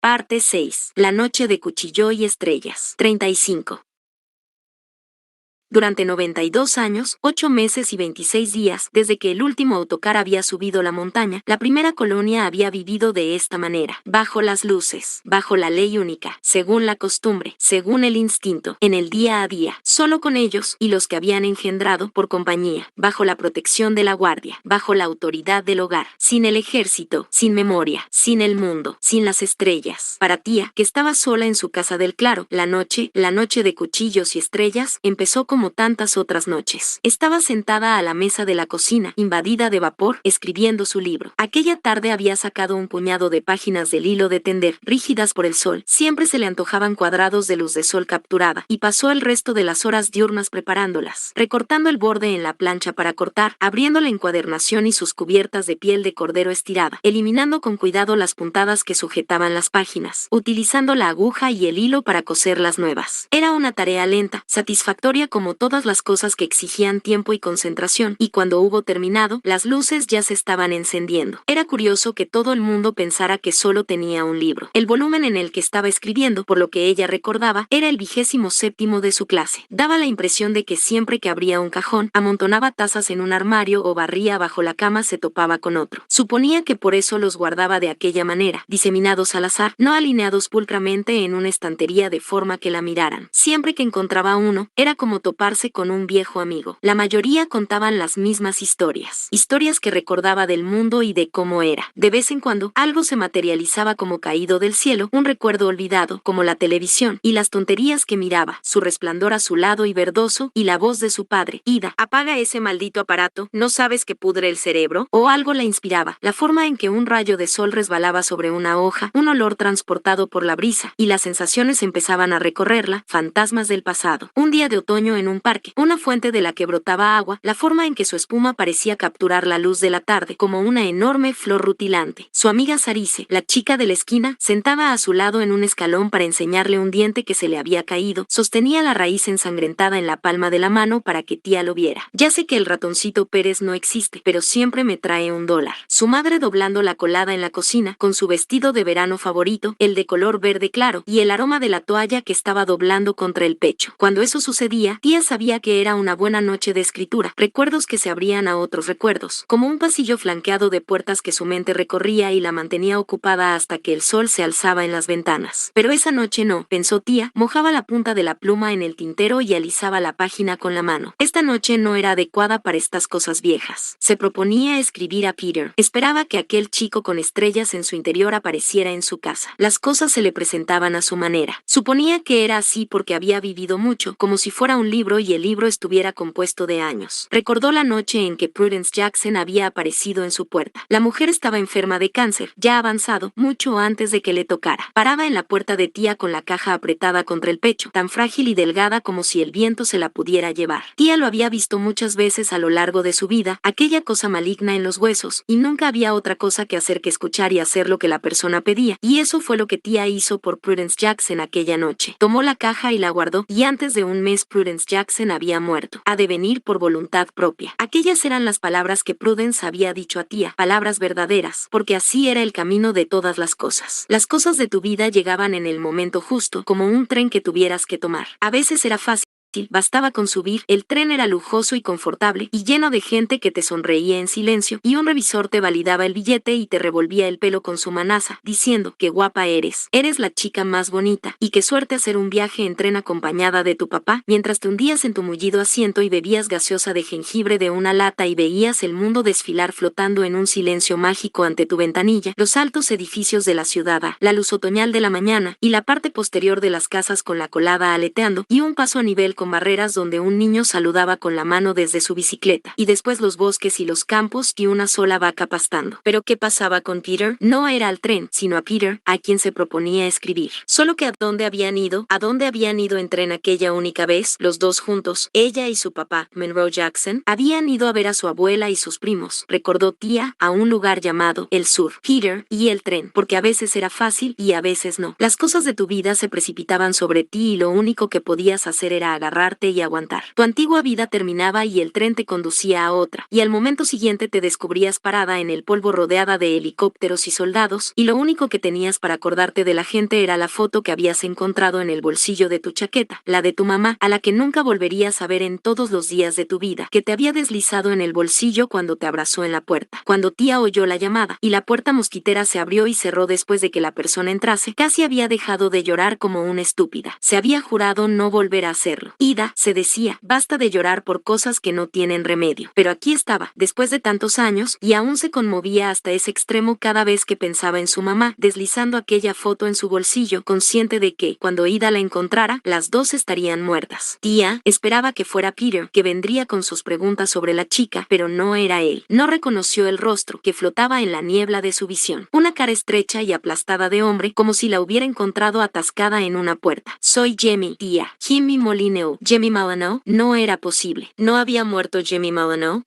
Parte 6. La noche de cuchillo y estrellas. 35. Durante 92 años, 8 meses y 26 días, desde que el último autocar había subido la montaña, la primera colonia había vivido de esta manera, bajo las luces, bajo la ley única, según la costumbre, según el instinto, en el día a día, solo con ellos y los que habían engendrado por compañía, bajo la protección de la guardia, bajo la autoridad del hogar, sin el ejército, sin memoria, sin el mundo, sin las estrellas. Para Tía, que estaba sola en su casa del claro, la noche de cuchillos y estrellas, empezó como tantas otras noches. Estaba sentada a la mesa de la cocina, invadida de vapor, escribiendo su libro. Aquella tarde había sacado un puñado de páginas del hilo de tender, rígidas por el sol. Siempre se le antojaban cuadrados de luz de sol capturada, y pasó el resto de las horas diurnas preparándolas, recortando el borde en la plancha para cortar, abriendo la encuadernación y sus cubiertas de piel de cordero estirada, eliminando con cuidado las puntadas que sujetaban las páginas, utilizando la aguja y el hilo para coser las nuevas. Era una tarea lenta, satisfactoria como todas las cosas que exigían tiempo y concentración, y cuando hubo terminado, las luces ya se estaban encendiendo. Era curioso que todo el mundo pensara que solo tenía un libro. El volumen en el que estaba escribiendo, por lo que ella recordaba, era el 27º de su clase. Daba la impresión de que siempre que abría un cajón, amontonaba tazas en un armario o barría bajo la cama se topaba con otro. Suponía que por eso los guardaba de aquella manera, diseminados al azar, no alineados pulcramente en una estantería de forma que la miraran. Siempre que encontraba uno, era como toparse con un viejo amigo. La mayoría contaban las mismas historias que recordaba del mundo y de cómo era. De vez en cuando, algo se materializaba como caído del cielo, un recuerdo olvidado, como la televisión, y las tonterías que miraba, su resplandor azulado y verdoso, y la voz de su padre: Ida, apaga ese maldito aparato, ¿no sabes que pudre el cerebro? O algo la inspiraba, la forma en que un rayo de sol resbalaba sobre una hoja, un olor transportado por la brisa, y las sensaciones empezaban a recorrerla, fantasmas del pasado. Un día de otoño en un parque, una fuente de la que brotaba agua, la forma en que su espuma parecía capturar la luz de la tarde, como una enorme flor rutilante. Su amiga Sarice, la chica de la esquina, sentada a su lado en un escalón para enseñarle un diente que se le había caído, sostenía la raíz ensangrentada en la palma de la mano para que Tía lo viera. Ya sé que el ratoncito Pérez no existe, pero siempre me trae $1. Su madre doblando la colada en la cocina, con su vestido de verano favorito, el de color verde claro, y el aroma de la toalla que estaba doblando contra el pecho. Cuando eso sucedía, Tía sabía que era una buena noche de escritura, recuerdos que se abrían a otros recuerdos, como un pasillo flanqueado de puertas que su mente recorría y la mantenía ocupada hasta que el sol se alzaba en las ventanas. Pero esa noche no, pensó Tía, mojaba la punta de la pluma en el tintero y alisaba la página con la mano. Esta noche no era adecuada para estas cosas viejas. Se proponía escribir a Peter. Esperaba que aquel chico con estrellas en su interior apareciera en su casa. Las cosas se le presentaban a su manera. Suponía que era así porque había vivido mucho, como si fuera un libro y el libro estuviera compuesto de años. Recordó la noche en que Prudence Jackson había aparecido en su puerta. La mujer estaba enferma de cáncer, ya avanzado, mucho antes de que le tocara. Paraba en la puerta de Tía con la caja apretada contra el pecho, tan frágil y delgada como si el viento se la pudiera llevar. Tía lo había visto muchas veces a lo largo de su vida, aquella cosa maligna en los huesos, y nunca había otra cosa que hacer que escuchar y hacer lo que la persona pedía, y eso fue lo que Tía hizo por Prudence Jackson aquella noche. Tomó la caja y la guardó, y antes de un mes Prudence Jackson había muerto. Ha de venir por voluntad propia. Aquellas eran las palabras que Prudence había dicho a Tía, palabras verdaderas, porque así era el camino de todas las cosas. Las cosas de tu vida llegaban en el momento justo, como un tren que tuvieras que tomar. A veces era fácil. Bastaba con subir, el tren era lujoso y confortable, y lleno de gente que te sonreía en silencio, y un revisor te validaba el billete y te revolvía el pelo con su manaza, diciendo: qué guapa eres la chica más bonita, y qué suerte hacer un viaje en tren acompañada de tu papá, mientras te hundías en tu mullido asiento y bebías gaseosa de jengibre de una lata y veías el mundo desfilar flotando en un silencio mágico ante tu ventanilla, los altos edificios de la ciudad, la luz otoñal de la mañana, y la parte posterior de las casas con la colada aleteando, y un paso a nivel con barreras donde un niño saludaba con la mano desde su bicicleta, y después los bosques y los campos y una sola vaca pastando. Pero ¿qué pasaba con Peter? No era al tren, sino a Peter, a quien se proponía escribir. Solo que ¿a dónde habían ido en tren aquella única vez? Los dos juntos, ella y su papá, Monroe Jackson, habían ido a ver a su abuela y sus primos, recordó Tía, a un lugar llamado el Sur. Peter y el tren, porque a veces era fácil y a veces no. Las cosas de tu vida se precipitaban sobre ti y lo único que podías hacer era agarrar agarrarte y aguantar. Tu antigua vida terminaba y el tren te conducía a otra, y al momento siguiente te descubrías parada en el polvo rodeada de helicópteros y soldados, y lo único que tenías para acordarte de la gente era la foto que habías encontrado en el bolsillo de tu chaqueta, la de tu mamá, a la que nunca volverías a ver en todos los días de tu vida, que te había deslizado en el bolsillo cuando te abrazó en la puerta. Cuando tía oyó la llamada, y la puerta mosquitera se abrió y cerró después de que la persona entrase, casi había dejado de llorar como una estúpida. Se había jurado no volver a hacerlo. Ida, se decía, basta de llorar por cosas que no tienen remedio. Pero aquí estaba, después de tantos años, y aún se conmovía hasta ese extremo cada vez que pensaba en su mamá, deslizando aquella foto en su bolsillo, consciente de que, cuando Ida la encontrara, las dos estarían muertas. Tía esperaba que fuera Peter, que vendría con sus preguntas sobre la chica, pero no era él. No reconoció el rostro, que flotaba en la niebla de su visión. Una cara estrecha y aplastada de hombre, como si la hubiera encontrado atascada en una puerta. Soy Jamie, tía. Jimmy Molyneux. Jamie Molyneux. No era posible. ¿No había muerto Jamie Molyneux?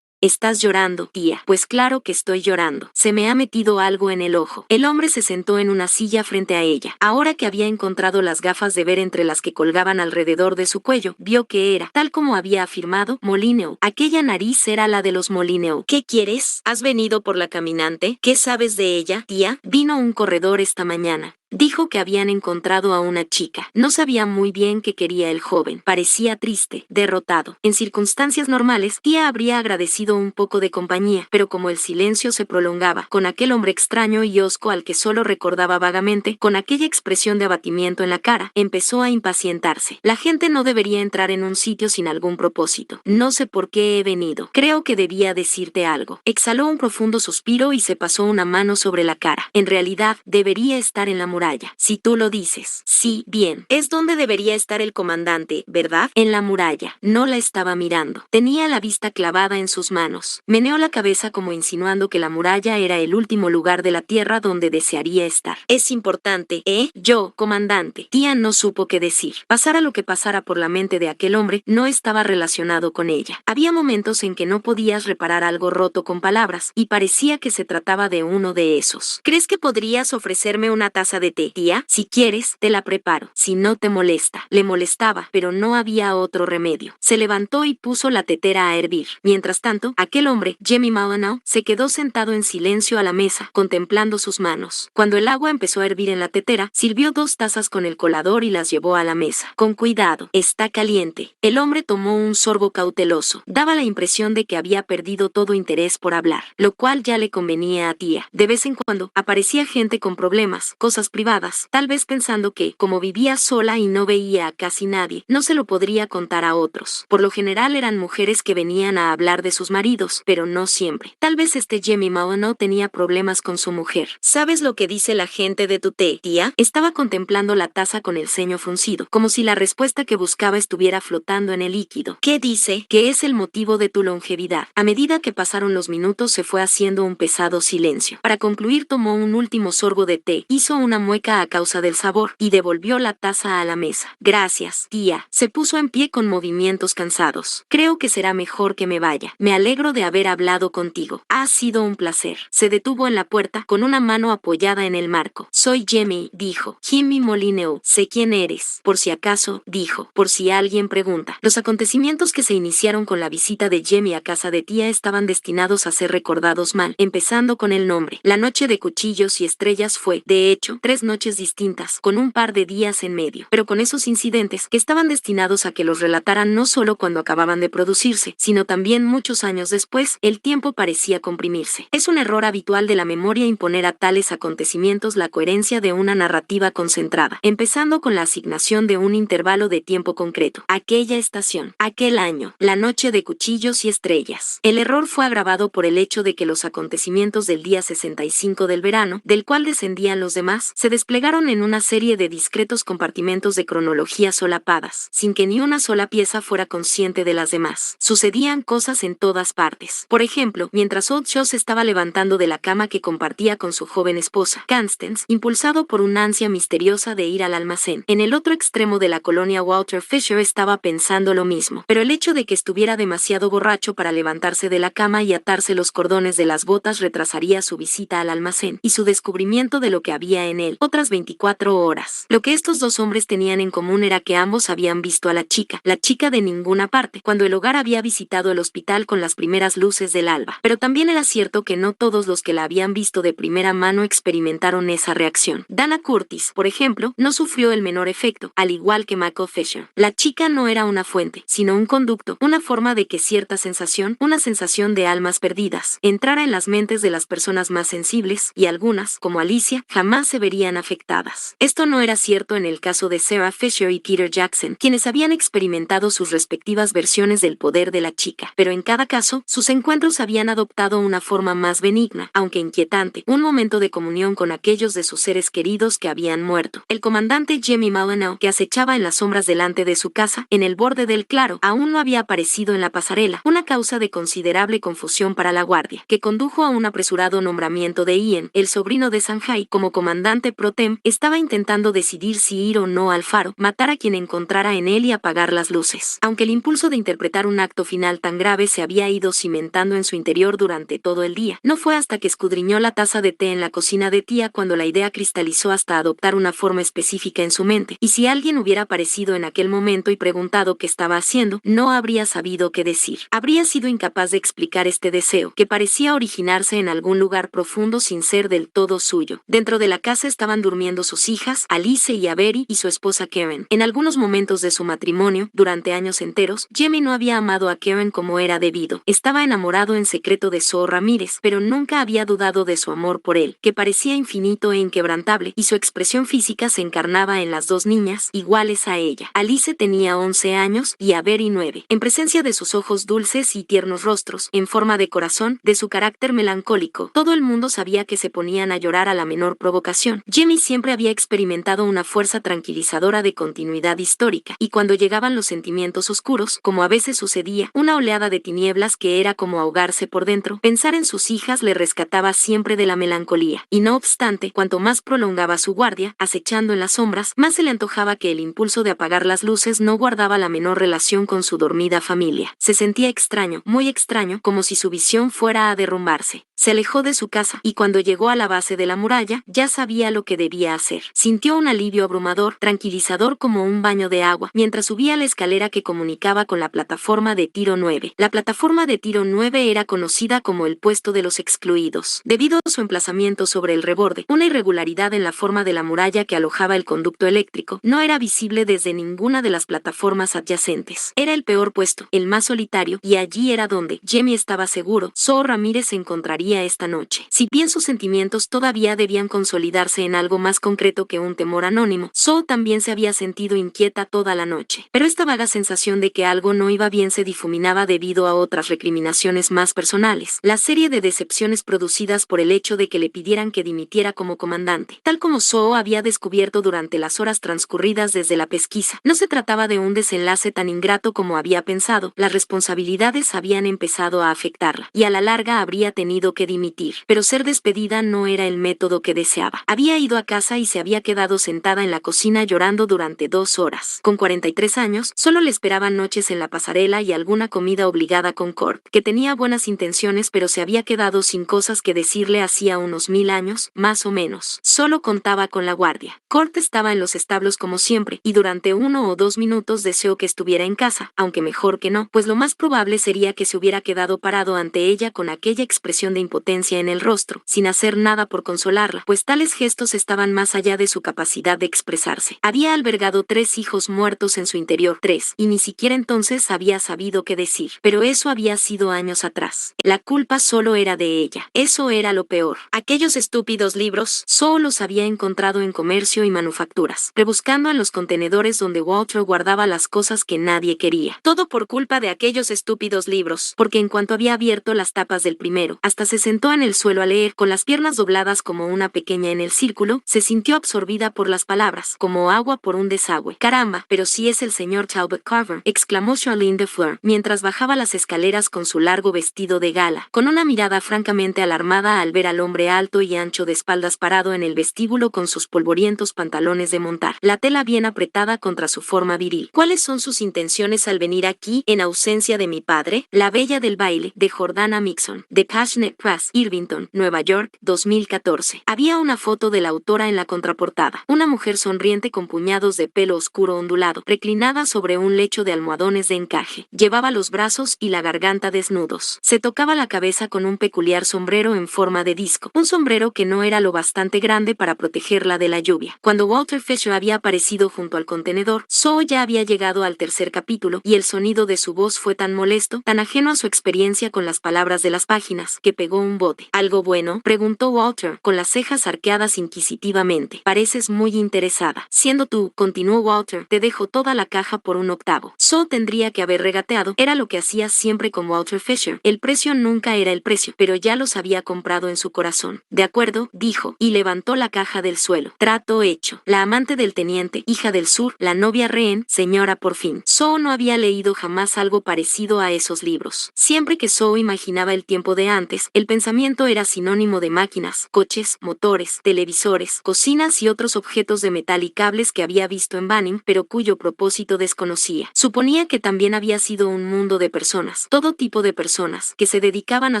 ¿Estás llorando, tía? Pues claro que estoy llorando. Se me ha metido algo en el ojo. El hombre se sentó en una silla frente a ella. Ahora que había encontrado las gafas de ver entre las que colgaban alrededor de su cuello, vio que era, tal como había afirmado, Molyneux. Aquella nariz era la de los Molyneux. ¿Qué quieres? ¿Has venido por la caminante? ¿Qué sabes de ella, tía? Vino un corredor esta mañana. Dijo que habían encontrado a una chica. No sabía muy bien qué quería el joven. Parecía triste, derrotado. En circunstancias normales, tía habría agradecido un poco de compañía, pero como el silencio se prolongaba, con aquel hombre extraño y hosco al que solo recordaba vagamente, con aquella expresión de abatimiento en la cara, empezó a impacientarse. La gente no debería entrar en un sitio sin algún propósito. No sé por qué he venido. Creo que debía decirte algo. Exhaló un profundo suspiro y se pasó una mano sobre la cara. En realidad, debería estar en la muralla. Si tú lo dices. Sí, bien. Es donde debería estar el comandante, ¿verdad? En la muralla. No la estaba mirando. Tenía la vista clavada en sus manos. Meneó la cabeza como insinuando que la muralla era el último lugar de la tierra donde desearía estar. Es importante, ¿eh? Yo, comandante. Tía no supo qué decir. Pasara lo que pasara por la mente de aquel hombre, no estaba relacionado con ella. Había momentos en que no podías reparar algo roto con palabras, y parecía que se trataba de uno de esos. ¿Crees que podrías ofrecerme una taza de té, tía? Si quieres, te la preparo. Si no te molesta. Le molestaba, pero no había otro remedio. Se levantó y puso la tetera a hervir. Mientras tanto, aquel hombre, Jamie Molyneux, se quedó sentado en silencio a la mesa, contemplando sus manos. Cuando el agua empezó a hervir en la tetera, sirvió 2 tazas con el colador y las llevó a la mesa. Con cuidado, está caliente. El hombre tomó un sorbo cauteloso. Daba la impresión de que había perdido todo interés por hablar, lo cual ya le convenía a tía. De vez en cuando, aparecía gente con problemas, cosas privadas, tal vez pensando que, como vivía sola y no veía a casi nadie, no se lo podría contar a otros. Por lo general eran mujeres que venían a hablar de sus maridos, pero no siempre. Tal vez Jamie Molyneux tenía problemas con su mujer. ¿Sabes lo que dice la gente de tu té, tía? Estaba contemplando la taza con el ceño fruncido, como si la respuesta que buscaba estuviera flotando en el líquido. ¿Qué dice? Que es el motivo de tu longevidad. A medida que pasaron los minutos se fue haciendo un pesado silencio. Para concluir tomó un último sorbo de té, hizo una mueca a causa del sabor, y devolvió la taza a la mesa. Gracias, tía. Se puso en pie con movimientos cansados. Creo que será mejor que me vaya. Me alegro de haber hablado contigo. Ha sido un placer. Se detuvo en la puerta, con una mano apoyada en el marco. Soy Jamie, dijo. Jimmy Molyneux. Sé quién eres. Por si acaso, dijo. Por si alguien pregunta. Los acontecimientos que se iniciaron con la visita de Jamie a casa de tía estaban destinados a ser recordados mal, empezando con el nombre. La noche de cuchillos y estrellas fue, de hecho, 3 noches distintas, con un par de días en medio, pero con esos incidentes que estaban destinados a que los relataran no solo cuando acababan de producirse, sino también muchos años después. El tiempo parecía comprimirse. Es un error habitual de la memoria imponer a tales acontecimientos la coherencia de una narrativa concentrada, empezando con la asignación de un intervalo de tiempo concreto. Aquella estación, aquel año, la noche de cuchillos y estrellas. El error fue agravado por el hecho de que los acontecimientos del día 65 del verano, del cual descendían los demás, se desplegaron en una serie de discretos compartimentos de cronología solapadas, sin que ni una sola pieza fuera consciente de las demás. Sucedían cosas en todas partes. Por ejemplo, mientras Odshaw se estaba levantando de la cama que compartía con su joven esposa, Constance, impulsado por una ansia misteriosa de ir al almacén. En el otro extremo de la colonia, Walter Fisher estaba pensando lo mismo, pero el hecho de que estuviera demasiado borracho para levantarse de la cama y atarse los cordones de las botas retrasaría su visita al almacén y su descubrimiento de lo que había en él. otras 24 horas. Lo que estos dos hombres tenían en común era que ambos habían visto a la chica de ninguna parte, cuando el hogar había visitado el hospital con las primeras luces del alba. Pero también era cierto que no todos los que la habían visto de primera mano experimentaron esa reacción. Dana Curtis, por ejemplo, no sufrió el menor efecto, al igual que Michael Fisher. La chica no era una fuente, sino un conducto, una forma de que cierta sensación, una sensación de almas perdidas, entrara en las mentes de las personas más sensibles, y algunas, como Alicia, jamás se verían afectadas. Esto no era cierto en el caso de Sarah Fisher y Peter Jackson, quienes habían experimentado sus respectivas versiones del poder de la chica, pero en cada caso, sus encuentros habían adoptado una forma más benigna, aunque inquietante, un momento de comunión con aquellos de sus seres queridos que habían muerto. El comandante Jimmy Malineaux, que acechaba en las sombras delante de su casa, en el borde del claro, aún no había aparecido en la pasarela, una causa de considerable confusión para la guardia, que condujo a un apresurado nombramiento de Ian, el sobrino de Sanjay, como comandante pro tem. Estaba intentando decidir si ir o no al faro, matar a quien encontrara en él y apagar las luces. Aunque el impulso de interpretar un acto final tan grave se había ido cimentando en su interior durante todo el día, no fue hasta que escudriñó la taza de té en la cocina de tía cuando la idea cristalizó hasta adoptar una forma específica en su mente, y si alguien hubiera aparecido en aquel momento y preguntado qué estaba haciendo, no habría sabido qué decir. Habría sido incapaz de explicar este deseo, que parecía originarse en algún lugar profundo sin ser del todo suyo. Dentro de la casa estaban durmiendo sus hijas, Alice y Avery, y su esposa Karen. En algunos momentos de su matrimonio, durante años enteros, Jimmy no había amado a Karen como era debido. Estaba enamorado en secreto de Zoe Ramírez, pero nunca había dudado de su amor por él, que parecía infinito e inquebrantable, y su expresión física se encarnaba en las dos niñas, iguales a ella. Alice tenía 11 años y Avery 9. En presencia de sus ojos dulces y tiernos rostros, en forma de corazón, de su carácter melancólico, todo el mundo sabía que se ponían a llorar a la menor provocación. Jimmy siempre había experimentado una fuerza tranquilizadora de continuidad histórica, y cuando llegaban los sentimientos oscuros, como a veces sucedía, una oleada de tinieblas que era como ahogarse por dentro, pensar en sus hijas le rescataba siempre de la melancolía, y no obstante, cuanto más prolongaba su guardia, acechando en las sombras, más se le antojaba que el impulso de apagar las luces no guardaba la menor relación con su dormida familia. Se sentía extraño, muy extraño, como si su visión fuera a derrumbarse. Se alejó de su casa, y cuando llegó a la base de la muralla, ya sabía lo que debía hacer. Sintió un alivio abrumador, tranquilizador como un baño de agua, mientras subía la escalera que comunicaba con la plataforma de tiro 9. La plataforma de tiro 9 era conocida como el puesto de los excluidos, debido a su emplazamiento sobre el reborde. Una irregularidad en la forma de la muralla que alojaba el conducto eléctrico no era visible desde ninguna de las plataformas adyacentes. Era el peor puesto, el más solitario, y allí era donde, Jimmy estaba seguro, Zoe Ramírez se encontraría esta noche. Si bien sus sentimientos todavía debían consolidarse en algo más concreto que un temor anónimo, Zoe también se había sentido inquieta toda la noche. Pero esta vaga sensación de que algo no iba bien se difuminaba debido a otras recriminaciones más personales. La serie de decepciones producidas por el hecho de que le pidieran que dimitiera como comandante. Tal como Zoe había descubierto durante las horas transcurridas desde la pesquisa, no se trataba de un desenlace tan ingrato como había pensado. Las responsabilidades habían empezado a afectarla, y a la larga habría tenido que dimitir. Pero ser despedida no era el método que deseaba. Había ido a casa y se había quedado sentada en la cocina llorando durante 2 horas. Con 43 años, solo le esperaban noches en la pasarela y alguna comida obligada con Kurt, que tenía buenas intenciones pero se había quedado sin cosas que decirle hacía unos 1000 años, más o menos. Solo contaba con la guardia. Kurt estaba en los establos como siempre, y durante 1 o 2 minutos deseó que estuviera en casa, aunque mejor que no, pues lo más probable sería que se hubiera quedado parado ante ella con aquella expresión de impotencia en el rostro, sin hacer nada por consolarla, pues tales gestos estaban más allá de su capacidad de expresarse. Había albergado 3 hijos muertos en su interior, 3, y ni siquiera entonces había sabido qué decir. Pero eso había sido años atrás. La culpa solo era de ella. Eso era lo peor. Aquellos estúpidos libros, solo los había encontrado en comercio y manufacturas, rebuscando en los contenedores donde Walter guardaba las cosas que nadie quería. Todo por culpa de aquellos estúpidos libros, porque en cuanto había abierto las tapas del primero, hasta se sentó en el suelo a leer, con las piernas dobladas como una pequeña en el círculo, se sintió absorbida por las palabras, como agua por un desagüe. Caramba, pero si es el señor Talbot Carver, exclamó Charlene de Fleur, mientras bajaba las escaleras con su largo vestido de gala, con una mirada francamente alarmada al ver al hombre alto y ancho de espaldas parado en el vestíbulo con sus polvorientos pantalones de montar, la tela bien apretada contra su forma viril. ¿Cuáles son sus intenciones al venir aquí, en ausencia de mi padre? La bella del baile, de Jordana Mixon, de Passionate Press, Irvington, Nueva York, 2014. Había una foto de la autora en la contraportada. Una mujer sonriente con puñados de pelo oscuro ondulado, reclinada sobre un lecho de almohadones de encaje. Llevaba los brazos y la garganta desnudos. Se tocaba la cabeza con un peculiar sombrero en forma de disco, un sombrero que no era lo bastante grande para protegerla de la lluvia. Cuando Walter Fisher había aparecido junto al contenedor, Zoe ya había llegado al tercer capítulo, y el sonido de su voz fue tan molesto, tan ajeno a su experiencia con las palabras de las páginas, que pegó un bote. ¿Algo bueno?, preguntó Walter, con las cejas arqueadas inquisitivamente. Pareces muy interesada. Siendo tú, continuó Walter, te dejo toda la caja por un octavo. Zoe tendría que haber regateado, era lo que hacía siempre con Walter Fisher. El precio nunca era el precio, pero ya los había comprado en su corazón. De acuerdo, dijo, y levantó la caja del suelo. Trato hecho. La amante del teniente, hija del sur, la novia rehén, señora por fin. Zoe no había leído jamás algo parecido a esos libros. Siempre que Zoe imaginaba el tiempo de antes, el pensamiento era sinónimo de máquinas, coches, motores, televisores, cocinas y otros objetos de metal y cables que había visto en Banning, pero cuyo propósito desconocía. Suponía que también había sido un mundo de personas, todo tipo de personas, que se dedicaban a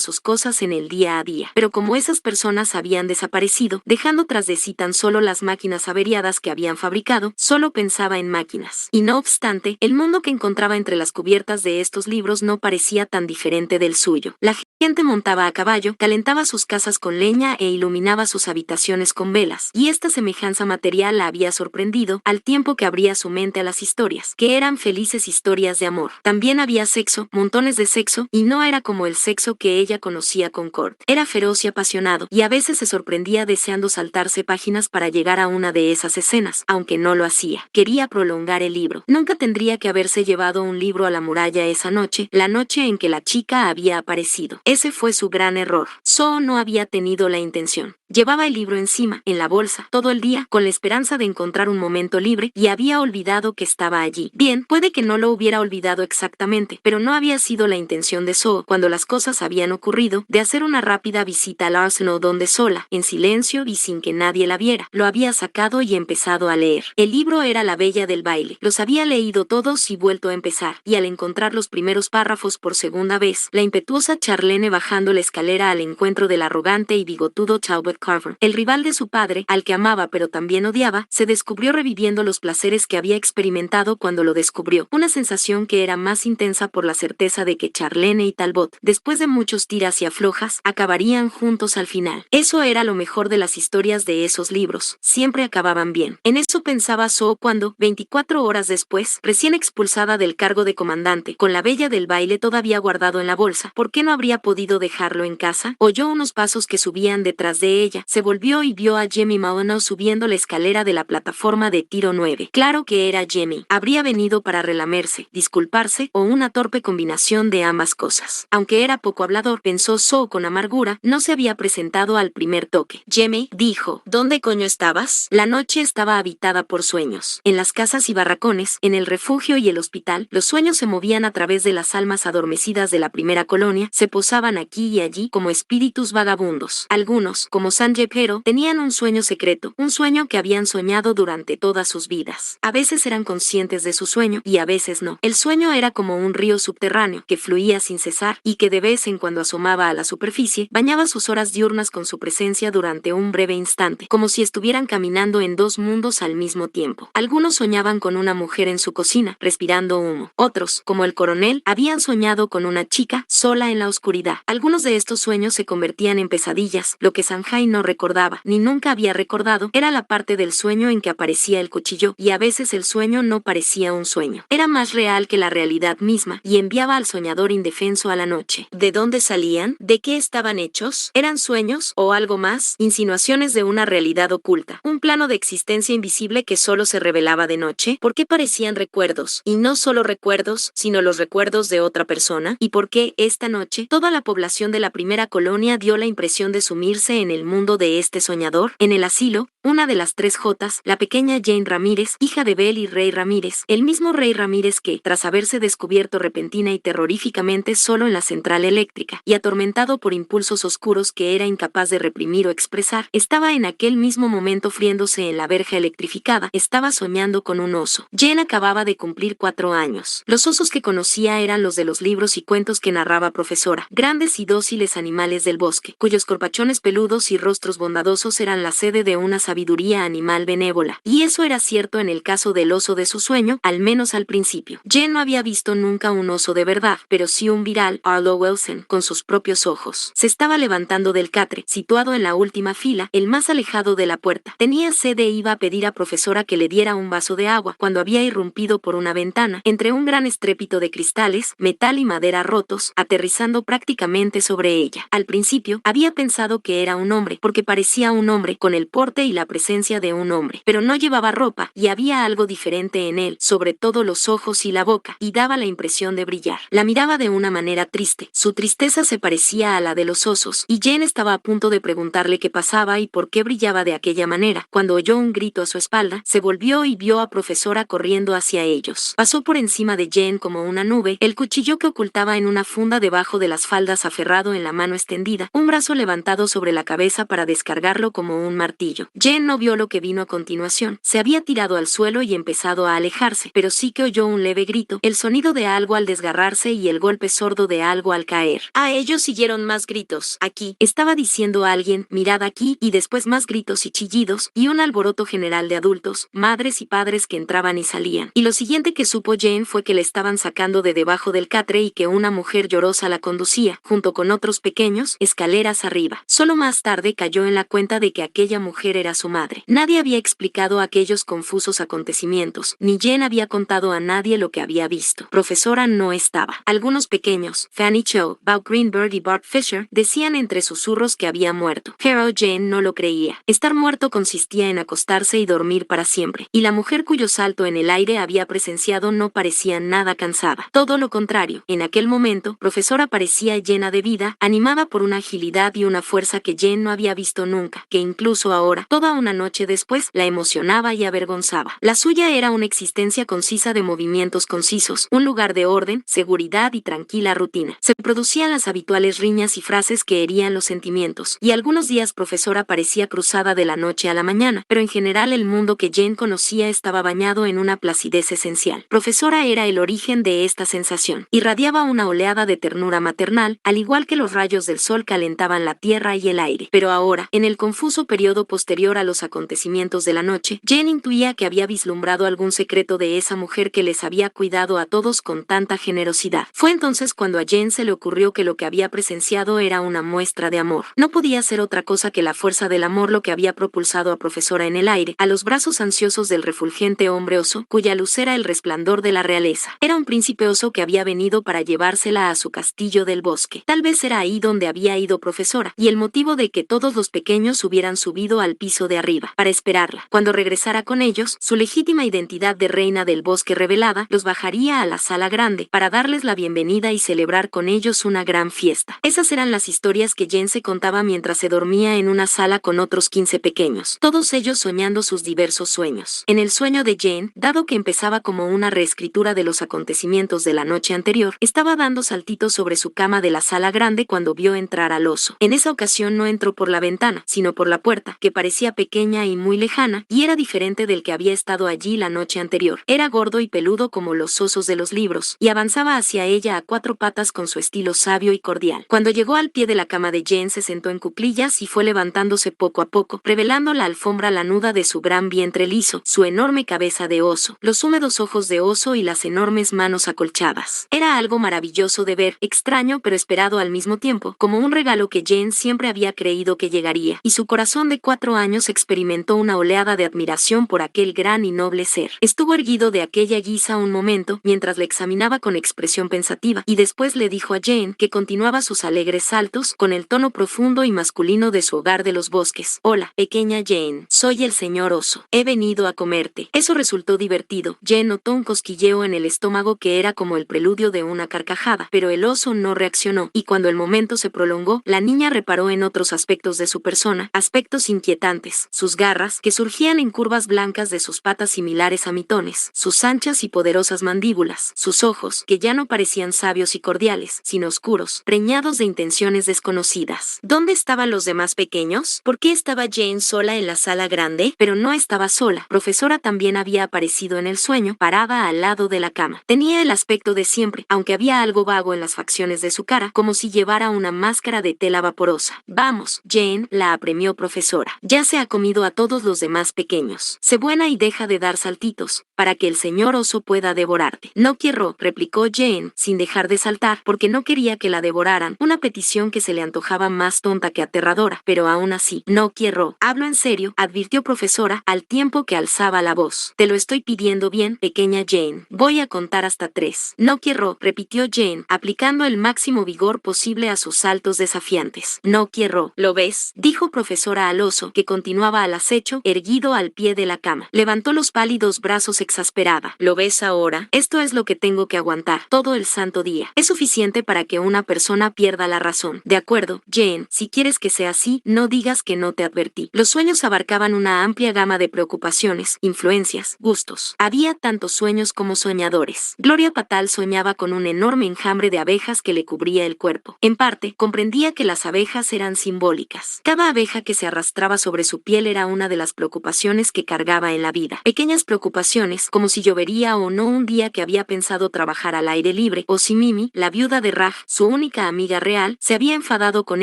sus cosas en el día a día. Pero como esas personas habían desaparecido, dejando tras de sí tan solo las máquinas averiadas que habían fabricado, solo pensaba en máquinas. Y no obstante, el mundo que encontraba entre las cubiertas de estos libros no parecía tan diferente del suyo. La gente montaba a caballo, calentaba sus casas con leña e iluminaba sus habitaciones con velas, y esta semejanza material la había sorprendido, al tiempo que abría su mente a las historias, que eran felices historias de amor. También había sexo, montones de sexo, y no era como el sexo que ella conocía con Kurt. Era feroz y apasionado, y a veces se sorprendía deseando saltarse páginas para llegar a una de esas escenas, aunque no lo hacía. Quería prolongar el libro. Nunca tendría que haberse llevado un libro a la muralla esa noche, la noche en que la chica había aparecido. Ese fue su gran error. Zoe no había tenido la intención. Llevaba el libro encima, en la bolsa, todo el día, con la esperanza de encontrar un momento libre, y había olvidado que estaba allí. Bien, puede que no lo hubiera olvidado exactamente, pero no había sido la intención de Zoe, cuando las cosas habían ocurrido, de hacer una rápida visita al Arsenal donde sola, en silencio y sin que nadie la viera, lo había sacado y empezado a leer. El libro era La Bella del Baile. Los había leído todos y vuelto a empezar, y al encontrar los primeros párrafos por segunda vez, la impetuosa Charlene bajando la escalera al encuentro del arrogante y bigotudo Talbot Carver, el rival de su padre, al que amaba pero también odiaba, se descubrió reviviendo los placeres que había experimentado cuando lo descubrió, una sensación que era más intensa por la certeza de que Charlene y Talbot, después de muchos tiras y aflojas, acabarían juntos al final. Eso era lo mejor de las historias de esos libros, siempre acababan bien. En eso pensaba Zoe cuando, 24 horas después, recién expulsada del cargo de comandante, con la Bella del Baile todavía guardado en la bolsa, ¿por qué no habría podido dejarlo en casa? Oyó unos pasos que subían detrás de ella, se volvió y vio a Jemmy Mallonau subiendo la escalera de la plataforma de tiro 9. Claro que era Jemmy. Habría venido para relamerse, disculparse o una torpe combinación de ambas cosas. Aunque era poco hablador, pensó Zoe con amargura, no se había presentado al primer toque. Jemmy dijo, ¿dónde coño estabas? La noche estaba habitada por sueños. En las casas y barracones, en el refugio y el hospital, los sueños se movían a través de las almas adormecidas de la primera colonia, se posaban aquí y allí como espíritus vagabundos. Algunos, como Sanjay Pero, tenían un sueño secreto, un sueño que habían soñado durante todas sus vidas. A veces eran conscientes de su sueño y a veces no. El sueño era como un río subterráneo que fluía sin cesar y que de vez en cuando asomaba a la superficie, bañaba sus horas diurnas con su presencia durante un breve instante, como si estuvieran caminando en dos mundos al mismo tiempo. Algunos soñaban con una mujer en su cocina, respirando humo. Otros, como el coronel, habían soñado con una chica sola en la oscuridad. Algunos de estos sueños se convertían en pesadillas. Lo que Sanjay no recordaba, ni nunca había recordado, era la parte del sueño en que aparecía el cuchillo, y a veces el sueño no parecía un sueño. Era más real que la realidad misma, y enviaba al soñador indefenso a la noche. ¿De dónde salían? ¿De qué estaban hechos? ¿Eran sueños o algo más? Insinuaciones de una realidad oculta, un plano de existencia invisible que solo se revelaba de noche. ¿Por qué parecían recuerdos? Y no solo recuerdos, sino los recuerdos de otra persona. ¿Y por qué esta noche toda la población de la primera colonia dio la impresión de sumirse en el mundo de este soñador? En el asilo, una de las tres Jotas, la pequeña Jane Ramírez, hija de Bell y Ray Ramírez, el mismo Ray Ramírez que, tras haberse descubierto repentina y terroríficamente solo en la central eléctrica, y atormentado por impulsos oscuros que era incapaz de reprimir o expresar, estaba en aquel mismo momento friéndose en la verja electrificada, estaba soñando con un oso. Jane acababa de cumplir 4 años. Los osos que conocía eran los de los libros y cuentos que narraba profesora, grandes y dóciles animales del bosque, cuyos corpachones peludos y rostros bondadosos eran la sede de una sabiduría animal benévola. Y eso era cierto en el caso del oso de su sueño, al menos al principio. Jane no había visto nunca un oso de verdad, pero sí un viral, Arlo Wilson, con sus propios ojos. Se estaba levantando del catre, situado en la última fila, el más alejado de la puerta. Tenía sed e iba a pedir a profesora que le diera un vaso de agua, cuando había irrumpido por una ventana, entre un gran estrépito de cristales, metal y madera rotos, aterrizando prácticamente sobre ella. Al principio, había pensado que era un hombre, porque parecía un hombre, con el porte y la presencia de un hombre, pero no llevaba ropa, y había algo diferente en él, sobre todo los ojos y la boca, y daba la impresión de brillar. La miraba de una manera triste. Su tristeza se parecía a la de los osos, y Jane estaba a punto de preguntarle qué pasaba y por qué brillaba de aquella manera, cuando oyó un grito a su espalda, se volvió y vio a profesora corriendo hacia ellos. Pasó por encima de Jane como una nube, el cuchillo que ocultaba en una funda debajo de las faldas aferrado en la mano extendida, un brazo levantado sobre la cabeza para descargarlo como un martillo. Jane no vio lo que vino a continuación. Se había tirado al suelo y empezado a alejarse, pero sí que oyó un leve grito, el sonido de algo al desgarrarse y el golpe sordo de algo al caer. A ellos siguieron más gritos. Aquí, estaba diciendo alguien, mirad aquí, y después más gritos y chillidos, y un alboroto general de adultos, madres y padres que entraban y salían. Y lo siguiente que supo Jane fue que le estaban sacando de debajo del catre y que una mujer llorosa la conducía, junto con otros pequeños, escaleras arriba. Solo más tarde cayó en la cuenta de que aquella mujer era su madre. Nadie había explicado aquellos confusos acontecimientos, ni Jane había contado a nadie lo que había visto. Profesora no estaba. Algunos pequeños, Fanny Cho, Bob Greenberg y Bart Fisher, decían entre susurros que había muerto, pero Jane no lo creía. Estar muerto consistía en acostarse y dormir para siempre, y la mujer cuyo salto en el aire había presenciado no parecía nada cansada. Todo lo contrario, en aquel momento, profesora parecía llena de vida, animada por una agilidad y una fuerza que Jane no había visto nunca, que incluso ahora, toda una noche después, la emocionaba y avergonzaba. La suya era una existencia concisa de movimientos concisos, un lugar de orden, seguridad y tranquila rutina. Se producían las habituales riñas y frases que herían los sentimientos, y algunos días profesora parecía cruzada de la noche a la mañana, pero en general el mundo que Jane conocía estaba bañado en una placidez esencial. Profesora era el origen de esta sensación. Irradiaba una oleada de ternura maternal, al igual que los rayos del sol calentaban la tierra y el aire. Pero ahora, en el confuso periodo posterior a los acontecimientos de la noche, Jane intuía que había vislumbrado algún secreto de esa mujer que les había cuidado a todos con tanta generosidad. Fue entonces cuando a Jane se le ocurrió que lo que había presenciado era una muestra de amor. No podía ser otra cosa que la fuerza del amor lo que había propulsado a profesora en el aire, a los brazos ansiosos del refulgente hombre oso, cuya luz era el resplandor de la realeza. Era un príncipe oso que había venido para llevársela a su castillo del bosque. Tal vez era ahí donde había ido profesora, y el motivo de que todos los pequeños hubieran subido al piso de arriba, para esperarla. Cuando regresara con ellos, su legítima identidad de reina del bosque revelada los bajaría a la sala grande, para darles la bienvenida y celebrar con ellos una gran fiesta. Esas eran las historias que Jane se contaba mientras se dormía en una sala con otros 15 pequeños, todos ellos soñando sus diversos sueños. En el sueño de Jane, dado que empezaba como una reescritura de los acontecimientos de la noche anterior, estaba dando saltitos sobre su cama de la sala grande cuando vio entrar al oso. En esa ocasión no entró por la ventana, sino por la puerta, que parecía pequeña y muy lejana, y era diferente del que había estado allí la noche anterior. Era gordo y peludo como los osos de los libros, y avanzaba hacia ella a 4 patas con su estilo sabio y cordial. Cuando llegó al pie de la cama de Jane se sentó en cuclillas y fue levantándose poco a poco, revelando la alfombra lanuda de su gran vientre liso, su enorme cabeza de oso, los húmedos ojos de oso y las enormes manos acolchadas. Era algo maravilloso de ver, extraño pero esperado al mismo tiempo, como un regalo que Jane siempre había creído que llegaría, y su corazón de 4 años experimentó una oleada de admiración por aquel gran y noble ser. Estuvo erguido de aquella guisa un momento, mientras le examinaba con expresión pensativa, y después le dijo a Jane, que continuaba sus alegres saltos, con el tono profundo y masculino de su hogar de los bosques: «Hola, pequeña Jane, soy el señor oso. He venido a comerte». Eso resultó divertido. Jane notó un cosquilleo en el estómago que era como el preludio de una carcajada, pero el oso no reaccionó, y cuando el momento se prolongó, la niña reparó en otros aspectos aspectos de su persona, aspectos inquietantes, sus garras, que surgían en curvas blancas de sus patas similares a mitones, sus anchas y poderosas mandíbulas, sus ojos, que ya no parecían sabios y cordiales, sino oscuros, preñados de intenciones desconocidas. ¿Dónde estaban los demás pequeños? ¿Por qué estaba Jane sola en la sala grande? Pero no estaba sola. Profesora también había aparecido en el sueño, parada al lado de la cama. Tenía el aspecto de siempre, aunque había algo vago en las facciones de su cara, como si llevara una máscara de tela vaporosa. Vamos, Jane, la apremió Profesora. Ya se ha comido a todos los demás pequeños. Sé buena y deja de dar saltitos, para que el señor oso pueda devorarte. No quiero, replicó Jane, sin dejar de saltar, porque no quería que la devoraran, una petición que se le antojaba más tonta que aterradora, pero aún así, no quiero. Hablo en serio, advirtió Profesora, al tiempo que alzaba la voz. Te lo estoy pidiendo bien, pequeña Jane. Voy a contar hasta 3. No quiero, repitió Jane, aplicando el máximo vigor posible a sus saltos desafiantes. No quiero. ¿Lo ves? Dijo Profesora al oso, que continuaba al acecho, erguido al pie de la cama. Levantó los pálidos brazos exasperada. ¿Lo ves ahora? Esto es lo que tengo que aguantar todo el santo día. Es suficiente para que una persona pierda la razón. De acuerdo, Jane, si quieres que sea así, no digas que no te advertí. Los sueños abarcaban una amplia gama de preocupaciones, influencias, gustos. Había tantos sueños como soñadores. Gloria Patal soñaba con un enorme enjambre de abejas que le cubría el cuerpo. En parte, comprendía que las abejas eran simbólicas. Cada abeja que se arrastraba sobre su piel era una de las preocupaciones que cargaba en la vida. Pequeñas preocupaciones, como si llovería o no un día que había pensado trabajar al aire libre, o si Mimi, la viuda de Raj, su única amiga real, se había enfadado con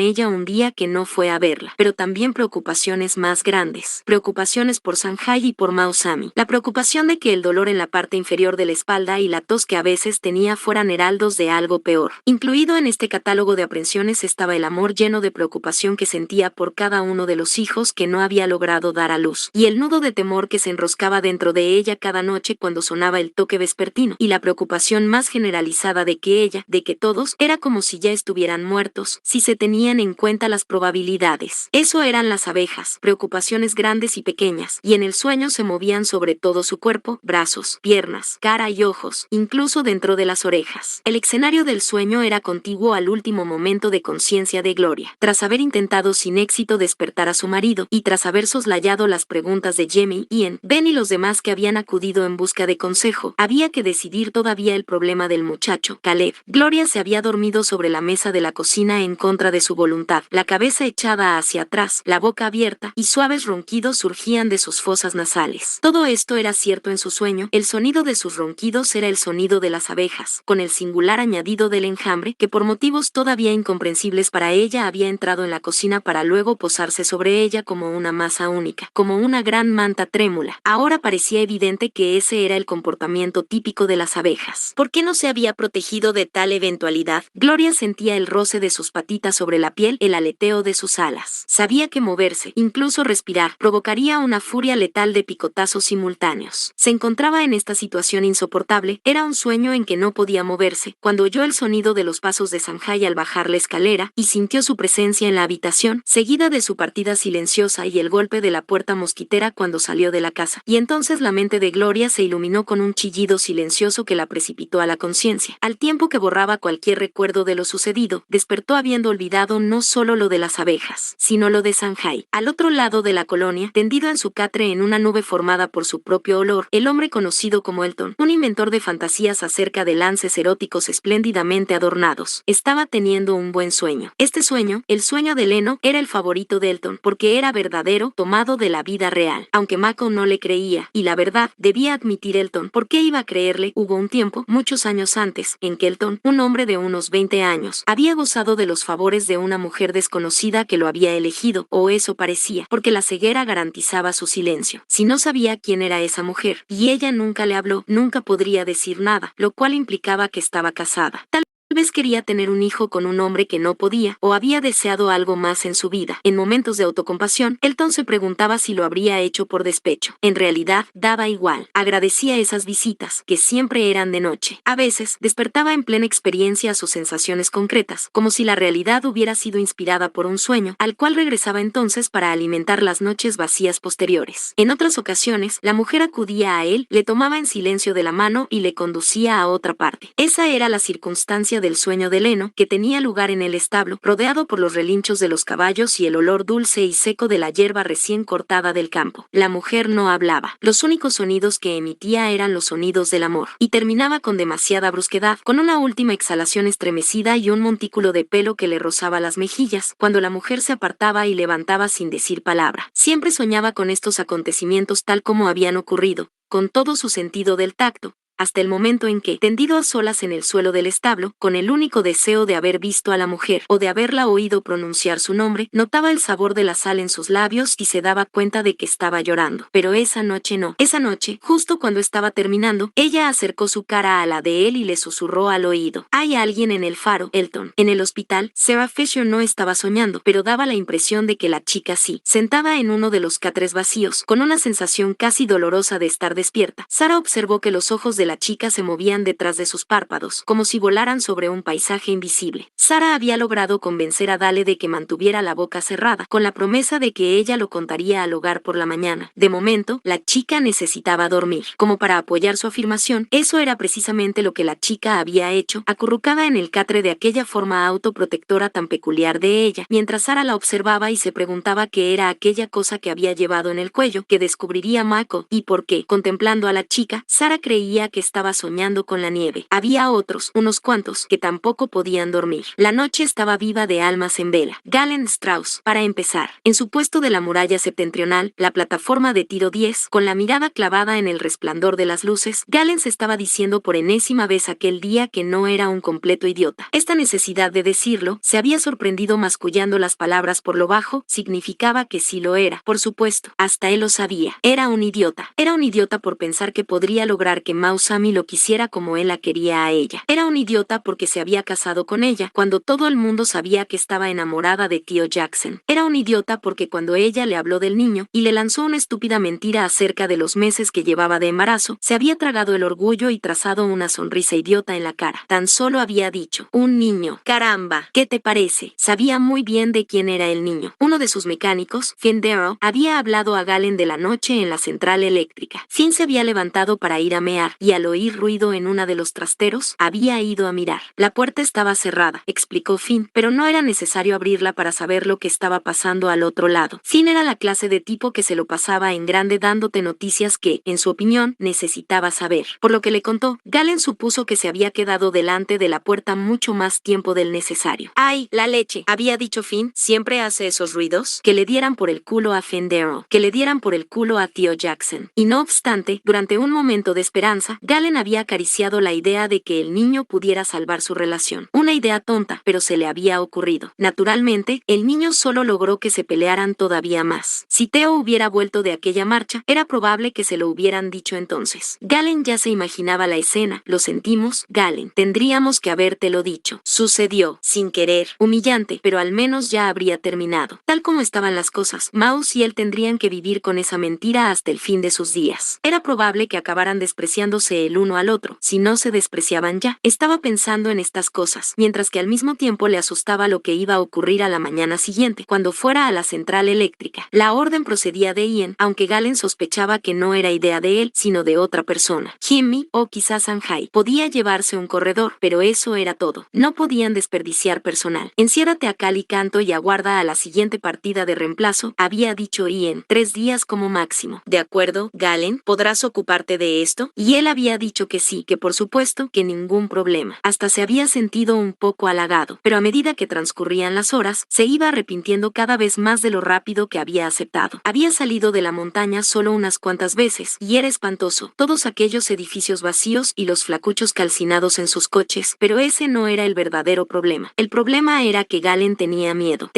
ella un día que no fue a verla. Pero también preocupaciones más grandes. Preocupaciones por Sanjay y por Mausami. La preocupación de que el dolor en la parte inferior de la espalda y la tos que a veces tenía fueran heraldos de algo peor. Incluido en este catálogo de aprensiones estaba el amor lleno de preocupación que sentía por cada uno de los hijos que no había logrado dar a luz, y el nudo de temor que se enroscaba dentro de ella cada noche cuando sonaba el toque vespertino, y la preocupación más generalizada de que ella, de que todos, era como si ya estuvieran muertos, si se tenían en cuenta las probabilidades. Eso eran las abejas, preocupaciones grandes y pequeñas, y en el sueño se movían sobre todo su cuerpo, brazos, piernas, cara y ojos, incluso dentro de las orejas. El escenario del sueño era contiguo al último momento de conciencia de Gloria. Tras haber intentado sin éxito despertar a su marido, y tras haber soslayado las preguntas de Jamie, Ian, Ben y los demás que habían acudido en busca de consejo, había que decidir todavía el problema del muchacho, Caleb. Gloria se había dormido sobre la mesa de la cocina en contra de su voluntad, la cabeza echada hacia atrás, la boca abierta, y suaves ronquidos surgían de sus fosas nasales. Todo esto era cierto en su sueño, el sonido de sus ronquidos era el sonido de las abejas, con el singular añadido del enjambre, que por motivos todavía incomprensibles para ella había entrado en la cocina para luego posarse sobre ella como una masa única, como una gran manta trémula. Ahora parecía evidente que ese era el comportamiento típico de las abejas. ¿Por qué no se había protegido de tal eventualidad? Gloria sentía el roce de sus patitas sobre la piel, el aleteo de sus alas. Sabía que moverse, incluso respirar, provocaría una furia letal de picotazos simultáneos. Se encontraba en esta situación insoportable, era un sueño en que no podía moverse, cuando oyó el sonido de los pasos de Sanjay al bajar la escalera, y sintió su presencia en la habitación, seguida de su partida silenciosa y el golpe de la puerta mosquitera cuando salió de la casa. Y entonces la mente de Gloria se iluminó con un chillido silencioso que la precipitó a la conciencia. Al tiempo que borraba cualquier recuerdo de lo sucedido, despertó habiendo olvidado no solo lo de las abejas, sino lo de Sanjay. Al otro lado de la colonia, tendido en su catre en una nube formada por su propio olor, el hombre conocido como Elton, un inventor de fantasías acerca de lances eróticos espléndidamente adornados, estaba teniendo un buen sueño. Este sueño, el sueño de Leno, era el favorito de Elton, porque era verdadero, tomado de la vida real. Aunque Mako no le creía, y la verdad, debía admitir Elton, ¿por qué iba a creerle? Hubo un tiempo, muchos años antes, en que Elton, un hombre de unos 20 años, había gozado de los favores de una mujer desconocida que lo había elegido, o eso parecía, porque la ceguera garantizaba su silencio. Si no sabía quién era esa mujer, y ella nunca le habló, nunca podría decir nada, lo cual implicaba que estaba casada. Tal vez quería tener un hijo con un hombre que no podía, o había deseado algo más en su vida. En momentos de autocompasión, Elton se preguntaba si lo habría hecho por despecho. En realidad, daba igual. Agradecía esas visitas, que siempre eran de noche. A veces, despertaba en plena experiencia sus sensaciones concretas, como si la realidad hubiera sido inspirada por un sueño, al cual regresaba entonces para alimentar las noches vacías posteriores. En otras ocasiones, la mujer acudía a él, le tomaba en silencio de la mano y le conducía a otra parte. Esa era la circunstancia de del sueño de heno que tenía lugar en el establo, rodeado por los relinchos de los caballos y el olor dulce y seco de la hierba recién cortada del campo. La mujer no hablaba. Los únicos sonidos que emitía eran los sonidos del amor. Y terminaba con demasiada brusquedad, con una última exhalación estremecida y un montículo de pelo que le rozaba las mejillas, cuando la mujer se apartaba y levantaba sin decir palabra. Siempre soñaba con estos acontecimientos tal como habían ocurrido, con todo su sentido del tacto, hasta el momento en que, tendido a solas en el suelo del establo, con el único deseo de haber visto a la mujer o de haberla oído pronunciar su nombre, notaba el sabor de la sal en sus labios y se daba cuenta de que estaba llorando. Pero esa noche no. Esa noche, justo cuando estaba terminando, ella acercó su cara a la de él y le susurró al oído: «Hay alguien en el faro, Elton». En el hospital, Sarah Fisher no estaba soñando, pero daba la impresión de que la chica sí. Sentada en uno de los catres vacíos, con una sensación casi dolorosa de estar despierta, Sarah observó que los ojos de la chica se movían detrás de sus párpados, como si volaran sobre un paisaje invisible. Sarah había logrado convencer a Dale de que mantuviera la boca cerrada, con la promesa de que ella lo contaría al hogar por la mañana. De momento, la chica necesitaba dormir. Como para apoyar su afirmación, eso era precisamente lo que la chica había hecho, acurrucada en el catre de aquella forma autoprotectora tan peculiar de ella, mientras Sarah la observaba y se preguntaba qué era aquella cosa que había llevado en el cuello, que descubriría Mako, y por qué. Contemplando a la chica, Sarah creía que estaba soñando con la nieve. Había otros, unos cuantos, que tampoco podían dormir. La noche estaba viva de almas en vela. Galen Strauss, para empezar, en su puesto de la muralla septentrional, la plataforma de tiro 10, con la mirada clavada en el resplandor de las luces, Galen se estaba diciendo por enésima vez aquel día que no era un completo idiota. Esta necesidad de decirlo, se había sorprendido mascullando las palabras por lo bajo, significaba que sí lo era. Por supuesto, hasta él lo sabía. Era un idiota. Era un idiota por pensar que podría lograr que Mausami lo quisiera como él la quería a ella. Era un idiota porque se había casado con ella, cuando todo el mundo sabía que estaba enamorada de tío Jackson. Era un idiota porque cuando ella le habló del niño, y le lanzó una estúpida mentira acerca de los meses que llevaba de embarazo, se había tragado el orgullo y trazado una sonrisa idiota en la cara. Tan solo había dicho: «Un niño. Caramba, ¿qué te parece?». Sabía muy bien de quién era el niño. Uno de sus mecánicos, Finn Darrow, había hablado a Galen de la noche en la central eléctrica. Finn se había levantado para ir a mear, y al oír ruido en una de los trasteros, había ido a mirar. La puerta estaba cerrada, explicó Finn, pero no era necesario abrirla para saber lo que estaba pasando al otro lado. Finn era la clase de tipo que se lo pasaba en grande dándote noticias que, en su opinión, necesitaba saber. Por lo que le contó, Galen supuso que se había quedado delante de la puerta mucho más tiempo del necesario. «¡Ay, la leche!», había dicho Finn, «¿siempre hace esos ruidos?». Que le dieran por el culo a Finn Darrow, que le dieran por el culo a tío Jackson. Y no obstante, durante un momento de esperanza, Galen había acariciado la idea de que el niño pudiera salvar su relación. Una idea tonta, pero se le había ocurrido. Naturalmente, el niño solo logró que se pelearan todavía más. Si Theo hubiera vuelto de aquella marcha, era probable que se lo hubieran dicho entonces. Galen ya se imaginaba la escena. «Lo sentimos, Galen. Tendríamos que habértelo dicho. Sucedió, sin querer. Humillante, pero al menos ya habría terminado». Tal como estaban las cosas, Maus y él tendrían que vivir con esa mentira hasta el fin de sus días. Era probable que acabaran despreciándose el uno al otro, si no se despreciaban ya. Estaba pensando en estas cosas, mientras que al mismo tiempo le asustaba lo que iba a ocurrir a la mañana siguiente, cuando fuera a la central eléctrica. La orden procedía de Ian, aunque Galen sospechaba que no era idea de él, sino de otra persona. Jimmy, o quizás Sanjay, podía llevarse un corredor, pero eso era todo. No podían desperdiciar personal. «Enciérrate a cal y canto y aguarda a la siguiente partida de reemplazo», había dicho Ian, 3 días como máximo. «¿De acuerdo, Galen? ¿Podrás ocuparte de esto?». Y él había dicho que sí, que por supuesto, que ningún problema. Hasta se había sentido un poco halagado, pero a medida que transcurrían las horas, se iba arrepintiendo cada vez más de lo rápido que había aceptado. Había salido de la montaña solo unas cuantas veces, y era espantoso, todos aquellos edificios vacíos y los flacuchos calcinados en sus coches, pero ese no era el verdadero problema. El problema era que Galen tenía miedo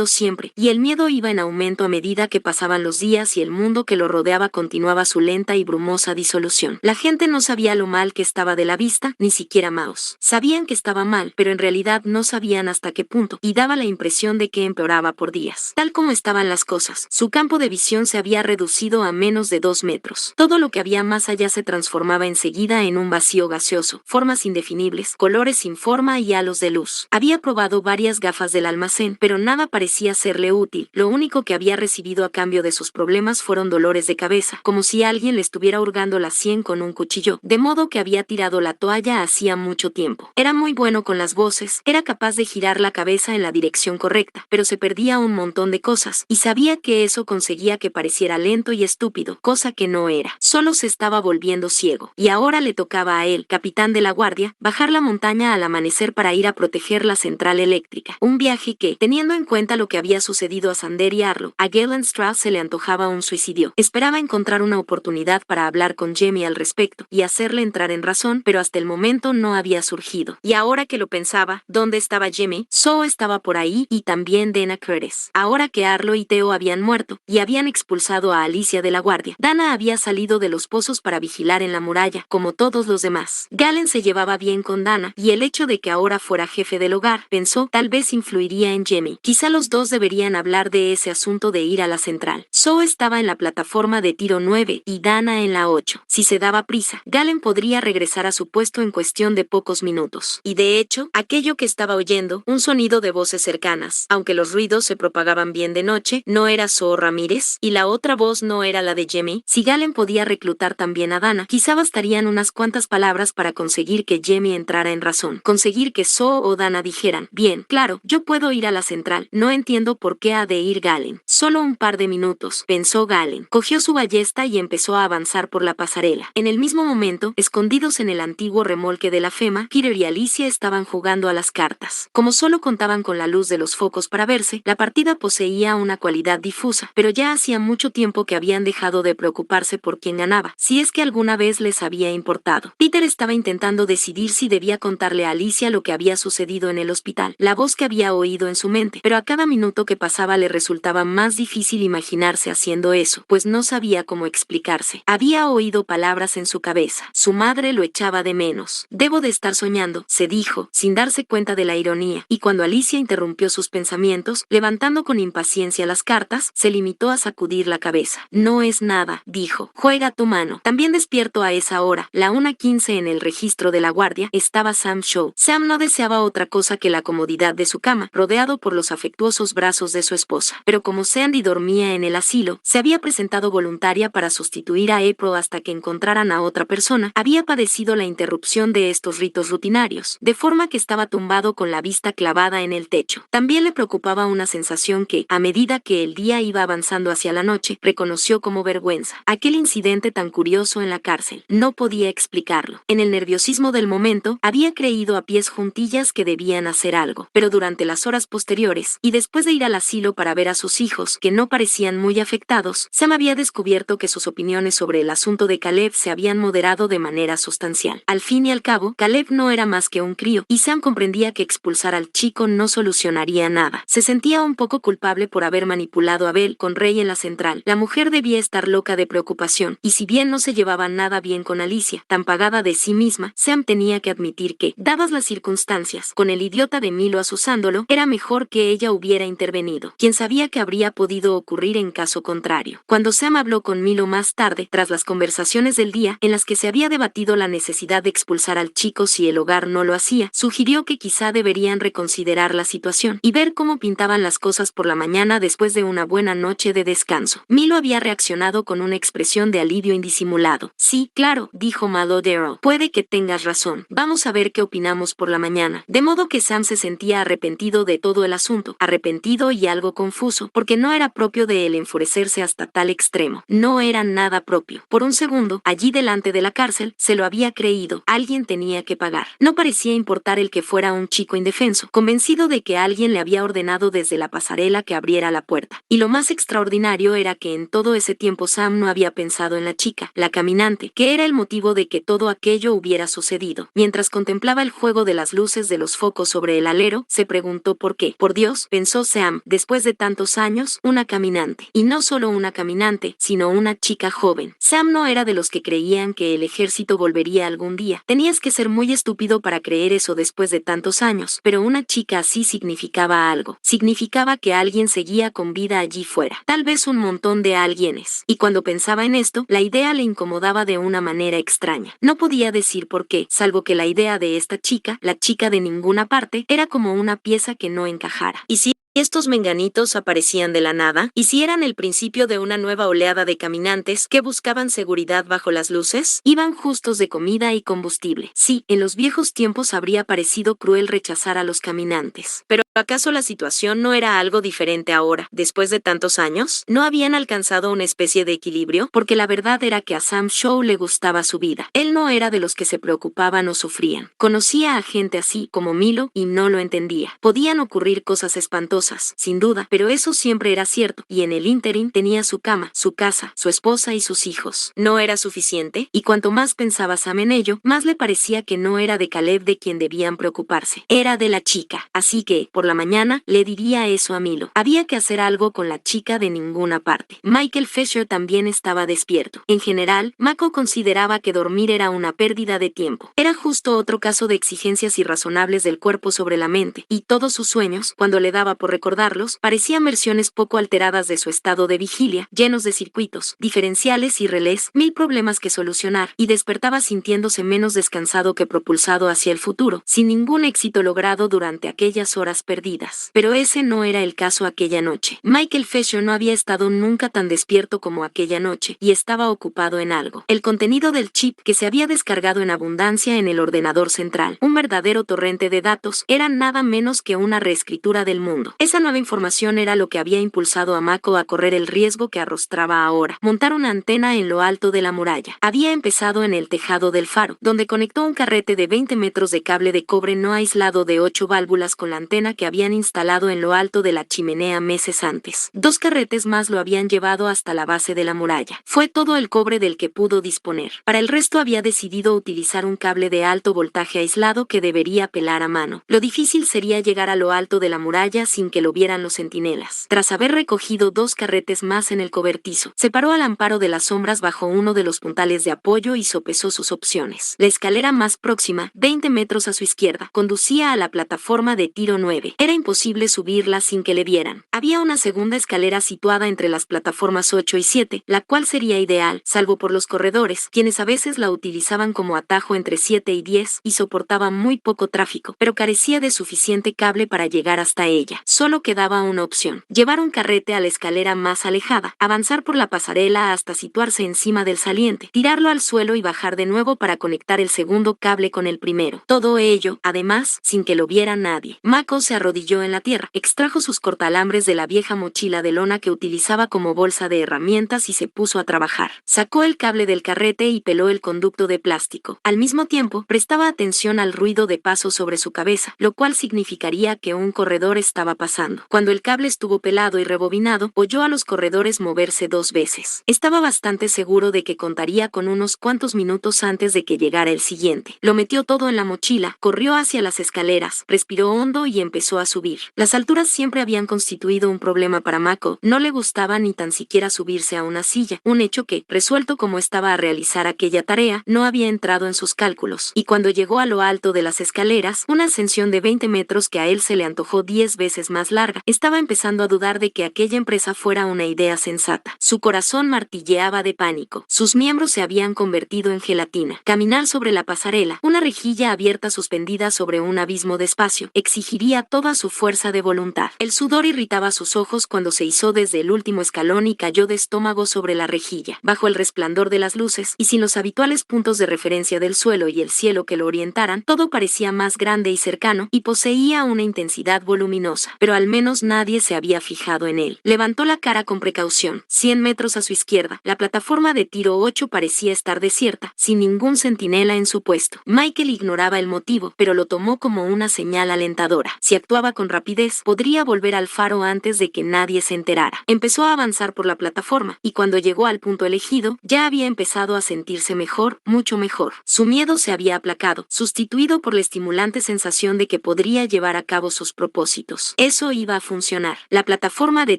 siempre, y el miedo iba en aumento a medida que pasaban los días y el mundo que lo rodeaba continuaba su lenta y brumosa disolución. La gente no sabía lo mal que estaba de la vista, ni siquiera Maus. Sabían que estaba mal, pero en realidad no sabían hasta qué punto, y daba la impresión de que empeoraba por días. Tal como estaban las cosas, su campo de visión se había reducido a menos de 2 metros. Todo lo que había más allá se transformaba enseguida en un vacío gaseoso, formas indefinibles, colores sin forma y halos de luz. Había probado varias gafas del almacén, pero nada parecía serle útil. Lo único que había recibido a cambio de sus problemas fueron dolores de cabeza, como si alguien le estuviera hurgando la sien con un cuchillo. acuchilló, de modo que había tirado la toalla hacía mucho tiempo. Era muy bueno con las voces, era capaz de girar la cabeza en la dirección correcta, pero se perdía un montón de cosas, y sabía que eso conseguía que pareciera lento y estúpido, cosa que no era. Solo se estaba volviendo ciego, y ahora le tocaba a él, capitán de la guardia, bajar la montaña al amanecer para ir a proteger la central eléctrica. Un viaje que, teniendo en cuenta lo que había sucedido a Sander y Arlo, a Galen Strauss se le antojaba un suicidio. Esperaba encontrar una oportunidad para hablar con Jamie al respecto, y hacerle entrar en razón, pero hasta el momento no había surgido. Y ahora que lo pensaba, ¿dónde estaba Jamie? Zoe estaba por ahí, y también Dana Curtis. Ahora que Arlo y Theo habían muerto, y habían expulsado a Alicia de la guardia, Dana había salido de los pozos para vigilar en la muralla, como todos los demás. Galen se llevaba bien con Dana, y el hecho de que ahora fuera jefe del hogar, pensó, tal vez influiría en Jamie. Quizá los dos deberían hablar de ese asunto de ir a la central. Zoe estaba en la plataforma de tiro 9 y Dana en la 8. Si se daba prisa, Galen podría regresar a su puesto en cuestión de pocos minutos. Y de hecho, aquello que estaba oyendo, un sonido de voces cercanas, aunque los ruidos se propagaban bien de noche, no era Zoe Ramírez, y la otra voz no era la de Jamie. Si Galen podía reclutar también a Dana, quizá bastarían unas cuantas palabras para conseguir que Jamie entrara en razón, conseguir que Zoe o Dana dijeran, bien, claro, yo puedo ir a la central, no entiendo por qué ha de ir Galen. Solo un par de minutos, pensó Galen. Cogió su ballesta y empezó a avanzar por la pasarela. En el mismo momento, escondidos en el antiguo remolque de la Fema, Peter y Alicia estaban jugando a las cartas. Como solo contaban con la luz de los focos para verse, la partida poseía una cualidad difusa, pero ya hacía mucho tiempo que habían dejado de preocuparse por quién ganaba, si es que alguna vez les había importado. Peter estaba intentando decidir si debía contarle a Alicia lo que había sucedido en el hospital, la voz que había oído en su mente, pero a cada minuto que pasaba le resultaba más difícil imaginarse haciendo eso, pues no sabía cómo explicarse. Había oído palabras en su cabeza. Su madre lo echaba de menos. Debo de estar soñando, se dijo, sin darse cuenta de la ironía, y cuando Alicia interrumpió sus pensamientos, levantando con impaciencia las cartas, se limitó a sacudir la cabeza. No es nada, dijo. Juega tu mano. También despierto a esa hora, la 1:15 en el registro de la guardia, estaba Sam Shaw. Sam no deseaba otra cosa que la comodidad de su cama, rodeado por los afectuosos brazos de su esposa. Pero como Sandy dormía en el asilo, se había presentado voluntaria para sustituir a April hasta que encontraran a otra persona. Había padecido la interrupción de estos ritos rutinarios, de forma que estaba tumbado con la vista clavada en el techo. También le preocupaba una sensación que, a medida que el día iba avanzando hacia la noche, reconoció como vergüenza. Aquel incidente tan curioso en la cárcel. No podía explicarlo. En el nerviosismo del momento, había creído a pies juntillas que debían hacer algo. Pero durante las horas posteriores, y después de ir al asilo para ver a sus hijos, que no parecían muy afectados, Sam había descubierto que sus opiniones sobre el asunto de Caleb se habían moderado de manera sustancial. Al fin y al cabo, Caleb no era más que un crío, y Sam comprendía que expulsar al chico no solucionaría nada. Se sentía un poco culpable por haber manipulado a Belle con Ray en la central. La mujer debía estar loca de preocupación, y si bien no se llevaba nada bien con Alicia, tan pagada de sí misma, Sam tenía que admitir que, dadas las circunstancias, con el idiota de Milo asusándolo, era mejor que ella hubiera intervenido. Quien sabía que habría podido ocurrir en caso contrario. Cuando Sam habló con Milo más tarde, tras las conversaciones del día, en las que se había debatido la necesidad de expulsar al chico si el hogar no lo hacía, sugirió que quizá deberían reconsiderar la situación, y ver cómo pintaban las cosas por la mañana después de una buena noche de descanso. Milo había reaccionado con una expresión de alivio indisimulado. Sí, claro, dijo Malodero. Puede que tengas razón. Vamos a ver qué opinamos por la mañana. De modo que Sam se sentía arrepentido de todo el asunto, arrepentido y algo confuso, porque no era propio de él enfurecerse hasta tal extremo. No era nada propio. Por un segundo, allí delante de la cárcel, se lo había creído. Alguien tenía que pagar. No parecía importar el que fuera un chico indefenso, convencido de que alguien le había ordenado desde la pasarela que abriera la puerta. Y lo más extraordinario era que en todo ese tiempo Sam no había pensado en la chica, la caminante, que era el motivo de que todo aquello hubiera sucedido. Mientras contemplaba el juego de las luces de los focos sobre el alero, se preguntó por qué. Por Dios, pensó Sam, después de tantos años, una caminante. Y no solo una caminante, sino una chica joven. Sam no era de los que creían que el ejército volvería algún día. Tenías que ser muy estúpido para creer eso después de tantos años, pero una chica así significaba algo. Significaba que alguien seguía con vida allí fuera. Tal vez un montón de alguienes. Y cuando pensaba en esto, la idea le incomodaba de una manera extraña. No podía decir por qué, salvo que la idea de esta chica, la chica de ninguna parte, era como una pieza que no encajara. Y si estos menganitos aparecían de la nada, y si eran el principio de una nueva oleada de caminantes que buscaban seguridad bajo las luces, iban justos de comida y combustible. Sí, en los viejos tiempos habría parecido cruel rechazar a los caminantes. Pero ¿acaso la situación no era algo diferente ahora? Después de tantos años, ¿no habían alcanzado una especie de equilibrio? Porque la verdad era que a Sam Shaw le gustaba su vida. Él no era de los que se preocupaban o sufrían. Conocía a gente así como Milo y no lo entendía. Podían ocurrir cosas espantosas, sin duda, pero eso siempre era cierto, y en el ínterin tenía su cama, su casa, su esposa y sus hijos. ¿No era suficiente? Y cuanto más pensaba Sam en ello, más le parecía que no era de Caleb de quien debían preocuparse. Era de la chica. Así que, por la mañana, le diría eso a Milo. Había que hacer algo con la chica de ninguna parte. Michael Fisher también estaba despierto. En general, Mako consideraba que dormir era una pérdida de tiempo. Era justo otro caso de exigencias irrazonables del cuerpo sobre la mente, y todos sus sueños, cuando le daba por recordarlos, parecían versiones poco alteradas de su estado de vigilia, llenos de circuitos, diferenciales y relés, mil problemas que solucionar, y despertaba sintiéndose menos descansado que propulsado hacia el futuro, sin ningún éxito logrado durante aquellas horas perdidas. Pero ese no era el caso aquella noche. Michael Fisher no había estado nunca tan despierto como aquella noche, y estaba ocupado en algo. El contenido del chip que se había descargado en abundancia en el ordenador central, un verdadero torrente de datos, era nada menos que una reescritura del mundo. Esa nueva información era lo que había impulsado a Mako a correr el riesgo que arrostraba ahora: montar una antena en lo alto de la muralla. Había empezado en el tejado del faro, donde conectó un carrete de 20 metros de cable de cobre no aislado de 8 válvulas con la antena que habían instalado en lo alto de la chimenea meses antes. 2 carretes más lo habían llevado hasta la base de la muralla. Fue todo el cobre del que pudo disponer. Para el resto había decidido utilizar un cable de alto voltaje aislado que debería pelar a mano. Lo difícil sería llegar a lo alto de la muralla sin que lo vieran los centinelas. Tras haber recogido 2 carretes más en el cobertizo, se paró al amparo de las sombras bajo uno de los puntales de apoyo y sopesó sus opciones. La escalera más próxima, 20 metros a su izquierda, conducía a la plataforma de tiro 9. Era imposible subirla sin que le vieran. Había una segunda escalera situada entre las plataformas 8 y 7, la cual sería ideal, salvo por los corredores, quienes a veces la utilizaban como atajo entre 7 y 10, y soportaba muy poco tráfico, pero carecía de suficiente cable para llegar hasta ella. Solo quedaba una opción: llevar un carrete a la escalera más alejada, avanzar por la pasarela hasta situarse encima del saliente, tirarlo al suelo y bajar de nuevo para conectar el segundo cable con el primero. Todo ello, además, sin que lo viera nadie. Mako se arrodilló en la tierra, extrajo sus cortalambres de la vieja mochila de lona que utilizaba como bolsa de herramientas y se puso a trabajar. Sacó el cable del carrete y peló el conducto de plástico. Al mismo tiempo, prestaba atención al ruido de pasos sobre su cabeza, lo cual significaría que un corredor estaba pasando. Cuando el cable estuvo pelado y rebobinado, oyó a los corredores moverse 2 veces. Estaba bastante seguro de que contaría con unos cuantos minutos antes de que llegara el siguiente. Lo metió todo en la mochila, corrió hacia las escaleras, respiró hondo y empezó a subir. Las alturas siempre habían constituido un problema para Mako. No le gustaba ni tan siquiera subirse a una silla, un hecho que, resuelto como estaba a realizar aquella tarea, no había entrado en sus cálculos. Y cuando llegó a lo alto de las escaleras, una ascensión de 20 metros que a él se le antojó 10 veces más larga, estaba empezando a dudar de que aquella empresa fuera una idea sensata. Su corazón martilleaba de pánico. Sus miembros se habían convertido en gelatina. Caminar sobre la pasarela, una rejilla abierta suspendida sobre un abismo de espacio, exigiría toda su fuerza de voluntad. El sudor irritaba sus ojos cuando se izó desde el último escalón y cayó de estómago sobre la rejilla. Bajo el resplandor de las luces, y sin los habituales puntos de referencia del suelo y el cielo que lo orientaran, todo parecía más grande y cercano, y poseía una intensidad voluminosa. Pero al menos nadie se había fijado en él. Levantó la cara con precaución. 100 metros a su izquierda, la plataforma de tiro 8 parecía estar desierta, sin ningún centinela en su puesto. Michael ignoraba el motivo, pero lo tomó como una señal alentadora. Si actuaba con rapidez, podría volver al faro antes de que nadie se enterara. Empezó a avanzar por la plataforma, y cuando llegó al punto elegido, ya había empezado a sentirse mejor, mucho mejor. Su miedo se había aplacado, sustituido por la estimulante sensación de que podría llevar a cabo sus propósitos. Eso iba a funcionar. La plataforma de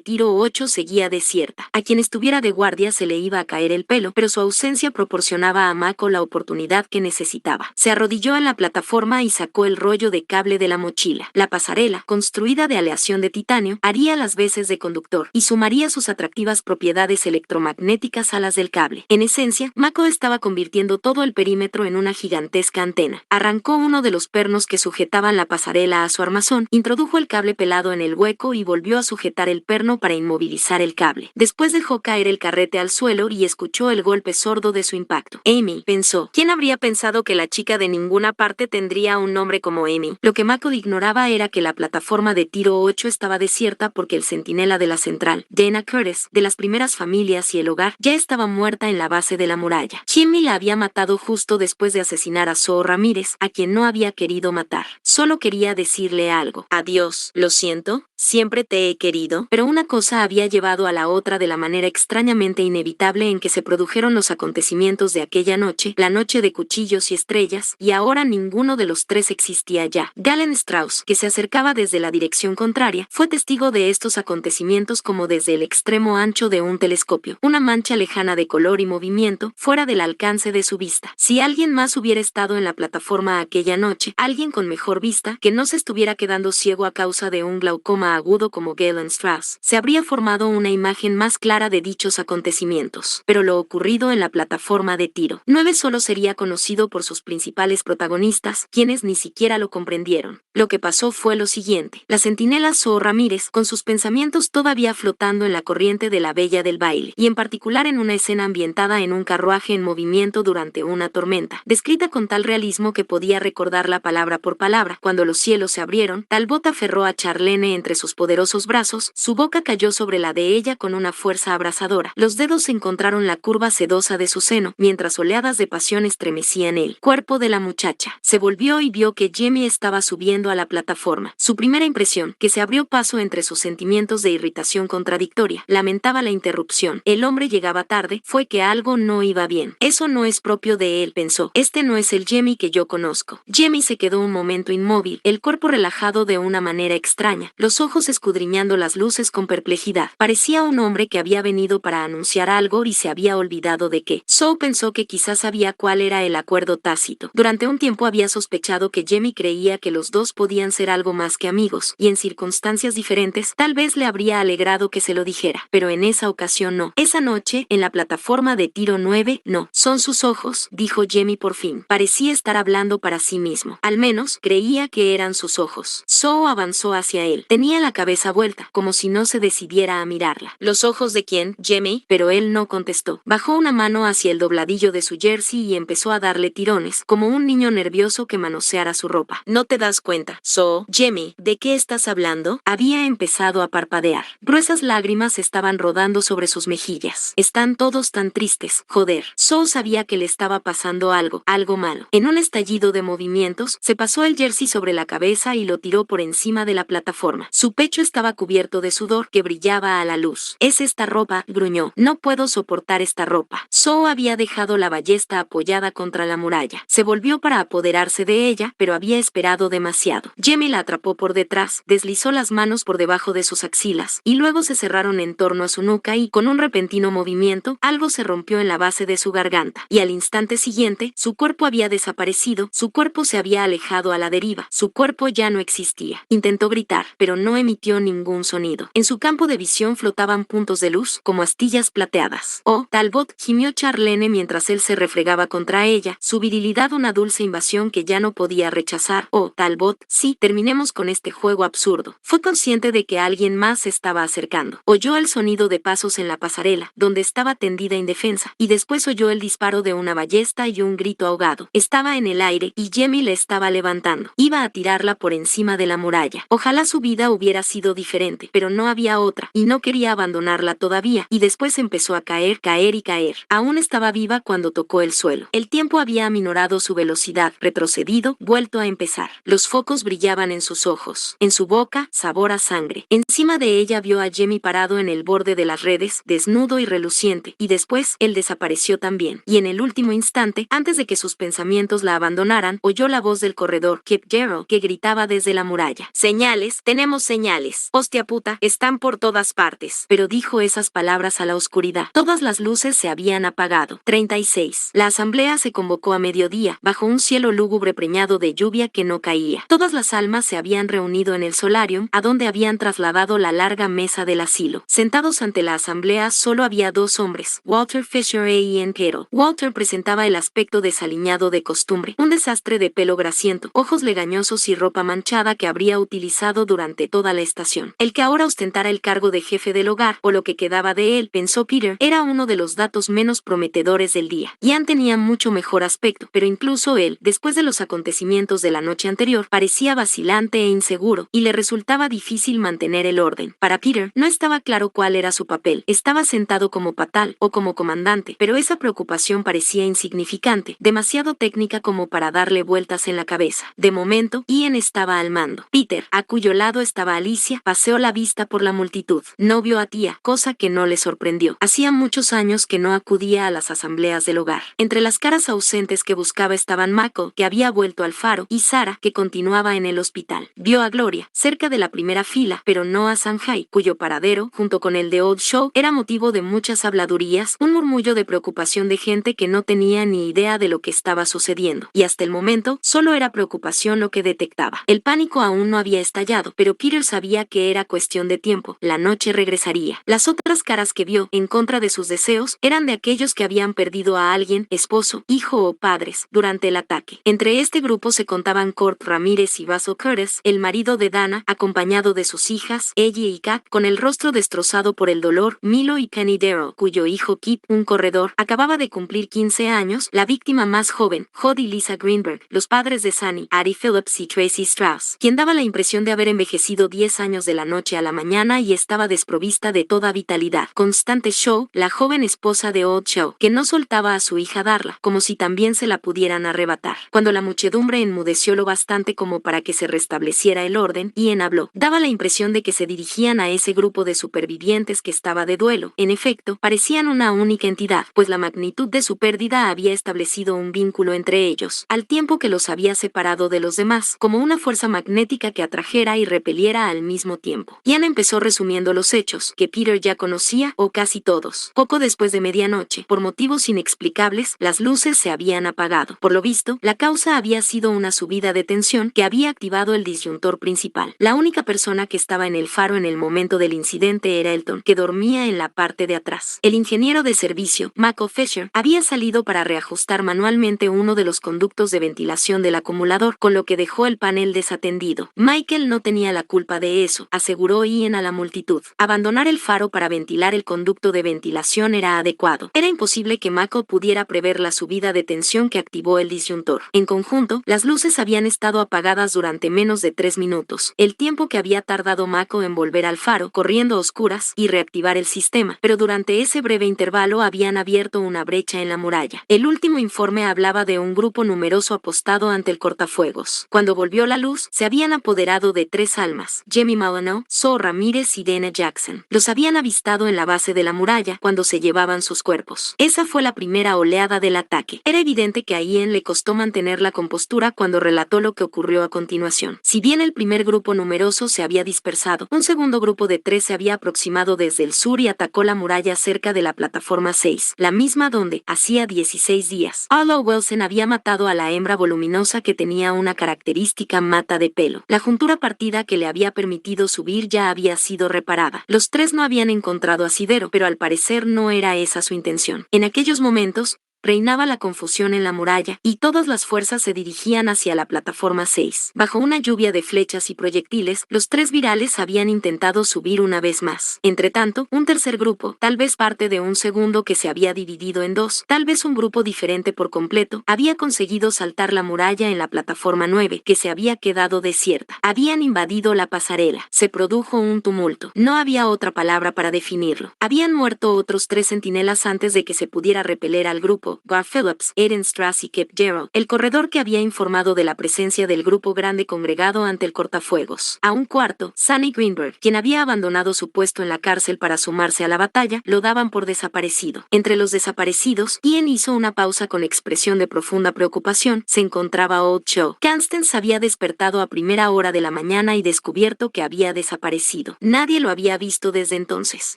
tiro 8 seguía desierta. A quien estuviera de guardia se le iba a caer el pelo, pero su ausencia proporcionaba a Mako la oportunidad que necesitaba. Se arrodilló en la plataforma y sacó el rollo de cable de la mochila. La pasarela, construida de aleación de titanio, haría las veces de conductor y sumaría sus atractivas propiedades electromagnéticas a las del cable. En esencia, Mako estaba convirtiendo todo el perímetro en una gigantesca antena. Arrancó uno de los pernos que sujetaban la pasarela a su armazón, introdujo el cable pelado sentado en el hueco y volvió a sujetar el perno para inmovilizar el cable. Después dejó caer el carrete al suelo y escuchó el golpe sordo de su impacto. Amy, pensó. ¿Quién habría pensado que la chica de ninguna parte tendría un nombre como Amy? Lo que Mako ignoraba era que la plataforma de tiro 8 estaba desierta porque el centinela de la central, Dana Curtis, de las primeras familias y el hogar, ya estaba muerta en la base de la muralla. Jimmy la había matado justo después de asesinar a Zoe Ramírez, a quien no había querido matar. Solo quería decirle algo. Adiós, lo siento, siempre te he querido, pero una cosa había llevado a la otra de la manera extrañamente inevitable en que se produjeron los acontecimientos de aquella noche, la noche de cuchillos y estrellas, y ahora ninguno de los tres existía ya. Galen Strauss, que se acercaba desde la dirección contraria, fue testigo de estos acontecimientos como desde el extremo ancho de un telescopio, una mancha lejana de color y movimiento, fuera del alcance de su vista. Si alguien más hubiera estado en la plataforma aquella noche, alguien con mejor vista, que no se estuviera quedando ciego a causa de un glaucoma agudo como Galen Strauss, se habría formado una imagen más clara de dichos acontecimientos. Pero lo ocurrido en la plataforma de tiro 9 solo sería conocido por sus principales protagonistas, quienes ni siquiera lo comprendieron. Lo que pasó fue lo siguiente. La centinela Zoe Ramírez, con sus pensamientos todavía flotando en la corriente de la bella del baile, y en particular en una escena ambientada en un carruaje en movimiento durante una tormenta, descrita con tal realismo que podía recordarla palabra por palabra. Cuando los cielos se abrieron, Talbot aferró a Charlene entre sus poderosos brazos, su boca cayó sobre la de ella con una fuerza abrasadora. Los dedos encontraron la curva sedosa de su seno, mientras oleadas de pasión estremecían el cuerpo de la muchacha. Se volvió y vio que Jamie estaba subiendo a la plataforma. Su primera impresión, que se abrió paso entre sus sentimientos de irritación contradictoria, lamentaba la interrupción. El hombre llegaba tarde, fue que algo no iba bien. Eso no es propio de él, pensó. Este no es el Jamie que yo conozco. Jamie se quedó un momento inmóvil, el cuerpo relajado de una manera extraña, los ojos escudriñando las luces con perplejidad. Parecía un hombre que había venido para anunciar algo y se había olvidado de qué. Zoe pensó que quizás sabía cuál era el acuerdo tácito. Durante un tiempo había sospechado que Jamie creía que los dos podían ser algo más que amigos, y en circunstancias diferentes, tal vez le habría alegrado que se lo dijera, pero en esa ocasión no. Esa noche, en la plataforma de tiro 9, no. Son sus ojos, dijo Jamie por fin. Parecía estar hablando para sí mismo. Al menos, creía que eran sus ojos. Zoe avanzó hacia él. Tenía la cabeza vuelta, como si no se decidiera a mirarla. ¿Los ojos de quién, Jamie? Pero él no contestó. Bajó una mano hacia el dobladillo de su jersey y empezó a darle tirones, como un niño nervioso que manoseara su ropa. ¿No te das cuenta, Zoe? Jamie, ¿de qué estás hablando? Había empezado a parpadear. Gruesas lágrimas estaban rodando sobre sus mejillas. Están todos tan tristes, joder. Zoe sabía que le estaba pasando algo malo. En un estallido de movimientos, se pasó el jersey sobre la cabeza y lo tiró por encima de la plataforma. Su pecho estaba cubierto de sudor que brillaba a la luz. Es esta ropa, gruñó. No puedo soportar esta ropa. Zoe había dejado la ballesta apoyada contra la muralla. Se volvió para apoderarse de ella, pero había esperado demasiado. Jamie la atrapó por detrás, deslizó las manos por debajo de sus axilas, y luego se cerraron en torno a su nuca y, con un repentino movimiento, algo se rompió en la base de su garganta, y al instante siguiente, su cuerpo había desaparecido, su cuerpo se había alejado a la deriva, su cuerpo ya no existía. Intentó gritar, pero no emitió ningún sonido. En su campo de visión flotaban puntos de luz, como astillas plateadas. Oh, Talbot, gimió Charlene mientras él se refregaba contra ella, su virilidad una dulce invasión que ya no podía rechazar. Oh, Talbot, sí, terminemos con este juego absurdo. Fue consciente de que alguien más se estaba acercando. Oyó el sonido de pasos en la pasarela, donde estaba tendida indefensa, y después oyó el disparo de una ballesta y un grito ahogado. Estaba en el aire, y Jamie le estaba levantando. Iba a tirarla por encima de la muralla. Ojalá su vida hubiera sido diferente, pero no había otra, y no quería abandonarla todavía, y después empezó a caer y caer. Aún estaba viva cuando tocó el suelo. El tiempo había aminorado su velocidad, retrocedido, vuelto a empezar. Los focos brillaban en sus ojos. En su boca, sabor a sangre. Encima de ella vio a Jamie parado en el borde de las redes, desnudo y reluciente, y después, él desapareció también. Y en el último instante, antes de que sus pensamientos la abandonaran, oyó la voz del corredor, Kip Gerald, que gritaba desde la muralla. Señales, tenemos señales. Hostia puta, están por todas partes. Pero dijo esas palabras a la oscuridad. Todas las luces se habían apagado. 36. La asamblea se convocó a mediodía, bajo un cielo lúgubre preñado de lluvia que no caía. Todas las almas se habían reunido en el solarium, a donde habían trasladado la larga mesa del asilo. Sentados ante la asamblea solo había dos hombres, Walter Fisher e Ian Kettle. Walter presentaba el aspecto desaliñado de costumbre, un desastre de pelo grasiento, ojos legañosos y ropa manchada que habría utilizado durante todo toda la estación. El que ahora ostentara el cargo de jefe del hogar, o lo que quedaba de él, pensó Peter, era uno de los datos menos prometedores del día. Ian tenía mucho mejor aspecto, pero incluso él, después de los acontecimientos de la noche anterior, parecía vacilante e inseguro, y le resultaba difícil mantener el orden. Para Peter, no estaba claro cuál era su papel. Estaba sentado como patal o como comandante, pero esa preocupación parecía insignificante, demasiado técnica como para darle vueltas en la cabeza. De momento, Ian estaba al mando. Peter, a cuyo lado estaba Alicia, paseó la vista por la multitud. No vio a Tía, cosa que no le sorprendió. Hacía muchos años que no acudía a las asambleas del hogar. Entre las caras ausentes que buscaba estaban Mako, que había vuelto al faro, y Sarah, que continuaba en el hospital. Vio a Gloria, cerca de la primera fila, pero no a Sanjay, cuyo paradero, junto con el de Old Show, era motivo de muchas habladurías, un murmullo de preocupación de gente que no tenía ni idea de lo que estaba sucediendo. Y hasta el momento, solo era preocupación lo que detectaba. El pánico aún no había estallado, pero Peter sabía que era cuestión de tiempo. La noche regresaría. Las otras caras que vio, en contra de sus deseos, eran de aquellos que habían perdido a alguien, esposo, hijo o padres, durante el ataque. Entre este grupo se contaban Kurt Ramírez y Basil Curtis, el marido de Dana, acompañado de sus hijas, Ellie y Kat, con el rostro destrozado por el dolor, Milo y Penny Darrow, cuyo hijo Kip, un corredor, acababa de cumplir 15 años, la víctima más joven, Jody Lisa Greenberg, los padres de Sunny, Ari Phillips y Tracy Strauss, quien daba la impresión de haber envejecido 10 años de la noche a la mañana y estaba desprovista de toda vitalidad. Constance Shaw, la joven esposa de Old Shaw, que no soltaba a su hija Darla, como si también se la pudieran arrebatar. Cuando la muchedumbre enmudeció lo bastante como para que se restableciera el orden, Ian habló. Daba la impresión de que se dirigían a ese grupo de supervivientes que estaba de duelo. En efecto, parecían una única entidad, pues la magnitud de su pérdida había establecido un vínculo entre ellos, al tiempo que los había separado de los demás, como una fuerza magnética que atrajera y repeliera al mismo tiempo. Ian empezó resumiendo los hechos, que Peter ya conocía, o casi todos. Poco después de medianoche, por motivos inexplicables, las luces se habían apagado. Por lo visto, la causa había sido una subida de tensión que había activado el disyuntor principal. La única persona que estaba en el faro en el momento del incidente era Elton, que dormía en la parte de atrás. El ingeniero de servicio, Mako Fisher, había salido para reajustar manualmente uno de los conductos de ventilación del acumulador, con lo que dejó el panel desatendido. Michael no tenía la culpa de eso, aseguró Ian a la multitud. Abandonar el faro para ventilar el conducto de ventilación era adecuado. Era imposible que Mako pudiera prever la subida de tensión que activó el disyuntor. En conjunto, las luces habían estado apagadas durante menos de 3 minutos, el tiempo que había tardado Mako en volver al faro, corriendo a oscuras, y reactivar el sistema, pero durante ese breve intervalo habían abierto una brecha en la muralla. El último informe hablaba de un grupo numeroso apostado ante el cortafuegos. Cuando volvió la luz, se habían apoderado de 3 almas, Jamie Malano, Zoe Ramírez y Dana Jackson. Los habían avistado en la base de la muralla cuando se llevaban sus cuerpos. Esa fue la primera oleada del ataque. Era evidente que a Ian le costó mantener la compostura cuando relató lo que ocurrió a continuación. Si bien el primer grupo numeroso se había dispersado, un segundo grupo de 3 se había aproximado desde el sur y atacó la muralla cerca de la plataforma 6, la misma donde, hacía 16 días, Arlo Wilson había matado a la hembra voluminosa que tenía una característica mata de pelo. La juntura partida que le había permitido subir ya había sido reparada. Los 3 no habían encontrado asidero, pero al parecer no era esa su intención. En aquellos momentos, reinaba la confusión en la muralla, y todas las fuerzas se dirigían hacia la plataforma 6. Bajo una lluvia de flechas y proyectiles, los 3 virales habían intentado subir una vez más. Entretanto, un tercer grupo, tal vez parte de un segundo que se había dividido en 2, tal vez un grupo diferente por completo, había conseguido saltar la muralla en la plataforma 9, que se había quedado desierta. Habían invadido la pasarela. Se produjo un tumulto. No había otra palabra para definirlo. Habían muerto otros 3 centinelas antes de que se pudiera repeler al grupo. Gar Phillips, Eden Strauss y Kip Gerald, el corredor que había informado de la presencia del grupo grande congregado ante el cortafuegos. A un cuarto, Sunny Greenberg, quien había abandonado su puesto en la cárcel para sumarse a la batalla, lo daban por desaparecido. Entre los desaparecidos, Ian hizo una pausa con expresión de profunda preocupación. Se encontraba Old Show. Constance había despertado a primera hora de la mañana y descubierto que había desaparecido. Nadie lo había visto desde entonces.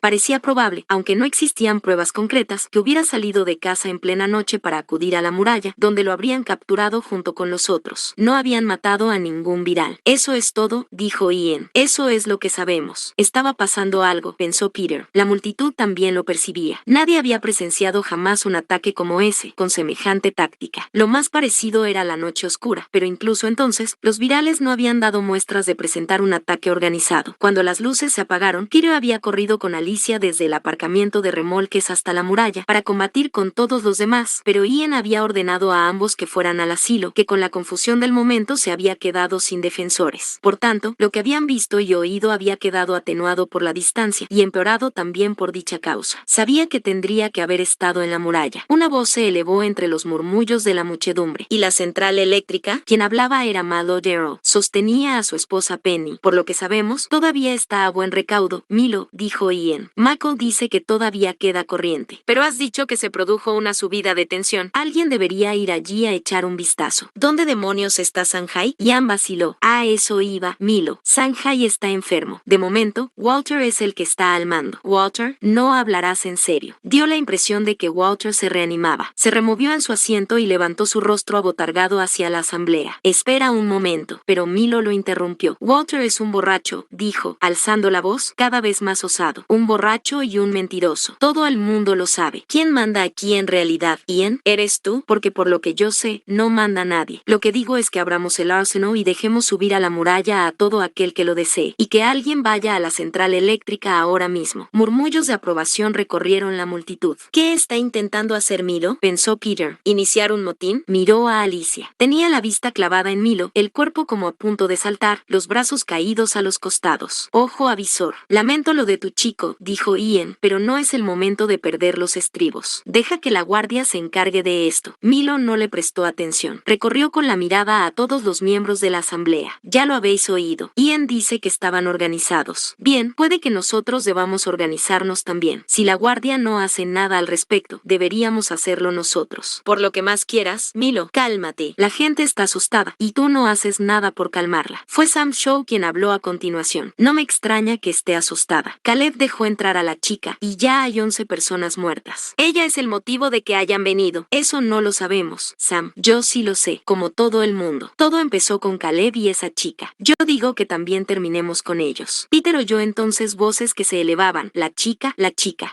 Parecía probable, aunque no existían pruebas concretas, que hubiera salido de casa en plena la noche para acudir a la muralla, donde lo habrían capturado junto con los otros. No habían matado a ningún viral. Eso es todo, dijo Ian. Eso es lo que sabemos. Estaba pasando algo, pensó Peter. La multitud también lo percibía. Nadie había presenciado jamás un ataque como ese, con semejante táctica. Lo más parecido era la noche oscura, pero incluso entonces, los virales no habían dado muestras de presentar un ataque organizado. Cuando las luces se apagaron, Peter había corrido con Alicia desde el aparcamiento de remolques hasta la muralla para combatir con todos los demás, pero Ian había ordenado a ambos que fueran al asilo, que con la confusión del momento se había quedado sin defensores. Por tanto, lo que habían visto y oído había quedado atenuado por la distancia y empeorado también por dicha causa. Sabía que tendría que haber estado en la muralla. Una voz se elevó entre los murmullos de la muchedumbre. ¿Y la central eléctrica? Quien hablaba era Malo Darrell. Sostenía a su esposa Penny. Por lo que sabemos, todavía está a buen recaudo. Milo, dijo Ian. Michael dice que todavía queda corriente. Pero has dicho que se produjo una subida de tensión. Alguien debería ir allí a echar un vistazo. ¿Dónde demonios está Sanjay? Ian vaciló. A eso iba, Milo. Sanjay está enfermo. De momento, Walter es el que está al mando. Walter, no hablarás en serio. Dio la impresión de que Walter se reanimaba. Se removió en su asiento y levantó su rostro abotargado hacia la asamblea. Espera un momento. Pero Milo lo interrumpió. Walter es un borracho, dijo, alzando la voz, cada vez más osado. Un borracho y un mentiroso. Todo el mundo lo sabe. ¿Quién manda aquí en realidad? ¿Ian? ¿Eres tú? Porque por lo que yo sé, no manda nadie. Lo que digo es que abramos el arsenal y dejemos subir a la muralla a todo aquel que lo desee, y que alguien vaya a la central eléctrica ahora mismo. Murmullos de aprobación recorrieron la multitud. ¿Qué está intentando hacer Milo?, pensó Peter. ¿Iniciar un motín? Miró a Alicia. Tenía la vista clavada en Milo, el cuerpo como a punto de saltar, los brazos caídos a los costados. Ojo avisor. Lamento lo de tu chico, dijo Ian, pero no es el momento de perder los estribos. Deja que la guardia se encargue de esto. Milo no le prestó atención. Recorrió con la mirada a todos los miembros de la asamblea. Ya lo habéis oído. Ian dice que estaban organizados. Bien, puede que nosotros debamos organizarnos también. Si la guardia no hace nada al respecto, deberíamos hacerlo nosotros. Por lo que más quieras, Milo, cálmate. La gente está asustada, y tú no haces nada por calmarla. Fue Sam Shaw quien habló a continuación. No me extraña que esté asustada. Caleb dejó entrar a la chica, y ya hay 11 personas muertas. Ella es el motivo de que hayan venido. Eso no lo sabemos, Sam. Yo sí lo sé, como todo el mundo. Todo empezó con Caleb y esa chica. Yo digo que también terminemos con ellos. Peter oyó entonces voces que se elevaban. La chica,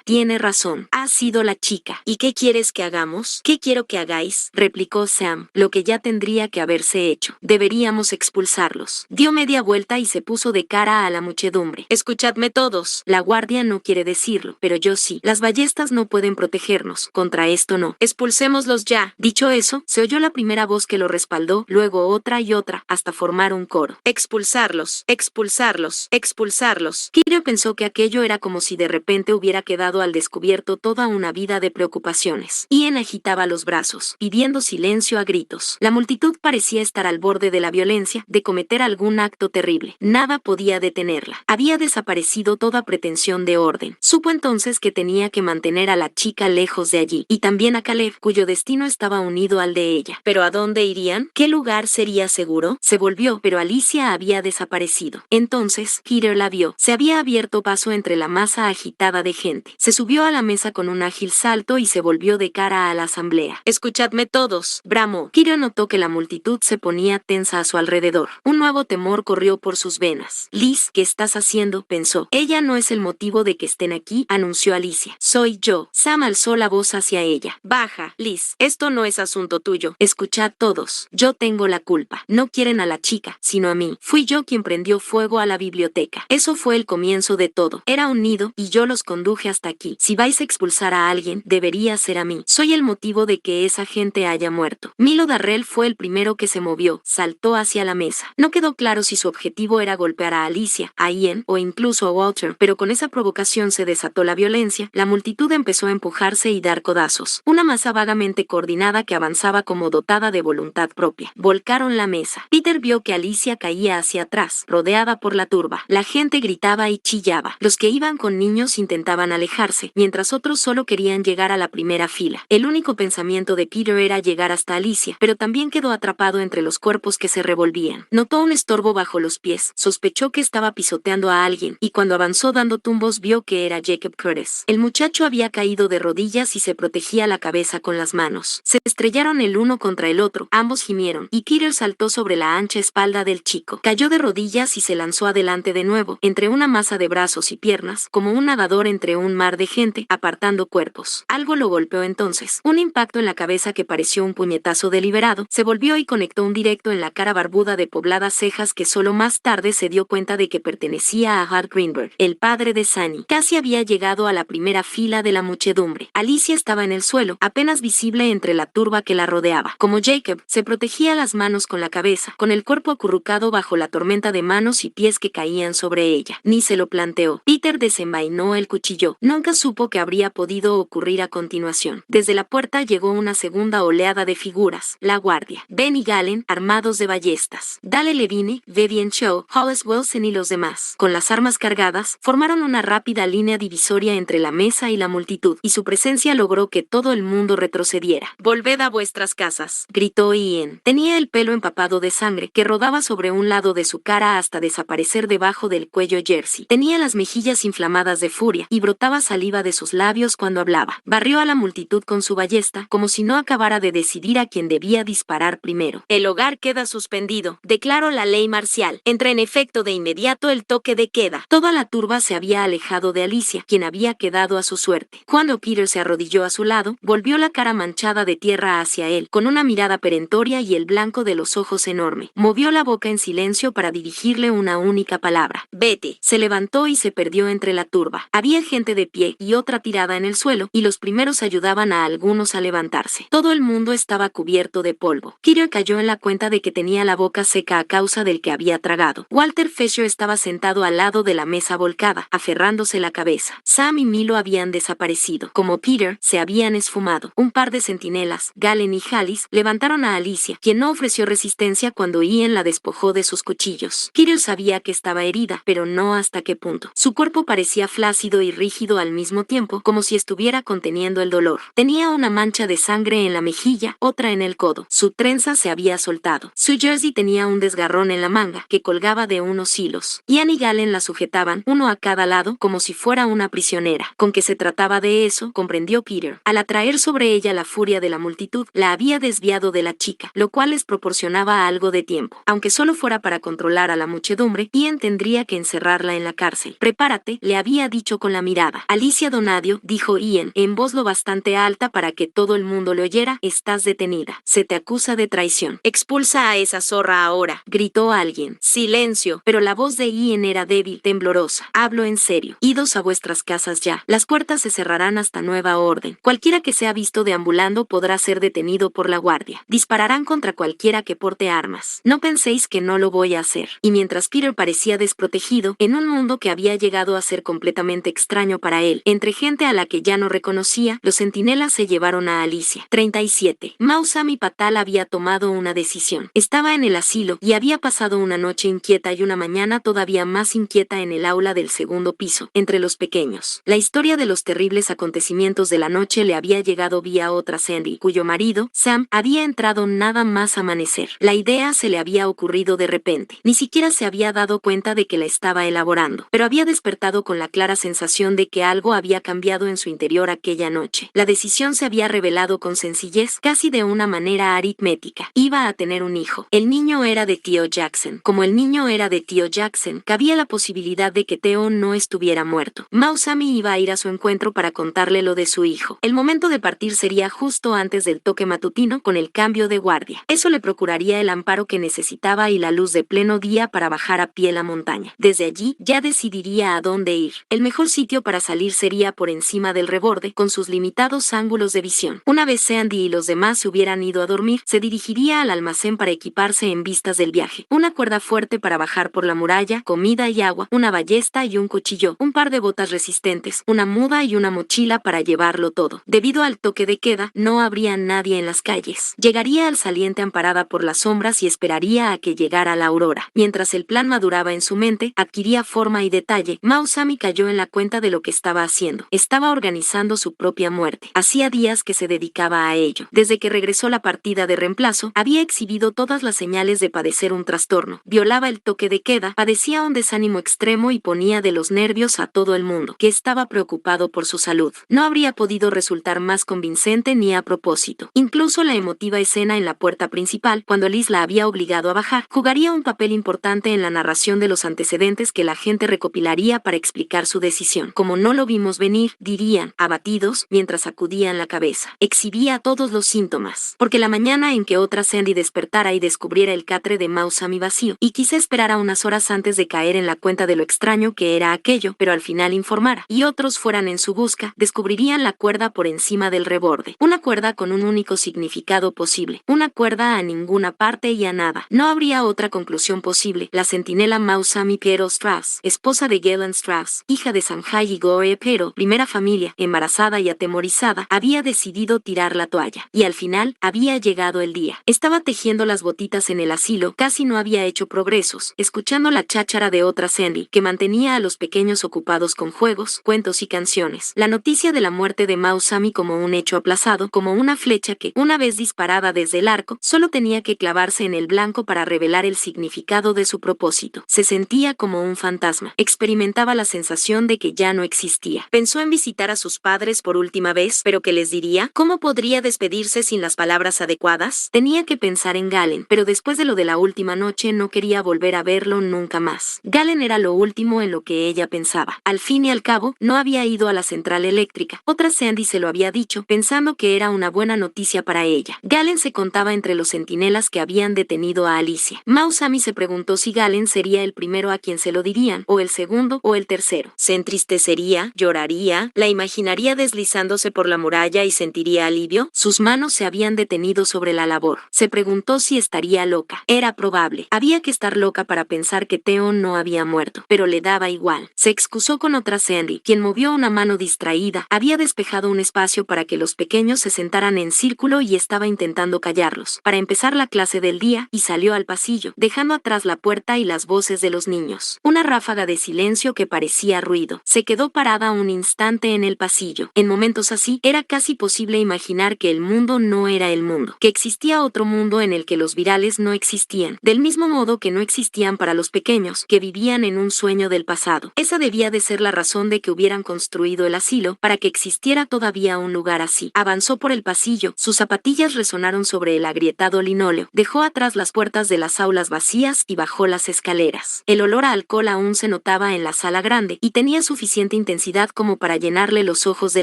tiene razón. Ha sido la chica. ¿Y qué quieres que hagamos? ¿Qué quiero que hagáis?, replicó Sam. Lo que ya tendría que haberse hecho. Deberíamos expulsarlos. Dio media vuelta y se puso de cara a la muchedumbre. Escuchadme todos. La guardia no quiere decirlo, pero yo sí. Las ballestas no pueden protegernos. Contra esto no. Expulsémoslos ya. Dicho eso, se oyó la primera voz que lo respaldó, luego otra y otra, hasta formar un coro. Expulsarlos, expulsarlos, expulsarlos. Kiro pensó que aquello era como si de repente hubiera quedado al descubierto toda una vida de preocupaciones. Ian agitaba los brazos, pidiendo silencio a gritos. La multitud parecía estar al borde de la violencia, de cometer algún acto terrible. Nada podía detenerla. Había desaparecido toda pretensión de orden. Supo entonces que tenía que mantener a la chica lejos de allí, y también a Caleb, cuyo destino estaba unido al de ella. ¿Pero a dónde irían? ¿Qué lugar sería seguro? Se volvió, pero Alicia había desaparecido. Entonces, Peter la vio. Se había abierto paso entre la masa agitada de gente. Se subió a la mesa con un ágil salto y se volvió de cara a la asamblea. Escuchadme todos, bramó. Peter notó que la multitud se ponía tensa a su alrededor. Un nuevo temor corrió por sus venas. Liz, ¿qué estás haciendo?, pensó. Ella no es el motivo de que estén aquí, anunció Alicia. Soy yo. Sam alzó la voz hacia ella. Baja, Liz. Esto no es asunto tuyo. Escuchad todos. Yo tengo la culpa. No quieren a la chica, sino a mí. Fui yo quien prendió fuego a la biblioteca. Eso fue el comienzo de todo. Era un nido, y yo los conduje hasta aquí. Si vais a expulsar a alguien, debería ser a mí. Soy el motivo de que esa gente haya muerto. Milo Darrell fue el primero que se movió. Saltó hacia la mesa. No quedó claro si su objetivo era golpear a Alicia, a Ian o incluso a Walter, pero con esa provocación se desató la violencia. La multitud empezó a empujarse y dar codazos. Una masa vagamente coordinada que avanzaba como dotada de voluntad propia. Volcaron la mesa. Peter vio que Alicia caía hacia atrás, rodeada por la turba. La gente gritaba y chillaba. Los que iban con niños intentaban alejarse, mientras otros solo querían llegar a la primera fila. El único pensamiento de Peter era llegar hasta Alicia, pero también quedó atrapado entre los cuerpos que se revolvían. Notó un estorbo bajo los pies, sospechó que estaba pisoteando a alguien, y cuando avanzó dando tumbos vio que era Jacob Curtis. El muchacho había caído de rodillas y se protegía la cabeza con las manos. Se estrellaron el uno contra el otro, ambos gimieron, y Peter saltó sobre la ancha espalda del chico. Cayó de rodillas y se lanzó adelante de nuevo, entre una masa de brazos y piernas, como un nadador entre un mar de gente, apartando cuerpos. Algo lo golpeó entonces. Un impacto en la cabeza que pareció un puñetazo deliberado, se volvió y conectó un directo en la cara barbuda de pobladas cejas que solo más tarde se dio cuenta de que pertenecía a Hart Greenberg, el padre de Sunny. Casi había llegado a la primera fila de la muchedumbre. Alicia estaba en el suelo, apenas visible entre la turba que la rodeaba. Como Jacob, se protegía las manos con la cabeza, con el cuerpo acurrucado bajo la tormenta de manos y pies que caían sobre ella. Ni se lo planteó. Peter desenvainó el cuchillo. Nunca supo que habría podido ocurrir a continuación. Desde la puerta llegó una segunda oleada de figuras. La guardia. Ben y Galen, armados de ballestas. Dale Levine, Vivian Shaw, Hollis Wilson y los demás, con las armas cargadas, formaron una rápida línea divisoria entre la mesa y la multitud, y su presencia logró que todo el mundo retrocediera. «Volved a vuestras casas», gritó Ian. Tenía el pelo empapado de sangre, que rodaba sobre un lado de su cara hasta desaparecer debajo del cuello jersey. Tenía las mejillas inflamadas de furia, y brotaba saliva de sus labios cuando hablaba. Barrió a la multitud con su ballesta, como si no acabara de decidir a quién debía disparar primero. «El hogar queda suspendido», declaró la ley marcial. Entra en efecto de inmediato el toque de queda. Toda la turba se había alejado de Alicia, quien había quedado a su suerte. Cuando Peter se arrodilló a su lado, volvió la cara manchada de tierra hacia él, con una mirada perentoria y el blanco de los ojos enorme. Movió la boca en silencio para dirigirle una única palabra. «Vete». Se levantó y se perdió entre la turba. Había gente de pie y otra tirada en el suelo, y los primeros ayudaban a algunos a levantarse. Todo el mundo estaba cubierto de polvo. Peter cayó en la cuenta de que tenía la boca seca a causa del que había tragado. Walter Fisher estaba sentado al lado de la mesa volcada, aferrándose la cabeza. Sam y Milo habían desaparecido. Como Peter, se habían esfumado. Un par de centinelas, Galen y Hallis, levantaron a Alicia, quien no ofreció resistencia cuando Ian la despojó de sus cuchillos. Peter sabía que estaba herida, pero no hasta qué punto. Su cuerpo parecía flácido y rígido al mismo tiempo, como si estuviera conteniendo el dolor. Tenía una mancha de sangre en la mejilla, otra en el codo. Su trenza se había soltado. Su jersey tenía un desgarrón en la manga, que colgaba de unos hilos. Ian y Galen la sujetaban, uno a cada lado, como si fuera una prisionera. Con que se trataba de eso, comprendió Peter. Al atraer sobre ella la furia de la multitud, la había desviado de la chica, lo cual les proporcionaba algo de tiempo. Aunque solo fuera para controlar a la muchedumbre, Ian tendría que encerrarla en la cárcel. «Prepárate», le había dicho con la mirada. «Alicia Donadio», dijo Ian, en voz lo bastante alta para que todo el mundo le oyera, «estás detenida. Se te acusa de traición». «Expulsa a esa zorra ahora», gritó alguien. «Silencio». Pero la voz de Ian era débil, temblorosa. «Hablo en serio. Idos a vuestras casas ya. Las puertas se cerrarán hasta nueva orden. Cualquiera que sea visto deambulando podrá ser detenido por la guardia. Dispararán contra cualquiera que porte armas. No penséis que no lo voy a hacer». Y mientras Peter parecía desprotegido, en un mundo que había llegado a ser completamente extraño para él, entre gente a la que ya no reconocía, los centinelas se llevaron a Alicia. 37. Mausam y Patal había tomado una decisión. Estaba en el asilo, y había pasado una noche inquieta y una mañana todavía más inquieta en el aula del segundo piso, entre los pequeños. La historia de los terribles acontecimientos de la noche le había llegado vía otra Sandy, cuyo marido, Sam, había entrado nada más amanecer. La idea se le había ocurrido de repente. Ni siquiera se había dado cuenta de que la estaba elaborando, pero había despertado con la clara sensación de que algo había cambiado en su interior aquella noche. La decisión se había revelado con sencillez, casi de una manera aritmética. Iba a tener un hijo. El niño era de tío Jackson. Como el niño era de tío Jackson, cabía la posibilidad de que Theo no estuviera muerto. Mausami iba a ir a su encuentro para contarle lo de su hijo. El momento de partir sería justo antes del toque matutino, con el cambio de guardia. Eso le procuraría el amparo que necesitaba y la luz de pleno día para bajar a pie la montaña. Desde allí, ya decidiría a dónde ir. El mejor sitio para salir sería por encima del reborde, con sus limitados ángulos de visión. Una vez Sandy y los demás se hubieran ido a dormir, se dirigiría al almacén para equiparse en vistas del viaje. Una cuerda fuerte para bajar por la muralla, comida y agua, una ballesta y un cuchillo, un par de botas resistentes, una muda y una mochila para llevarlo todo. Debido al toque de queda, no habría nadie en las calles. Llegaría al saliente amparada por las sombras y esperaría a que llegara la aurora. Mientras el plan maduraba en su mente, adquiría forma y detalle, Mausami cayó en la cuenta de lo que estaba haciendo. Estaba organizando su propia muerte. Hacía días que se dedicaba a ello. Desde que regresó la partida de reemplazo, había exhibido todas las señales de padecer un trastorno. Violaba el toque de queda, padecía un desánimo extremo y ponía de los nervios a todo el mundo, que estaba preocupado por su salud. No habría podido resultar más convincente ni a propósito. Incluso la emotiva escena en la puerta principal, cuando Liz la había obligado a bajar, jugaría un papel importante en la narración de los antecedentes que la gente recopilaría para explicar su decisión. Como no lo vimos venir, dirían, abatidos, mientras sacudían la cabeza. Exhibía todos los síntomas. Porque la mañana en que otra Sandy despertara y descubriera el catre de Mausami vacío, y quise esperar a unas horas antes de caer en la cuenta de lo extraño que era aquello, pero al final informara, y otros fueran en su busca, descubrirían la cuerda por encima del reborde. Una cuerda con un único significado posible. Una cuerda a ninguna parte y a nada. No habría otra conclusión posible. La centinela Mausami Pero Strauss, esposa de Galen Strauss, hija de Sanjay y Goe Pero, primera familia, embarazada y atemorizada, había decidido tirar la toalla. Y al final, había llegado el día. Estaba tejiendo las botitas en el asilo, casi no había hecho progresos, escuchando la cháchara de otra Sandy, que mantenía a los pequeños ocupados con juegos, cuentos y canciones. La noticia de la muerte de Mausami como un hecho aplazado, como una flecha que, una vez disparada desde el arco, solo tenía que clavarse en el blanco para revelar el significado de su propósito. Se sentía como un fantasma. Experimentaba la sensación de que ya no existía. Pensó en visitar a sus padres por última vez, pero ¿qué les diría? ¿Cómo podría despedirse sin las palabras adecuadas? Tenía que pensar en Galen, pero después de lo de la última noche no quería volver a verlo nunca más. Galen era lo último en lo que ella pensaba. Al fin y al cabo, no había ido a la central eléctrica. Otra Sandy se lo había dicho, pensando que era una buena noticia para ella. Galen se contaba entre los centinelas que habían detenido a Alicia. Mausami se preguntó si Galen sería el primero a quien se lo dirían, o el segundo, o el tercero. Se entristecería, lloraría, la imaginaría deslizándose por la muralla y sentiría alivio. Sus manos se habían detenido sobre la labor. Se preguntó si estaría loca. Era probable. Había que estar loca para pensar que Theo no había muerto, pero le daba igual. Se excusó con otra Sandy, quien movió una mano distraída. Había despejado un espacio para que los pequeños se sentaran en círculo y estaba intentando callarlos, para empezar la clase del día, y salió al pasillo, dejando atrás la puerta y las voces de los niños. Una ráfaga de silencio que parecía ruido. Se quedó parada un instante en el pasillo. En momentos así, era casi posible imaginar que el mundo no era el mundo, que existía otro mundo en el que los virales no existían, del mismo modo que no existían para los pequeños, que vivían en un sueño del pasado. Esa debía de ser la razón de que hubieran construido el asilo, para que existiera todavía un lugar así. Avanzó por el pasillo, sus zapatillas resonaron sobre el agrietado linóleo, dejó atrás las puertas de las aulas vacías y bajó las escaleras. El olor a alcohol aún se notaba en la sala grande, y tenía suficiente intensidad como para llenarle los ojos de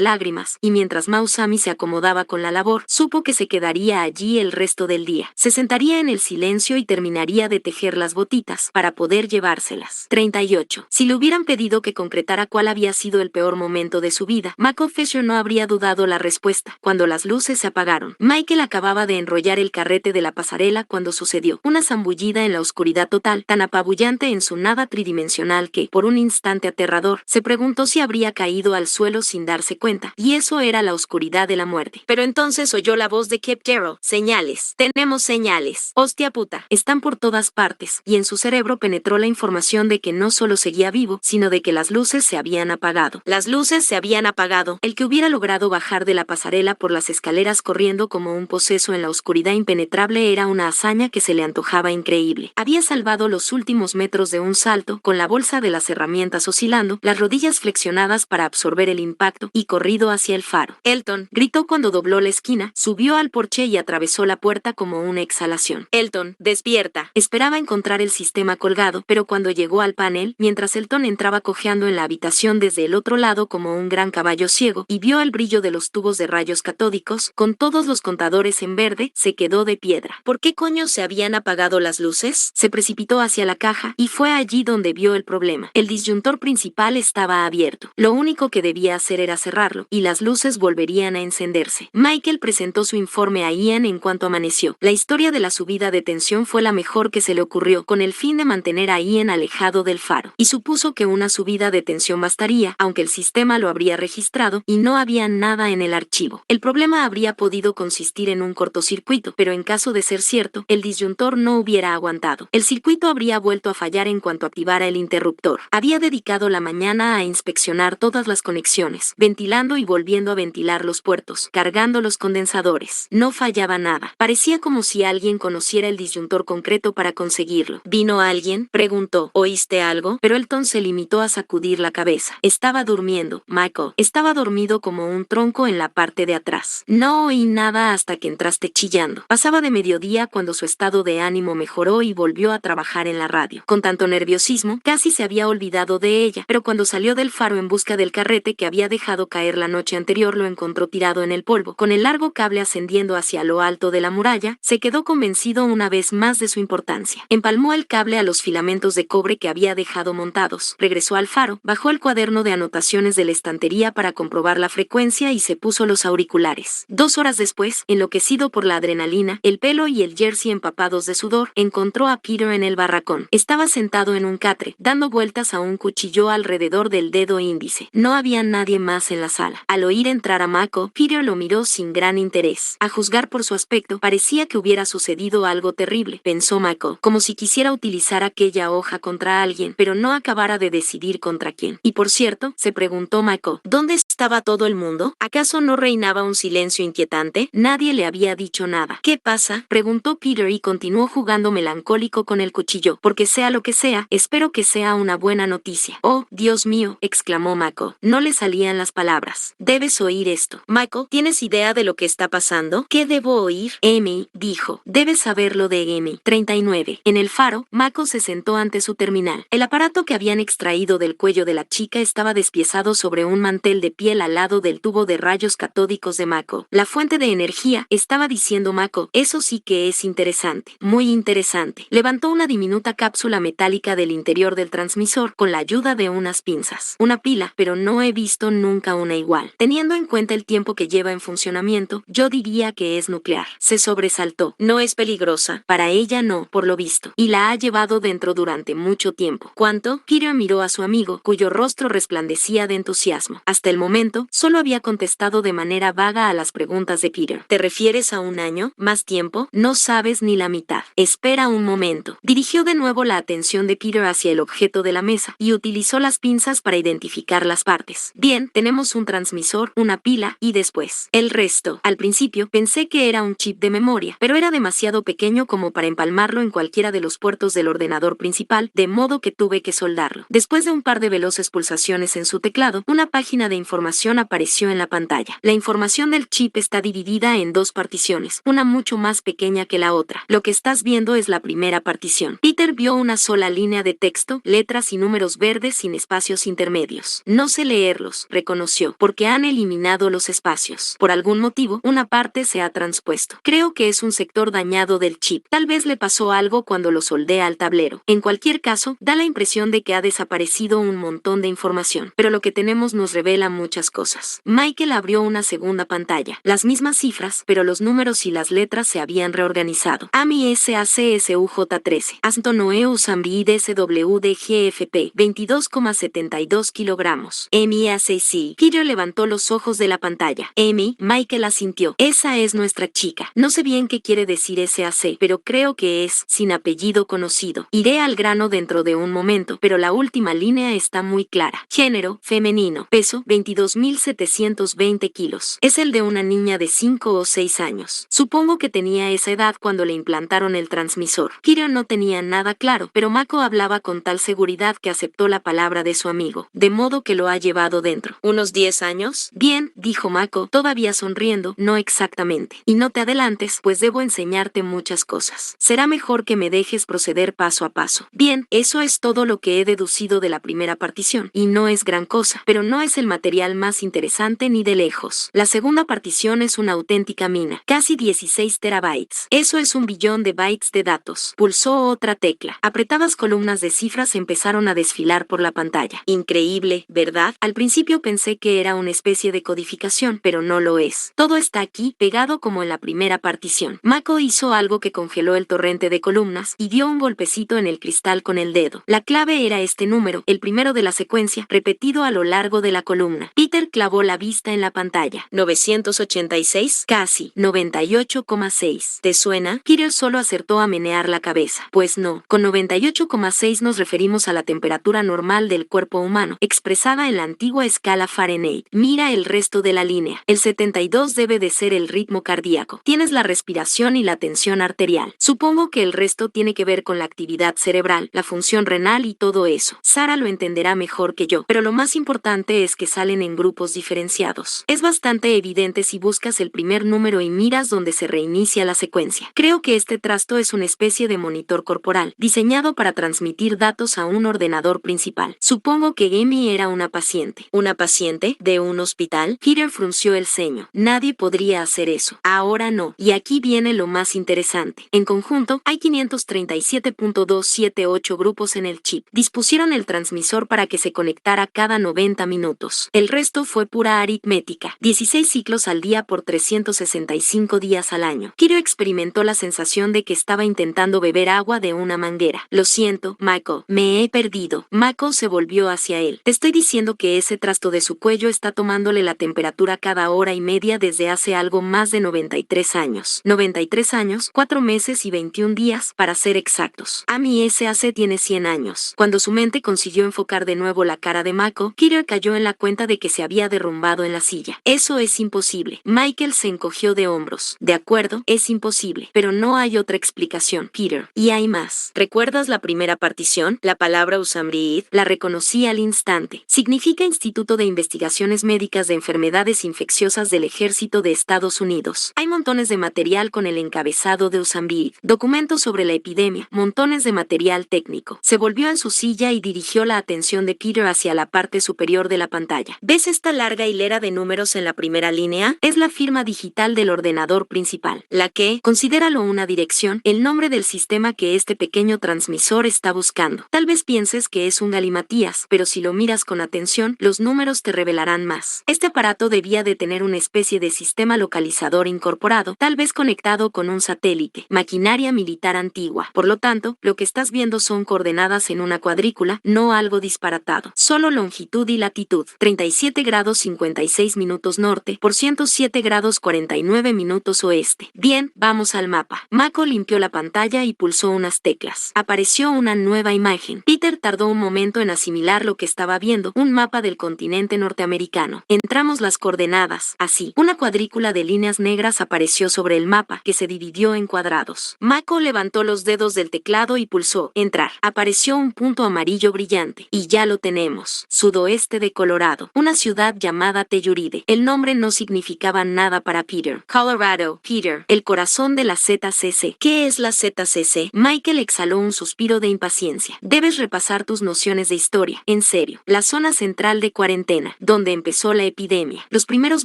lágrimas, y mientras Mausami se acomodaba con la labor, supo que se quedaría allí el resto del día. Se sentaría en el silencio y terminaría de tejer las botitas, para poder llevárselas. 38. Si le hubieran pedido que concretara cuál había sido el peor momento de su vida, Michael Fisher no habría dudado la respuesta. Cuando las luces se apagaron. Michael acababa de enrollar el carrete de la pasarela cuando sucedió una zambullida en la oscuridad total, tan apabullante en su nada tridimensional que, por un instante aterrador, se preguntó si habría caído al suelo sin darse cuenta, y eso era la oscuridad de la muerte. Pero entonces oyó la voz de Kip Darrell. Señales. Tenemos señales. Hostia puta. Están por todas partes, y en su cerebro penetró la información de que no solo seguía vivo, sino de que las luces se habían apagado. Las luces se habían apagado. El que hubiera logrado bajar de la pasarela por las escaleras corriendo como un poseso en la oscuridad impenetrable era una hazaña que se le antojaba increíble. Había salvado los últimos metros de un salto, con la bolsa de las herramientas oscilando, las rodillas flexionadas para absorber el impacto, y corrido hacia el faro. Elton, gritó cuando dobló la esquina, subió al porche y atravesó la puerta como una exhalación. Elton, despierta. Esperaba encontrar el sistema colgado, pero cuando llegó al panel, mientras Elton entraba cojeando en la habitación desde el otro lado como un gran caballo ciego, y vio el brillo de los tubos de rayos catódicos, con todos los contadores en verde, se quedó de piedra. ¿Por qué coño se habían apagado las luces? Se precipitó hacia la caja, y fue allí donde vio el problema. El disyuntor principal estaba abierto. Lo único que debía hacer era cerrarlo, y las luces volverían a encenderse. Michael presentó su informe a Ian en cuanto amaneció. La historia de la subida de tensión fue la mejor que se le ocurrió, con el fin de mantener a Ian alejado del faro, y supuso que una subida de tensión bastaría, aunque el sistema lo habría registrado, y no había nada en el archivo. El problema habría podido consistir en un cortocircuito, pero en caso de ser cierto, el disyuntor no hubiera aguantado. El circuito habría vuelto a fallar en cuanto activara el interruptor. Había dedicado la mañana a inspeccionar todas las conexiones, ventilando y volviendo a ventilar los puertos, cargando los condensadores. No fallaba nada. Parecía como si alguien conociera el disyuntor concreto para conseguirlo. ¿Vino alguien?, preguntó. ¿Oíste algo? Pero Elton se limitó a sacudir la cabeza. Estaba durmiendo, Michael. Estaba dormido como un tronco blanco en la parte de atrás. No oí nada hasta que entraste chillando. Pasaba de mediodía cuando su estado de ánimo mejoró y volvió a trabajar en la radio. Con tanto nerviosismo, casi se había olvidado de ella, pero cuando salió del faro en busca del carrete que había dejado caer la noche anterior, lo encontró tirado en el polvo, con el largo cable ascendiendo hacia lo alto de la muralla. Se quedó convencido una vez más de su importancia. Empalmó el cable a los filamentos de cobre que había dejado montados. Regresó al faro, bajó el cuaderno de anotaciones de la estantería para comprobar la frecuencia y se puso los auriculares. 2 horas después, enloquecido por la adrenalina, el pelo y el jersey empapados de sudor, encontró a Peter en el barracón. Estaba sentado en un catre, dando vueltas a un cuchillo alrededor del dedo índice. No había nadie más en la sala. Al oír entrar a Mako, Peter lo miró sin gran interés. A juzgar por su aspecto, parecía que hubiera sucedido algo terrible, pensó Mako, como si quisiera utilizar aquella hoja contra alguien, pero no acabara de decidir contra quién. Y por cierto, se preguntó Mako, ¿dónde estaba todo el mundo? ¿Acaso no reinaba un silencio inquietante? Nadie le había dicho nada. ¿Qué pasa?, preguntó Peter y continuó jugando melancólico con el cuchillo. Porque sea lo que sea, espero que sea una buena noticia. Oh, Dios mío, exclamó Mako. No le salían las palabras. Debes oír esto. Mako, ¿tienes idea de lo que está pasando? ¿Qué debo oír? Amy, dijo. Debes saberlo de Amy. 39. En el faro, Mako se sentó ante su terminal. El aparato que habían extraído del cuello de la chica estaba despiezado sobre un mantel de piel al lado del tubo de rayos catódicos de Mako. La fuente de energía, estaba diciendo Mako. Eso sí que es interesante. Muy interesante. Levantó una diminuta cápsula metálica del interior del transmisor con la ayuda de unas pinzas. Una pila, pero no he visto nunca una igual. Teniendo en cuenta el tiempo que lleva en funcionamiento, yo diría que es nuclear. Se sobresaltó. No es peligrosa. Para ella no, por lo visto. Y la ha llevado dentro durante mucho tiempo. ¿Cuánto? Peter miró a su amigo, cuyo rostro resplandecía de entusiasmo. Hasta el momento, solo había contestado de manera vaga a las preguntas de Peter. ¿Te refieres a un año? ¿Más tiempo? No sabes ni la mitad. Espera un momento. Dirigió de nuevo la atención de Peter hacia el objeto de la mesa y utilizó las pinzas para identificar las partes. Bien, tenemos un transmisor, una pila y después el resto. Al principio pensé que era un chip de memoria, pero era demasiado pequeño como para empalmarlo en cualquiera de los puertos del ordenador principal, de modo que tuve que soldarlo. Después de un par de veloces pulsaciones en su teclado, una página de información apareció en la pantalla. La información del chip está dividida en 2 particiones, una mucho más pequeña que la otra. Lo que estás viendo es la primera partición. Peter vio una sola línea de texto, letras y números verdes sin espacios intermedios. No sé leerlos, reconoció, porque han eliminado los espacios. Por algún motivo, una parte se ha transpuesto. Creo que es un sector dañado del chip. Tal vez le pasó algo cuando lo soldé al tablero. En cualquier caso, da la impresión de que ha desaparecido un montón de información. Pero lo que tenemos nos revela muchas cosas. Michael abrió una segunda pantalla. Las mismas cifras, pero los números y las letras se habían reorganizado. AMI SACSUJ13. Astonnoeus Ambiid SWDGFP. 22,72 kilogramos. MIACC. Peter levantó los ojos de la pantalla. Amy, Michael asintió. Esa es nuestra chica. No sé bien qué quiere decir SAC, pero creo que es, sin apellido conocido. Iré al grano dentro de un momento, pero la última línea está muy clara. Género, femenino. Peso, 22.720 kilos. Es el de una niña de 5 o 6 años. Supongo que tenía esa edad cuando le implantaron el transmisor. Peter no tenía nada claro, pero Mako hablaba con tal seguridad que aceptó la palabra de su amigo, de modo que lo ha llevado dentro. ¿Unos 10 años? Bien, dijo Mako, todavía sonriendo, no exactamente. Y no te adelantes, pues debo enseñarte muchas cosas. Será mejor que me dejes proceder paso a paso. Bien, eso es todo lo que he deducido de la primera partición, y no es gran cosa, pero no es el material más interesante ni de lejos. La segunda partición es una auténtica mina, casi 16 terabytes. Eso es 1 billón de bytes de datos. Pulsó otra tecla. Apretadas columnas de cifras empezaron a desfilar por la pantalla. Increíble, ¿verdad? Al principio pensé que era una especie de codificación, pero no lo es. Todo está aquí, pegado como en la primera partición. Mako hizo algo que congeló el torrente de columnas y dio un golpecito en el cristal con el dedo. La clave era este número, el primero de la secuencia, repetido a lo largo de la columna. Peter clavó la vista en la pantalla. 986, casi, 98,6. ¿Te suena? Peter solo acertó a menear la cabeza. Pues no, con 98,6 nos referimos a la temperatura normal del cuerpo humano, expresada en la antigua escala Fahrenheit. Mira el resto de la línea. El 72 debe de ser el ritmo cardíaco. Tienes la respiración y la tensión arterial. Supongo que el resto tiene que ver con la actividad cerebral, la función renal y todo eso. Sara lo entenderá mejor que yo, pero lo más importante es que salen en grupos diferenciados. Es bastante evidente si buscas el primer número y miras donde se reinicia la secuencia. Creo que este trasto es una especie de monitor corporal, diseñado para transmitir datos a un ordenador principal. Supongo que Amy era una paciente. ¿Una paciente? ¿De un hospital? Peter frunció el ceño. Nadie podría hacer eso. Ahora no. Y aquí viene lo más interesante. En conjunto, hay 537.278 grupos en el chip. Dispusieron el transmisor para que se conectara cada 90 minutos. El resto fue pura aritmética. 16 ciclos al día por 365 días al año. Kiro experimentó la sensación de que estaba intentando beber agua de una manguera. Lo siento, Michael. Me he perdido. Michael se volvió hacia él. Te estoy diciendo que ese trasto de su cuello está tomándole la temperatura cada hora y media desde hace algo más de 93 años. 93 años, 4 meses y 21 días, para ser exactos. Amy S.A.C. tiene 100 años. Cuando su mente consiguió enfocar de nuevo la cara de Mako, Peter cayó en la cuenta de que se había derrumbado en la silla. Eso es imposible. Michael se encogió de hombros. De acuerdo, es imposible. Pero no hay otra explicación, Peter. Y hay más. ¿Recuerdas la primera partición? La palabra Usamriid. La reconocí al instante. Significa Instituto de Investigaciones Médicas de Enfermedades Infecciosas del Ejército de Estados Unidos. Hay montones de material con el encabezado de Usamriid. Documentos sobre la epidemia. Montones de material técnico. Se volvió en su silla y dirigió la atención de Peter hacia la parte superior de la pantalla. ¿Ves esta larga hilera de números en la primera línea? Es la firma digital del ordenador principal. La que, considéralo una dirección, el nombre del sistema que este pequeño transmisor está buscando. Tal vez pienses que es un galimatías, pero si lo miras con atención, los números te revelarán más. Este aparato debía de tener una especie de sistema localizador incorporado, tal vez conectado con un satélite, maquinaria militar antigua. Por lo tanto, lo que estás viendo son coordenadas en una cuadrícula, no algo disparatado. Solo longitud y latitud. 37 grados 56 minutos norte por 107 grados 49 minutos oeste. Bien, vamos al mapa. Mako limpió la pantalla y pulsó unas teclas. Apareció una nueva imagen. Peter tardó un momento en asimilar lo que estaba viendo, un mapa del continente norteamericano. Entramos las coordenadas. Así, una cuadrícula de líneas negras apareció sobre el mapa, que se dividió en cuadrados. Mako levantó los dedos del teclado y pulsó entrar. Apareció un punto amarillo brillante. Y ya lo tenemos. Sudoeste de Colorado. Una ciudad llamada Telluride. El nombre no significaba nada para Peter. Colorado. Peter. El corazón de la ZCC. ¿Qué es la ZCC? Michael exhaló un suspiro de impaciencia. Debes repasar tus nociones de historia. En serio. La zona central de cuarentena, donde empezó la epidemia. Los primeros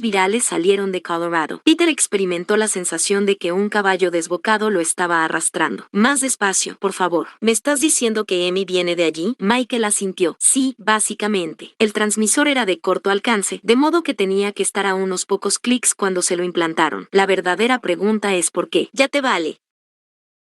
virales salieron de Colorado. Peter experimentó la sensación de que un caballo desbocado lo estaba arrastrando. Más despacio, por favor. ¿Me estás diciendo que Amy viene de allí? Michael asintió. Sí, básicamente. El transmisor era de corto alcance, de modo que tenía que estar a unos pocos clics cuando se lo implantaron. La verdadera pregunta es ¿por qué? Ya te vale.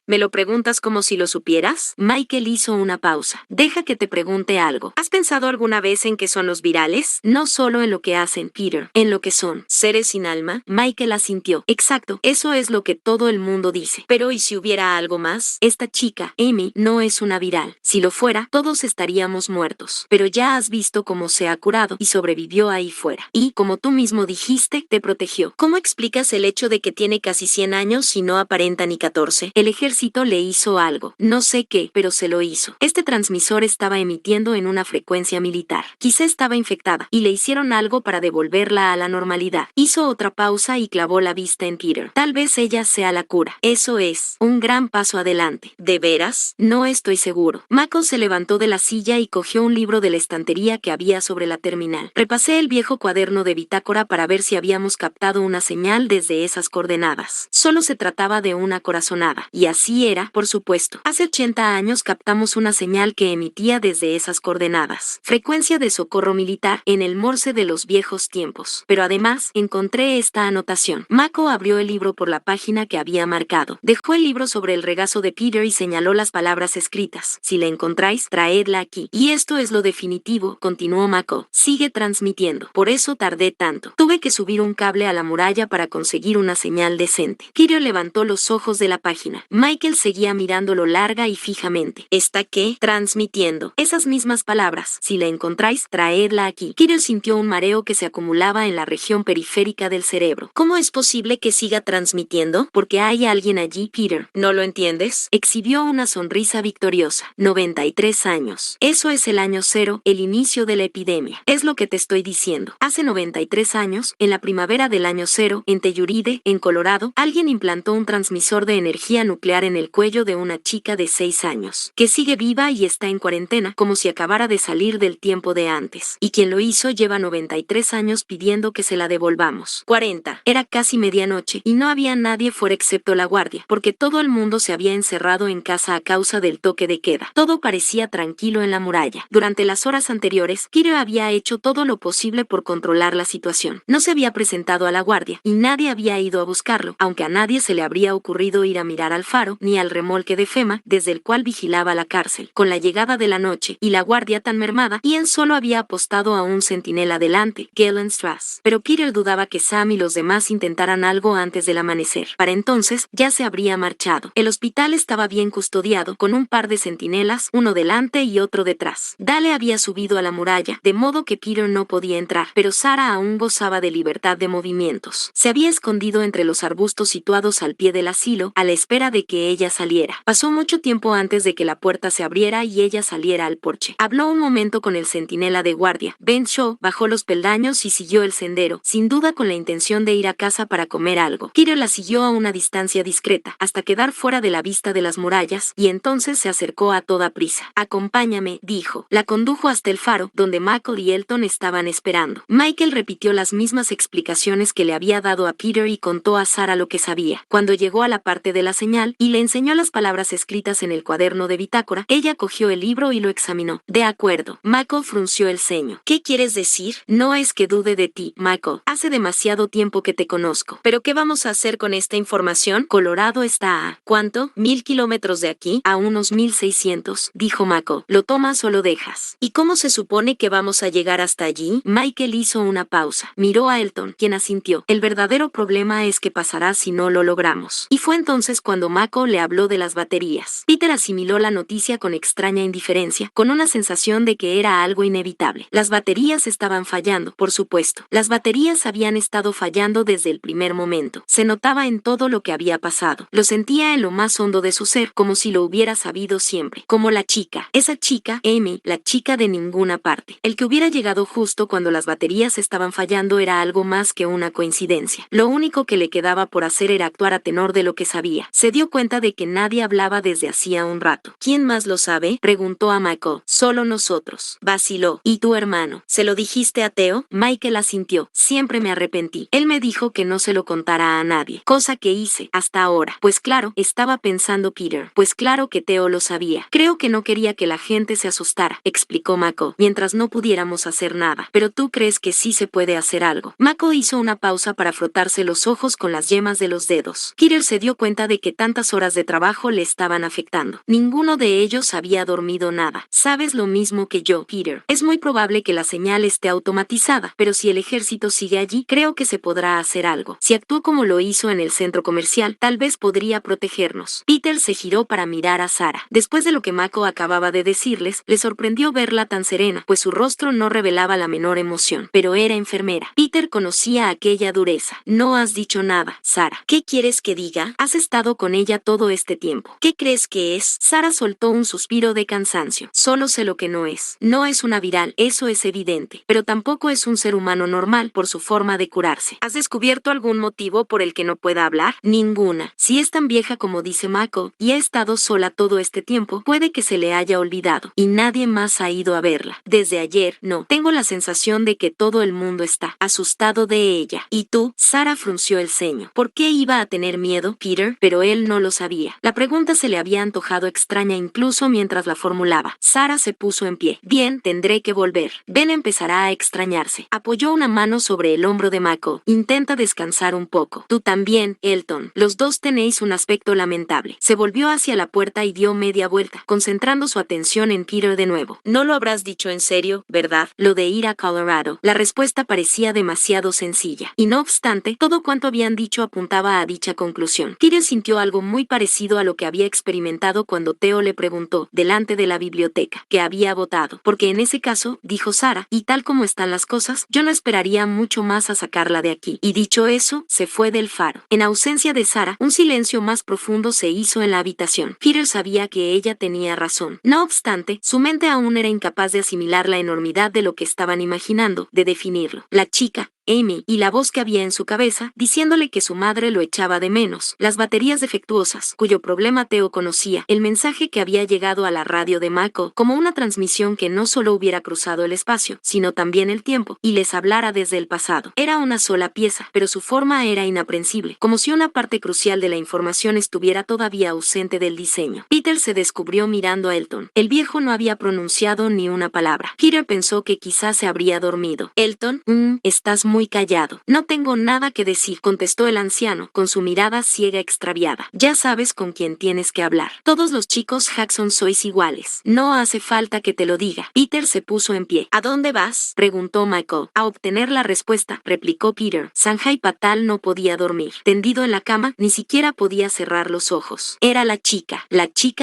¿Me lo preguntas como si lo supieras? Michael hizo una pausa. Deja que te pregunte algo. ¿Has pensado alguna vez en qué son los virales? No solo en lo que hacen, Peter. En lo que son. ¿Seres sin alma? Michael asintió. Exacto. Eso es lo que todo el mundo dice. Pero ¿y si hubiera algo más? Esta chica, Amy, no es una viral. Si lo fuera, todos estaríamos muertos. Pero ya has visto cómo se ha curado y sobrevivió ahí fuera. Y, como tú mismo dijiste, te protegió. ¿Cómo explicas el hecho de que tiene casi 100 años y no aparenta ni 14? El ejército le hizo algo. No sé qué, pero se lo hizo. Este transmisor estaba emitiendo en una frecuencia militar. Quizá estaba infectada, y le hicieron algo para devolverla a la normalidad. Hizo otra pausa y clavó la vista en Peter. Tal vez ella sea la cura. Eso es un gran paso adelante. ¿De veras? No estoy seguro. Mako se levantó de la silla y cogió un libro de la estantería que había sobre la terminal. Repasé el viejo cuaderno de bitácora para ver si habíamos captado una señal desde esas coordenadas. Solo se trataba de una corazonada, y así era, por supuesto. Hace 80 años captamos una señal que emitía desde esas coordenadas. Frecuencia de socorro militar en el Morse de los viejos tiempos. Pero además, encontré esta anotación. Mako abrió el libro por la página que había marcado. Dejó el libro sobre el regazo de Peter y señaló las palabras escritas. Si la encontráis, traedla aquí. Y esto es lo definitivo, continuó Mako. Sigue transmitiendo. Por eso tardé tanto. Tuve que subir un cable a la muralla para conseguir una señal decente. Peter levantó los ojos de la página. Michael seguía mirándolo larga y fijamente. ¿Está qué? Transmitiendo. Esas mismas palabras. Si la encontráis, traedla aquí. Peter sintió un mareo que se acumulaba en la región periférica del cerebro. ¿Cómo es posible que siga transmitiendo? Porque hay alguien allí, Peter. ¿No lo entiendes? Exhibió una sonrisa victoriosa. 93 años. Eso es el año cero, el inicio de la epidemia. Es lo que te estoy diciendo. Hace 93 años, en la primavera del año cero, en Telluride, en Colorado, alguien implantó un transmisor de energía nuclear en el cuello de una chica de 6 años, que sigue viva y está en cuarentena, como si acabara de salir del tiempo de antes. Y quien lo hizo lleva 93 años pidiendo que se la devolvamos. 40. Era casi medianoche, y no había nadie fuera excepto la guardia, porque todo el mundo se había encerrado en casa a causa del toque de queda. Todo parecía tranquilo en la muralla. Durante las horas anteriores, Peter había hecho todo lo posible por controlar la situación. No se había presentado a la guardia, y nadie había ido a buscarlo, aunque a nadie se le habría ocurrido ir a mirar al faro, ni al remolque de FEMA, desde el cual vigilaba la cárcel. Con la llegada de la noche, y la guardia tan mermada, Ian solo había apostado a un centinela delante, Galen Strass. Pero Peter dudaba que Sam y los demás intentaran algo antes del amanecer. Para entonces, ya se habría marchado. El hospital estaba bien custodiado, con un par de centinelas, uno delante y otro detrás. Dale había subido a la muralla, de modo que Peter no podía entrar, pero Sarah aún gozaba de libertad de movimientos. Se había escondido entre los arbustos situados al pie del asilo, a la espera de que ella saliera. Pasó mucho tiempo antes de que la puerta se abriera y ella saliera al porche. Habló un momento con el centinela de guardia. Ben Shaw bajó los peldaños y siguió el sendero, sin duda con la intención de ir a casa para comer algo. Peter la siguió a una distancia discreta, hasta quedar fuera de la vista de las murallas, y entonces se acercó a toda prisa. «Acompáñame», dijo. La condujo hasta el faro, donde Michael y Elton estaban esperando. Michael repitió las mismas explicaciones que le había dado a Peter y contó a Sarah lo que sabía. Cuando llegó a la parte de la señal, y le enseñó las palabras escritas en el cuaderno de bitácora, ella cogió el libro y lo examinó. «De acuerdo». Michael frunció el ceño. «¿Qué quieres decir?» «No es que dude de ti, Michael. Hace demasiado tiempo que te conozco. ¿Pero qué vamos a hacer con esta información?» «Colorado está a... ¿cuánto? 1000 kilómetros de aquí, a unos 1600, dijo Michael. ¿Lo tomas o lo dejas?» «¿Y cómo se supone que vamos a llegar hasta allí?» Michael hizo una pausa. Miró a Elton, quien asintió. «El verdadero problema es qué pasará si no lo logramos». Y fue entonces cuando Michael le habló de las baterías. Peter asimiló la noticia con extraña indiferencia, con una sensación de que era algo inevitable. Las baterías estaban fallando, por supuesto. Las baterías habían estado fallando desde el primer momento. Se notaba en todo lo que había pasado. Lo sentía en lo más hondo de su ser, como si lo hubiera sabido siempre. Como la chica. Esa chica, Amy, la chica de ninguna parte. El que hubiera llegado justo cuando las baterías estaban fallando era algo más que una coincidencia. Lo único que le quedaba por hacer era actuar a tenor de lo que sabía. Se dio cuenta de que nadie hablaba desde hacía un rato. ¿Quién más lo sabe?, preguntó a Michael. Solo nosotros. Vaciló. ¿Y tu hermano? ¿Se lo dijiste a Theo? Michael asintió. Siempre me arrepentí. Él me dijo que no se lo contara a nadie. Cosa que hice, hasta ahora. Pues claro, estaba pensando Peter. Pues claro que Theo lo sabía. Creo que no quería que la gente se asustara, explicó Michael, mientras no pudiéramos hacer nada. Pero tú crees que sí se puede hacer algo. Michael hizo una pausa para frotarse los ojos con las yemas de los dedos. Peter se dio cuenta de que tantas horas de trabajo le estaban afectando. Ninguno de ellos había dormido nada. Sabes lo mismo que yo, Peter. Es muy probable que la señal esté automatizada, pero si el ejército sigue allí, creo que se podrá hacer algo. Si actuó como lo hizo en el centro comercial, tal vez podría protegernos. Peter se giró para mirar a Sarah. Después de lo que Mako acababa de decirles, le sorprendió verla tan serena, pues su rostro no revelaba la menor emoción. Pero era enfermera. Peter conocía aquella dureza. No has dicho nada, Sarah. ¿Qué quieres que diga? Has estado con ella todo este tiempo. ¿Qué crees que es? Sarah soltó un suspiro de cansancio. Solo sé lo que no es. No es una viral, eso es evidente. Pero tampoco es un ser humano normal por su forma de curarse. ¿Has descubierto algún motivo por el que no pueda hablar? Ninguna. Si es tan vieja como dice Mako, y ha estado sola todo este tiempo, puede que se le haya olvidado. Y nadie más ha ido a verla. Desde ayer, no. Tengo la sensación de que todo el mundo está asustado de ella. ¿Y tú? Sarah frunció el ceño. ¿Por qué iba a tener miedo, Peter? Pero él no lo sabía. La pregunta se le había antojado extraña incluso mientras la formulaba. Sarah se puso en pie. Bien, tendré que volver. Ben empezará a extrañarse. Apoyó una mano sobre el hombro de Mako. Intenta descansar un poco. Tú también, Elton. Los dos tenéis un aspecto lamentable. Se volvió hacia la puerta y dio media vuelta, concentrando su atención en Peter de nuevo. No lo habrás dicho en serio, ¿verdad? Lo de ir a Colorado. La respuesta parecía demasiado sencilla. Y no obstante, todo cuanto habían dicho apuntaba a dicha conclusión. Peter sintió algo muy muy parecido a lo que había experimentado cuando Theo le preguntó, delante de la biblioteca, que había votado. Porque en ese caso, dijo Sarah, y tal como están las cosas, yo no esperaría mucho más a sacarla de aquí. Y dicho eso, se fue del faro. En ausencia de Sarah, un silencio más profundo se hizo en la habitación. Peter sabía que ella tenía razón. No obstante, su mente aún era incapaz de asimilar la enormidad de lo que estaban imaginando, de definirlo. La chica, Amy, y la voz que había en su cabeza, diciéndole que su madre lo echaba de menos, las baterías defectuosas, cuyo problema Theo conocía, el mensaje que había llegado a la radio de Mako, como una transmisión que no solo hubiera cruzado el espacio, sino también el tiempo, y les hablara desde el pasado. Era una sola pieza, pero su forma era inaprensible, como si una parte crucial de la información estuviera todavía ausente del diseño. Peter se descubrió mirando a Elton. El viejo no había pronunciado ni una palabra. Peter pensó que quizás se habría dormido. Elton, estás muy callado. No tengo nada que decir, contestó el anciano, con su mirada ciega extraviada. Ya sabes con quién tienes que hablar. Todos los chicos Jackson sois iguales. No hace falta que te lo diga. Peter se puso en pie. ¿A dónde vas?, preguntó Michael. A obtener la respuesta, replicó Peter. Sanjay Patal no podía dormir. Tendido en la cama, ni siquiera podía cerrar los ojos. Era la chica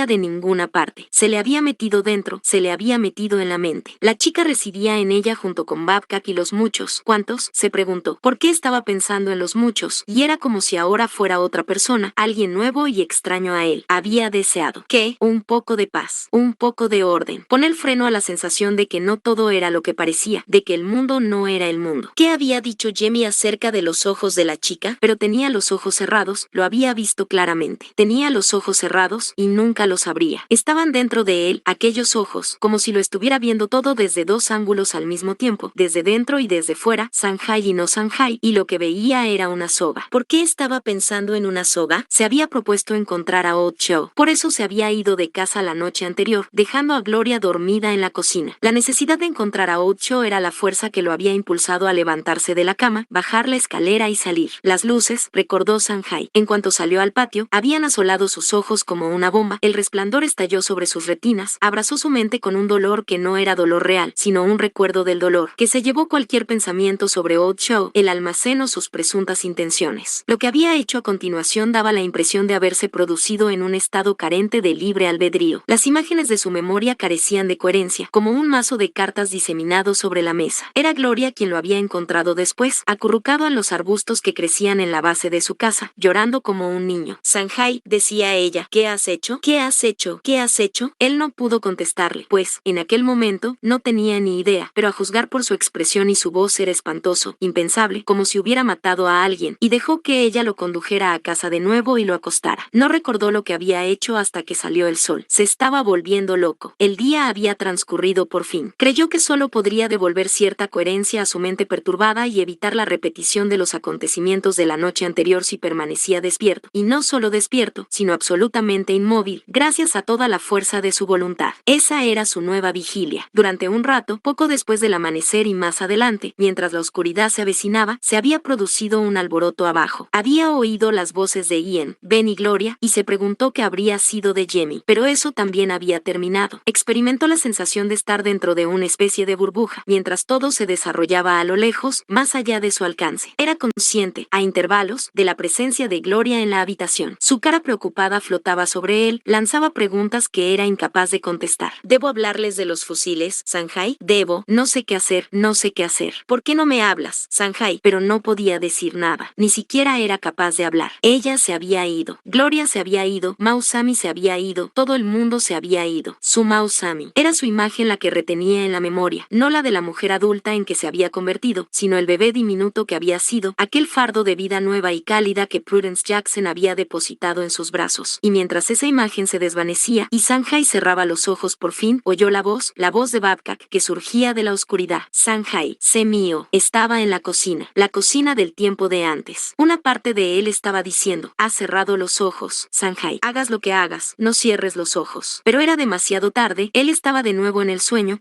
de ninguna parte. Se le había metido dentro, se le había metido en la mente. La chica residía en ella junto con Babcock y los muchos. ¿Cuántos?, se preguntó. ¿Por qué estaba pensando en los muchos? Y era como si ahora fuera otra persona, alguien nuevo y extraño a él. Había deseado que un poco de paz, un poco de orden. Poner freno a la sensación de que no todo era lo que parecía, de que el mundo no era el mundo. ¿Qué había dicho Jamie acerca de los ojos de la chica? Pero tenía los ojos cerrados, lo había visto claramente. Tenía los ojos cerrados y nunca los abría. Estaban dentro de él, aquellos ojos, como si lo estuviera viendo todo desde dos ángulos al mismo tiempo, desde dentro y desde fuera, Sanjay y no Sanjay, y lo que veía era una soga. ¿Por qué estaba pensando en una soga? Se había propuesto encontrar a Old Cho. Por eso se había ido de casa la noche anterior, dejando a Gloria dormida en la cocina. La necesidad de encontrar a Old Cho era la fuerza que lo había impulsado a levantarse de la cama, bajar la escalera y salir. Las luces, recordó Sanjay. En cuanto salió al patio, habían asolado sus ojos como una bomba. El resplandor estalló sobre sus retinas, abrazó su mente con un dolor que no era dolor real, sino un recuerdo del dolor, que se llevó cualquier pensamiento sobre Old Cho, el almacén o sus presuntas intenciones. Lo que había hecho a continuación daba la impresión de haberse producido en un estado carente de libre albedrío. Las imágenes de su memoria carecían de coherencia, como un mazo de cartas diseminado sobre la mesa. Era Gloria quien lo había encontrado después, acurrucado en los arbustos que crecían en la base de su casa, llorando como un niño. Sanjay, decía ella, ¿qué has hecho? ¿Qué has hecho? ¿Qué has hecho? Él no pudo contestarle, pues, en aquel momento, no tenía ni idea, pero a juzgar por su expresión y su voz era espantoso, impensable, como si hubiera matado a alguien, y dejó que ella lo condujera a casa de nuevo y lo acostara. No recordó lo que había hecho hasta que salió el sol. Se estaba volviendo loco. El día había transcurrido por fin. Creyó que solo podría devolver cierta coherencia a su mente perturbada y evitar la repetición de los acontecimientos de la noche anterior si permanecía despierto, y no solo despierto, sino absolutamente inmóvil, gracias a toda la fuerza de su voluntad. Esa era su nueva vigilia. Durante un rato, poco después del amanecer y más adelante, mientras la oscuridad se avecinaba, se había producido un alboroto abajo. Había oído las voces de Ian, Ben y Gloria, y se preguntó qué habría sido de Jamie. Pero eso también había terminado. Experimentó la sensación de estar dentro de una especie de burbuja, mientras todo se desarrollaba a lo lejos, más allá de su alcance. Era consciente, a intervalos, de la presencia de Gloria en la habitación. Su cara preocupada flotaba sobre él, lanzaba preguntas que era incapaz de contestar. ¿Debo hablarles de los fusiles, Sanjay? Debo, no sé qué hacer, no sé qué hacer. ¿Por qué no me hablas, Sanjay? Pero no podía decir nada. Ni siquiera era capaz de hablar. Ella se había ido. Gloria se había ido. Mausami se había ido. Todo el mundo se había ido. Su Mausami. Era su imagen la que retenía en la memoria, no la de la mujer adulta en que se había convertido, sino el bebé diminuto que había sido, aquel fardo de vida nueva y cálida que Prudence Jackson había depositado en sus brazos. Y mientras esa imagen se desvanecía y Sanjay cerraba los ojos por fin, oyó la voz de Babcock, que surgía de la oscuridad. Sanjay, sé mío, estaba en la cocina del tiempo de antes. Una parte de él estaba diciendo, has cerrado los ojos, Sanjay. Hagas lo que hagas, no cierres los ojos. Pero era demasiado tarde, él estaba de nuevo en el sueño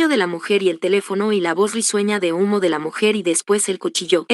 de la mujer y el teléfono y la voz risueña de humo de la mujer y después el cuchillo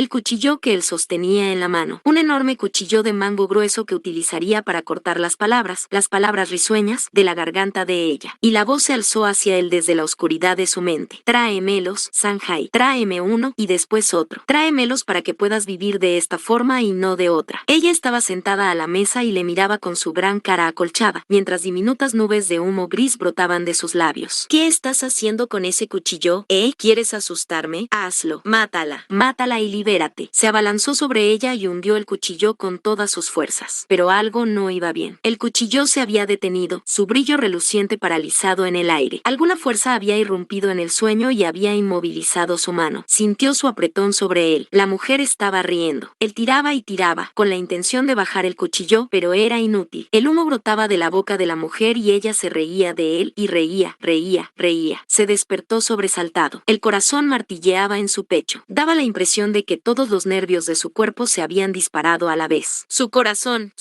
que él sostenía en la mano. Un enorme cuchillo de mango grueso que utilizaría para cortar las palabras risueñas, de la garganta de ella. Y la voz se alzó hacia él desde la oscuridad de su mente. Tráemelos, Sanjay. Tráeme uno y después otro. Tráemelos para que puedas vivir de esta forma y no de otra. Ella estaba sentada a la mesa mesa y le miraba con su gran cara acolchada, mientras diminutas nubes de humo gris brotaban de sus labios. ¿Qué estás haciendo con ese cuchillo? ¿Quieres asustarme? Hazlo. Mátala. Mátala y libérate. Se abalanzó sobre ella y hundió el cuchillo con todas sus fuerzas. Pero algo no iba bien. El cuchillo se había detenido, su brillo reluciente paralizado en el aire. Alguna fuerza había irrumpido en el sueño y había inmovilizado su mano. Sintió su apretón sobre él. La mujer estaba riendo. Él tiraba y tiraba, con la intención de bajar el cuchillo, pero era inútil. El humo brotaba de la boca de la mujer y ella se reía de él y reía. Se despertó sobresaltado. El corazón martilleaba en su pecho. Daba la impresión de que todos los nervios de su cuerpo se habían disparado a la vez. Su corazón.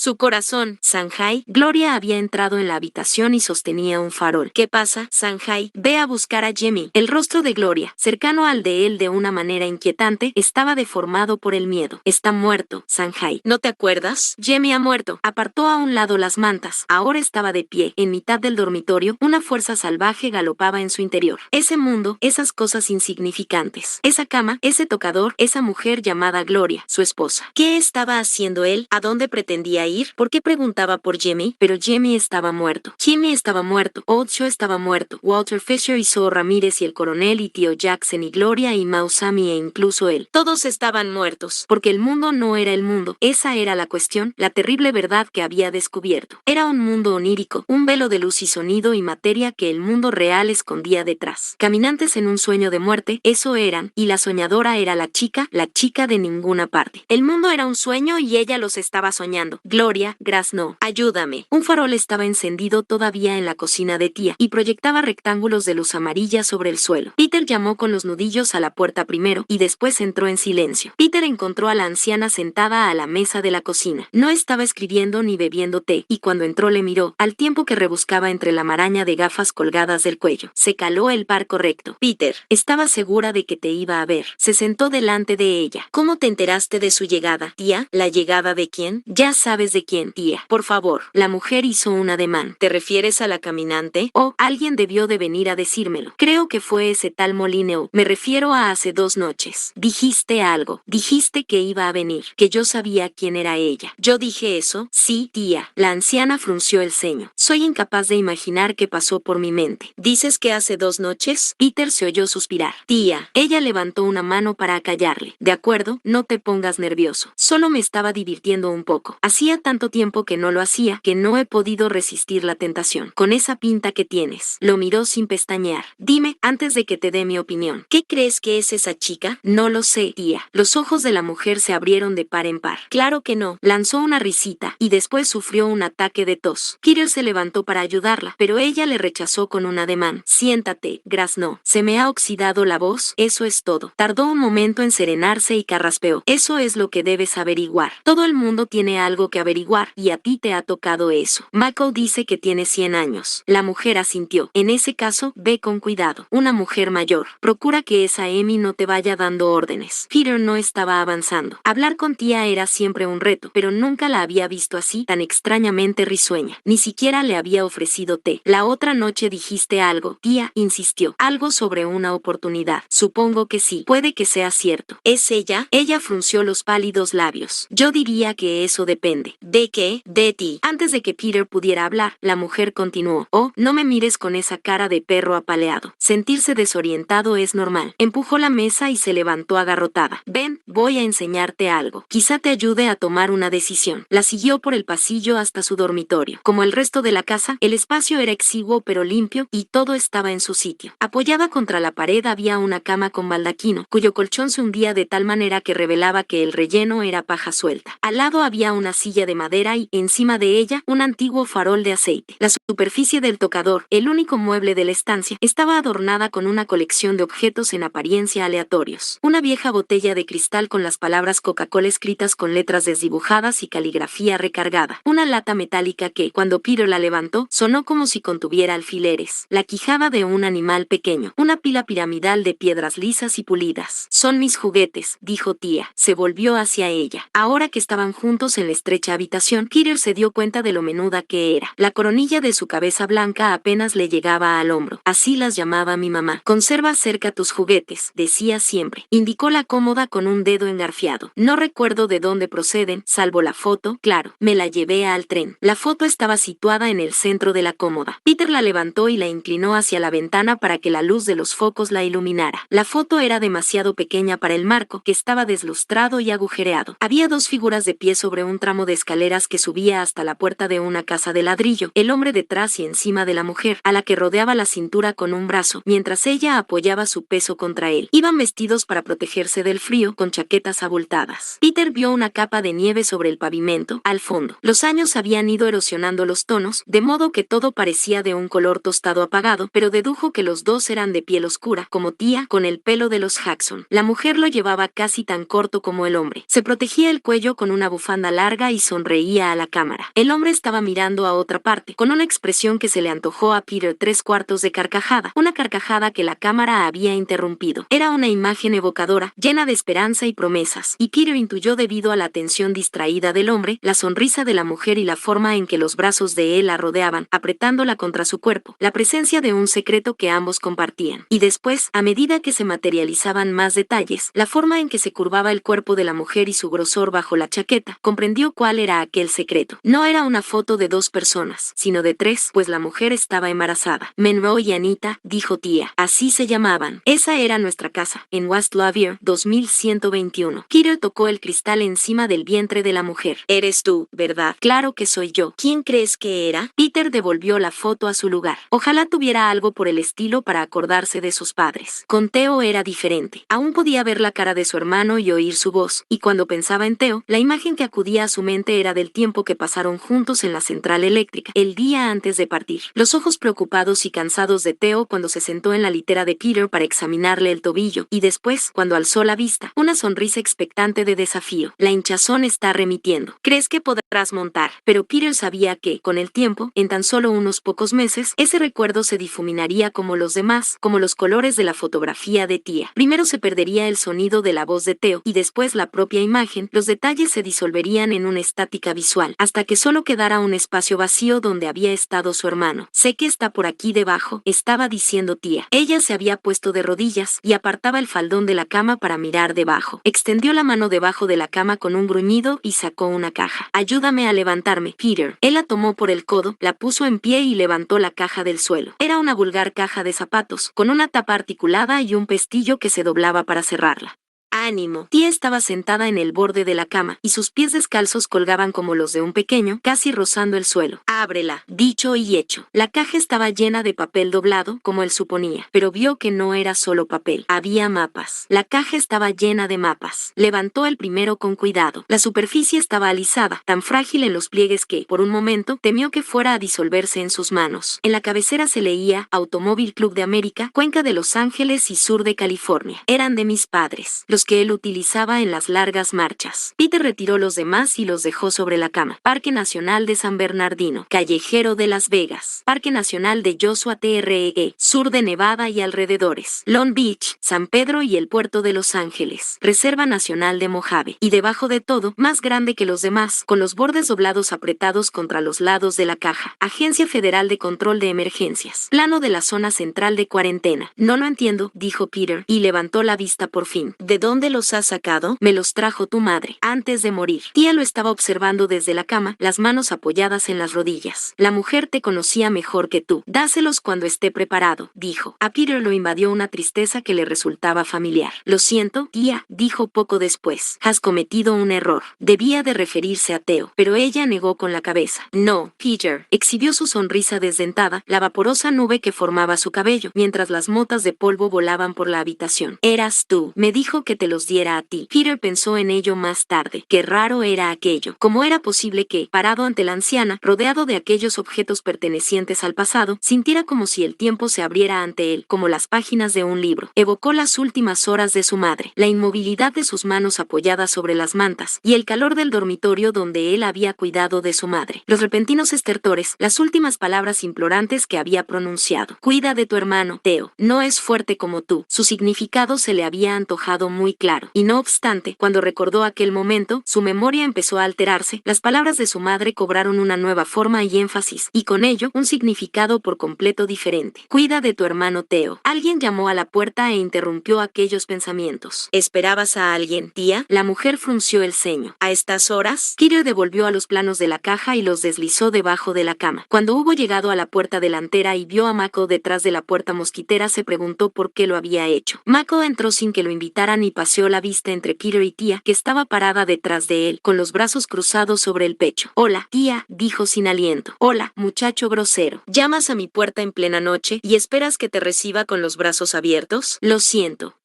Sanjay. Gloria había entrado en la habitación y sostenía un farol. ¿Qué pasa, Sanjay? Ve a buscar a Jimmy. El rostro de Gloria, cercano al de él de una manera inquietante, estaba deformado por el miedo. Está muerto, Sanjay. ¿No te acuerdas? Jimmy ha muerto. Apartó a un lado las mantas. Ahora estaba de pie. En mitad del dormitorio, una fuerza salvaje galopaba en su interior. Ese mundo, esas cosas insignificantes. Esa cama, ese tocador, esa mujer llamada Gloria, su esposa. ¿Qué estaba haciendo él? ¿A dónde pretendía ir? ¿Por qué preguntaba por Jimmy? Pero Jimmy estaba muerto. Jimmy estaba muerto. Ocho estaba muerto. Walter Fisher y Zoe Ramírez y el coronel y tío Jackson y Gloria y Mausami e incluso él. Todos estaban muertos. Porque el mundo no era el mundo. Esa era la cuestión, la terrible verdad que había descubierto. Era un mundo onírico, un velo de luz y sonido y materia que el mundo real escondía detrás. Caminantes en un sueño de muerte, eso eran, y la soñadora era la chica de ninguna parte. El mundo era un sueño y ella los estaba soñando. Gloria, no. Ayúdame. Un farol estaba encendido todavía en la cocina de tía y proyectaba rectángulos de luz amarilla sobre el suelo. Peter llamó con los nudillos a la puerta primero y después entró en silencio. Peter encontró a la anciana sentada a la mesa de la cocina. No estaba escribiendo ni bebiendo té y cuando entró le miró, al tiempo que rebuscaba entre la maraña de gafas colgadas del cuello. Se caló el par correcto. Peter, estaba segura de que te iba a ver. Se sentó delante de ella. ¿Cómo te enteraste de su llegada, tía? ¿La llegada de quién? Ya sabes de quién, tía. Por favor. La mujer hizo un ademán. ¿Te refieres a la caminante? Oh, alguien debió de venir a decírmelo. Creo que fue ese tal Molineux. Me refiero a hace 2 noches. Dijiste algo. Dijiste que iba a venir. Que yo sabía quién era ella. ¿Yo dije eso? Sí, tía. La anciana frunció el ceño. Soy incapaz de imaginar qué pasó por mi mente. ¿Dices que hace 2 noches? Peter se oyó suspirar. Tía. Ella levantó una mano para acallarle. De acuerdo, no te pongas nervioso. Solo me estaba divirtiendo un poco. Hacía tanto tiempo que no lo hacía, que no he podido resistir la tentación. Con esa pinta que tienes. Lo miró sin pestañear. Dime, antes de que te dé mi opinión, ¿qué crees que es esa chica? No lo sé, tía. Los ojos de la mujer se abrieron de par en par. Claro que no. Lanzó una risita, y después sufrió un ataque de tos. Peter se levantó para ayudarla, pero ella le rechazó con un ademán. Siéntate, graznó. Se me ha oxidado la voz, eso es todo. Tardó un momento en serenarse y carraspeó. Eso es lo que debes averiguar. Todo el mundo tiene algo que averiguar, y a ti te ha tocado eso. Michael dice que tiene 100 años. La mujer asintió. En ese caso, ve con cuidado. Una mujer mayor. Procura que esa Amy no te vaya dando órdenes. Peter no estaba avanzando. Hablar con tía era siempre un reto, pero nunca la había visto así, tan extrañamente risueña. Ni siquiera le había ofrecido té. La otra noche dijiste algo, tía, insistió. Algo sobre una oportunidad. Supongo que sí. Puede que sea cierto. ¿Es ella? Ella frunció los pálidos labios. Yo diría que eso depende. ¿De qué? De ti. Antes de que Peter pudiera hablar, la mujer continuó. Oh, no me mires con esa cara de perro apaleado. Sentirse desorientado es normal. Empujó la mesa y se levantó agarrotada. Ven, voy a enseñarte algo. Quizá te ayude a tomar una decisión. La siguió por el pasillo hasta su dormitorio. Como el resto de la casa, el espacio era exiguo pero limpio y todo estaba en su sitio. Apoyada contra la pared había una cama con baldaquino, cuyo colchón se hundía de tal manera que revelaba que el relleno era paja suelta. Al lado había una silla de madera y, encima de ella, un antiguo farol de aceite. La superficie del tocador, el único mueble de la estancia, estaba adornada con una colección de objetos en apariencia aleatorios. Una vieja botella de cristal con las palabras Coca-Cola escritas con letras desdibujadas y caligrafía recargada. Una lata metálica que, cuando Peter la levantó, sonó como si contuviera alfileres. La quijada de un animal pequeño. Una pila piramidal de piedras lisas y pulidas. Son mis juguetes, dijo tía. Se volvió hacia ella. Ahora que estaban juntos en la estrecha habitación, Peter se dio cuenta de lo menuda que era. La coronilla de su cabeza blanca apenas le llegaba al hombro. Así las llamaba mi mamá. Conserva cerca tus juguetes, decía siempre. Indicó la cómoda con un dedo engarfiado. No recuerdo de dónde proceden, salvo la foto, claro, me la llevé al tren. La foto estaba situada en el centro de la cómoda. Peter la levantó y la inclinó hacia la ventana para que la luz de los focos la iluminara. La foto era demasiado pequeña para el marco, que estaba deslustrado y agujereado. Había dos figuras de pie sobre un tramo de escaleras que subía hasta la puerta de una casa de ladrillo, el hombre detrás y encima de la mujer, a la que rodeaba la cintura con un brazo, mientras ella apoyaba su peso contra él. Iban vestidos para protegerse del frío, con chaquetas abultadas. Peter vio una capa de nieve sobre el pavimento, al fondo. Los años habían ido erosionando los tonos, de modo que todo parecía de un color tostado apagado, pero dedujo que los dos eran de piel oscura, como Tia, con el pelo de los Jackson. La mujer lo llevaba casi tan corto como el hombre. Se protegía el cuello con una bufanda larga y sonreía a la cámara. El hombre estaba mirando a otra parte, con una expresión que se le antojó a Peter 3/4 de carcajada, una carcajada que la cámara había interrumpido. Era una imagen evocadora, llena de esperanza y promesas, y Peter intuyó debido a la atención distraída del hombre, la sonrisa de la mujer y la forma en que los brazos de él la rodeaban, apretándola contra su cuerpo, la presencia de un secreto que ambos compartían. Y después, a medida que se materializaban más detalles, la forma en que se curvaba el cuerpo de la mujer y su grosor bajo la chaqueta, comprendió cuál era aquel secreto. No era una foto de dos personas, sino de tres, pues la mujer estaba embarazada. Monroe y Anita, dijo Tia. Así se llamaban. Esa era nuestra casa, en West Lavier, 2121. Peter tocó el cristal encima del vientre de la mujer. Eres tú, ¿verdad? Claro que soy yo. ¿Quién crees que era? Peter devolvió la foto a su lugar. Ojalá tuviera algo por el estilo para acordarse de sus padres. Con Theo era diferente. Aún podía ver la cara de su hermano y oír su voz, y cuando pensaba en Theo, la imagen que acudía a su mente era del tiempo que pasaron juntos en la central eléctrica, el día antes de partir. Los ojos preocupados y cansados de Theo cuando se sentó en la litera de Peter para examinarle el tobillo, y después, cuando alzó la vista, una sonrisa expectante de desafío. La hinchazón está remitiendo. ¿Crees que podrás montar? Pero Peter sabía que, con el tiempo, en tan solo unos pocos meses, ese recuerdo se difuminaría como los demás, como los colores de la fotografía de Tia. Primero se perdería el sonido de la voz de Theo, y después la propia imagen, los detalles se disolverían en una estática visual, hasta que solo quedara un espacio vacío donde había estado su hermano. Sé que está por aquí debajo, estaba diciendo Tia. Ella se había puesto de rodillas, y apartaba el faldón de la cama para mirar debajo. Extendió la mano debajo de la cama con un gruñido y sacó una caja. Ayúdame a levantarme, Peter. Él la tomó por el codo, la puso en pie y levantó la caja del suelo. Era una vulgar caja de zapatos, con una tapa articulada y un pestillo que se doblaba para cerrarla. ¡Ánimo! Tia estaba sentada en el borde de la cama, y sus pies descalzos colgaban como los de un pequeño, casi rozando el suelo. ¡Ábrela! Dicho y hecho. La caja estaba llena de papel doblado, como él suponía, pero vio que no era solo papel. Había mapas. La caja estaba llena de mapas. Levantó el primero con cuidado. La superficie estaba alisada, tan frágil en los pliegues que, por un momento, temió que fuera a disolverse en sus manos. En la cabecera se leía Automóvil Club de América, Cuenca de Los Ángeles y Sur de California. Eran de mis padres, los que él utilizaba en las largas marchas. Peter retiró los demás y los dejó sobre la cama. Parque Nacional de San Bernardino, Callejero de Las Vegas, Parque Nacional de Joshua Tree, Sur de Nevada y alrededores, Long Beach, San Pedro y el Puerto de Los Ángeles, Reserva Nacional de Mojave, y debajo de todo, más grande que los demás, con los bordes doblados apretados contra los lados de la caja, Agencia Federal de Control de Emergencias, plano de la zona central de cuarentena. No lo entiendo, dijo Peter, y levantó la vista por fin. ¿De dónde los has sacado? Me los trajo tu madre, antes de morir. Tia lo estaba observando desde la cama, las manos apoyadas en las rodillas. La mujer te conocía mejor que tú. Dáselos cuando esté preparado, dijo. A Peter lo invadió una tristeza que le resultaba familiar. Lo siento, Tia, dijo poco después. Has cometido un error. Debía de referirse a Theo, pero ella negó con la cabeza. No, Peter. Exhibió su sonrisa desdentada, la vaporosa nube que formaba su cabello, mientras las motas de polvo volaban por la habitación. Eras tú. Me dijo que te los diera a ti. Peter pensó en ello más tarde. Qué raro era aquello. ¿Cómo era posible que, parado ante la anciana, rodeado de aquellos objetos pertenecientes al pasado, sintiera como si el tiempo se abriera ante él, como las páginas de un libro? Evocó las últimas horas de su madre, la inmovilidad de sus manos apoyadas sobre las mantas, y el calor del dormitorio donde él había cuidado de su madre. Los repentinos estertores, las últimas palabras implorantes que había pronunciado. Cuida de tu hermano, Theo. No es fuerte como tú. Su significado se le había antojado muy claro. Y no obstante, cuando recordó aquel momento, su memoria empezó a alterarse, las palabras de su madre cobraron una nueva forma y énfasis, y con ello, un significado por completo diferente. Cuida de tu hermano Theo. Alguien llamó a la puerta e interrumpió aquellos pensamientos. ¿Esperabas a alguien, tía? La mujer frunció el ceño. ¿A estas horas? Peter devolvió a los planos de la caja y los deslizó debajo de la cama. Cuando hubo llegado a la puerta delantera y vio a Mako detrás de la puerta mosquitera, se preguntó por qué lo había hecho. Mako entró sin que lo invitaran y paseó la vista entre Peter y tía, que estaba parada detrás de él, con los brazos cruzados sobre el pecho. Hola, tía, dijo sin aliento. Hola, muchacho grosero. ¿Llamas a mi puerta en plena noche y esperas que te reciba con los brazos abiertos? Lo siento.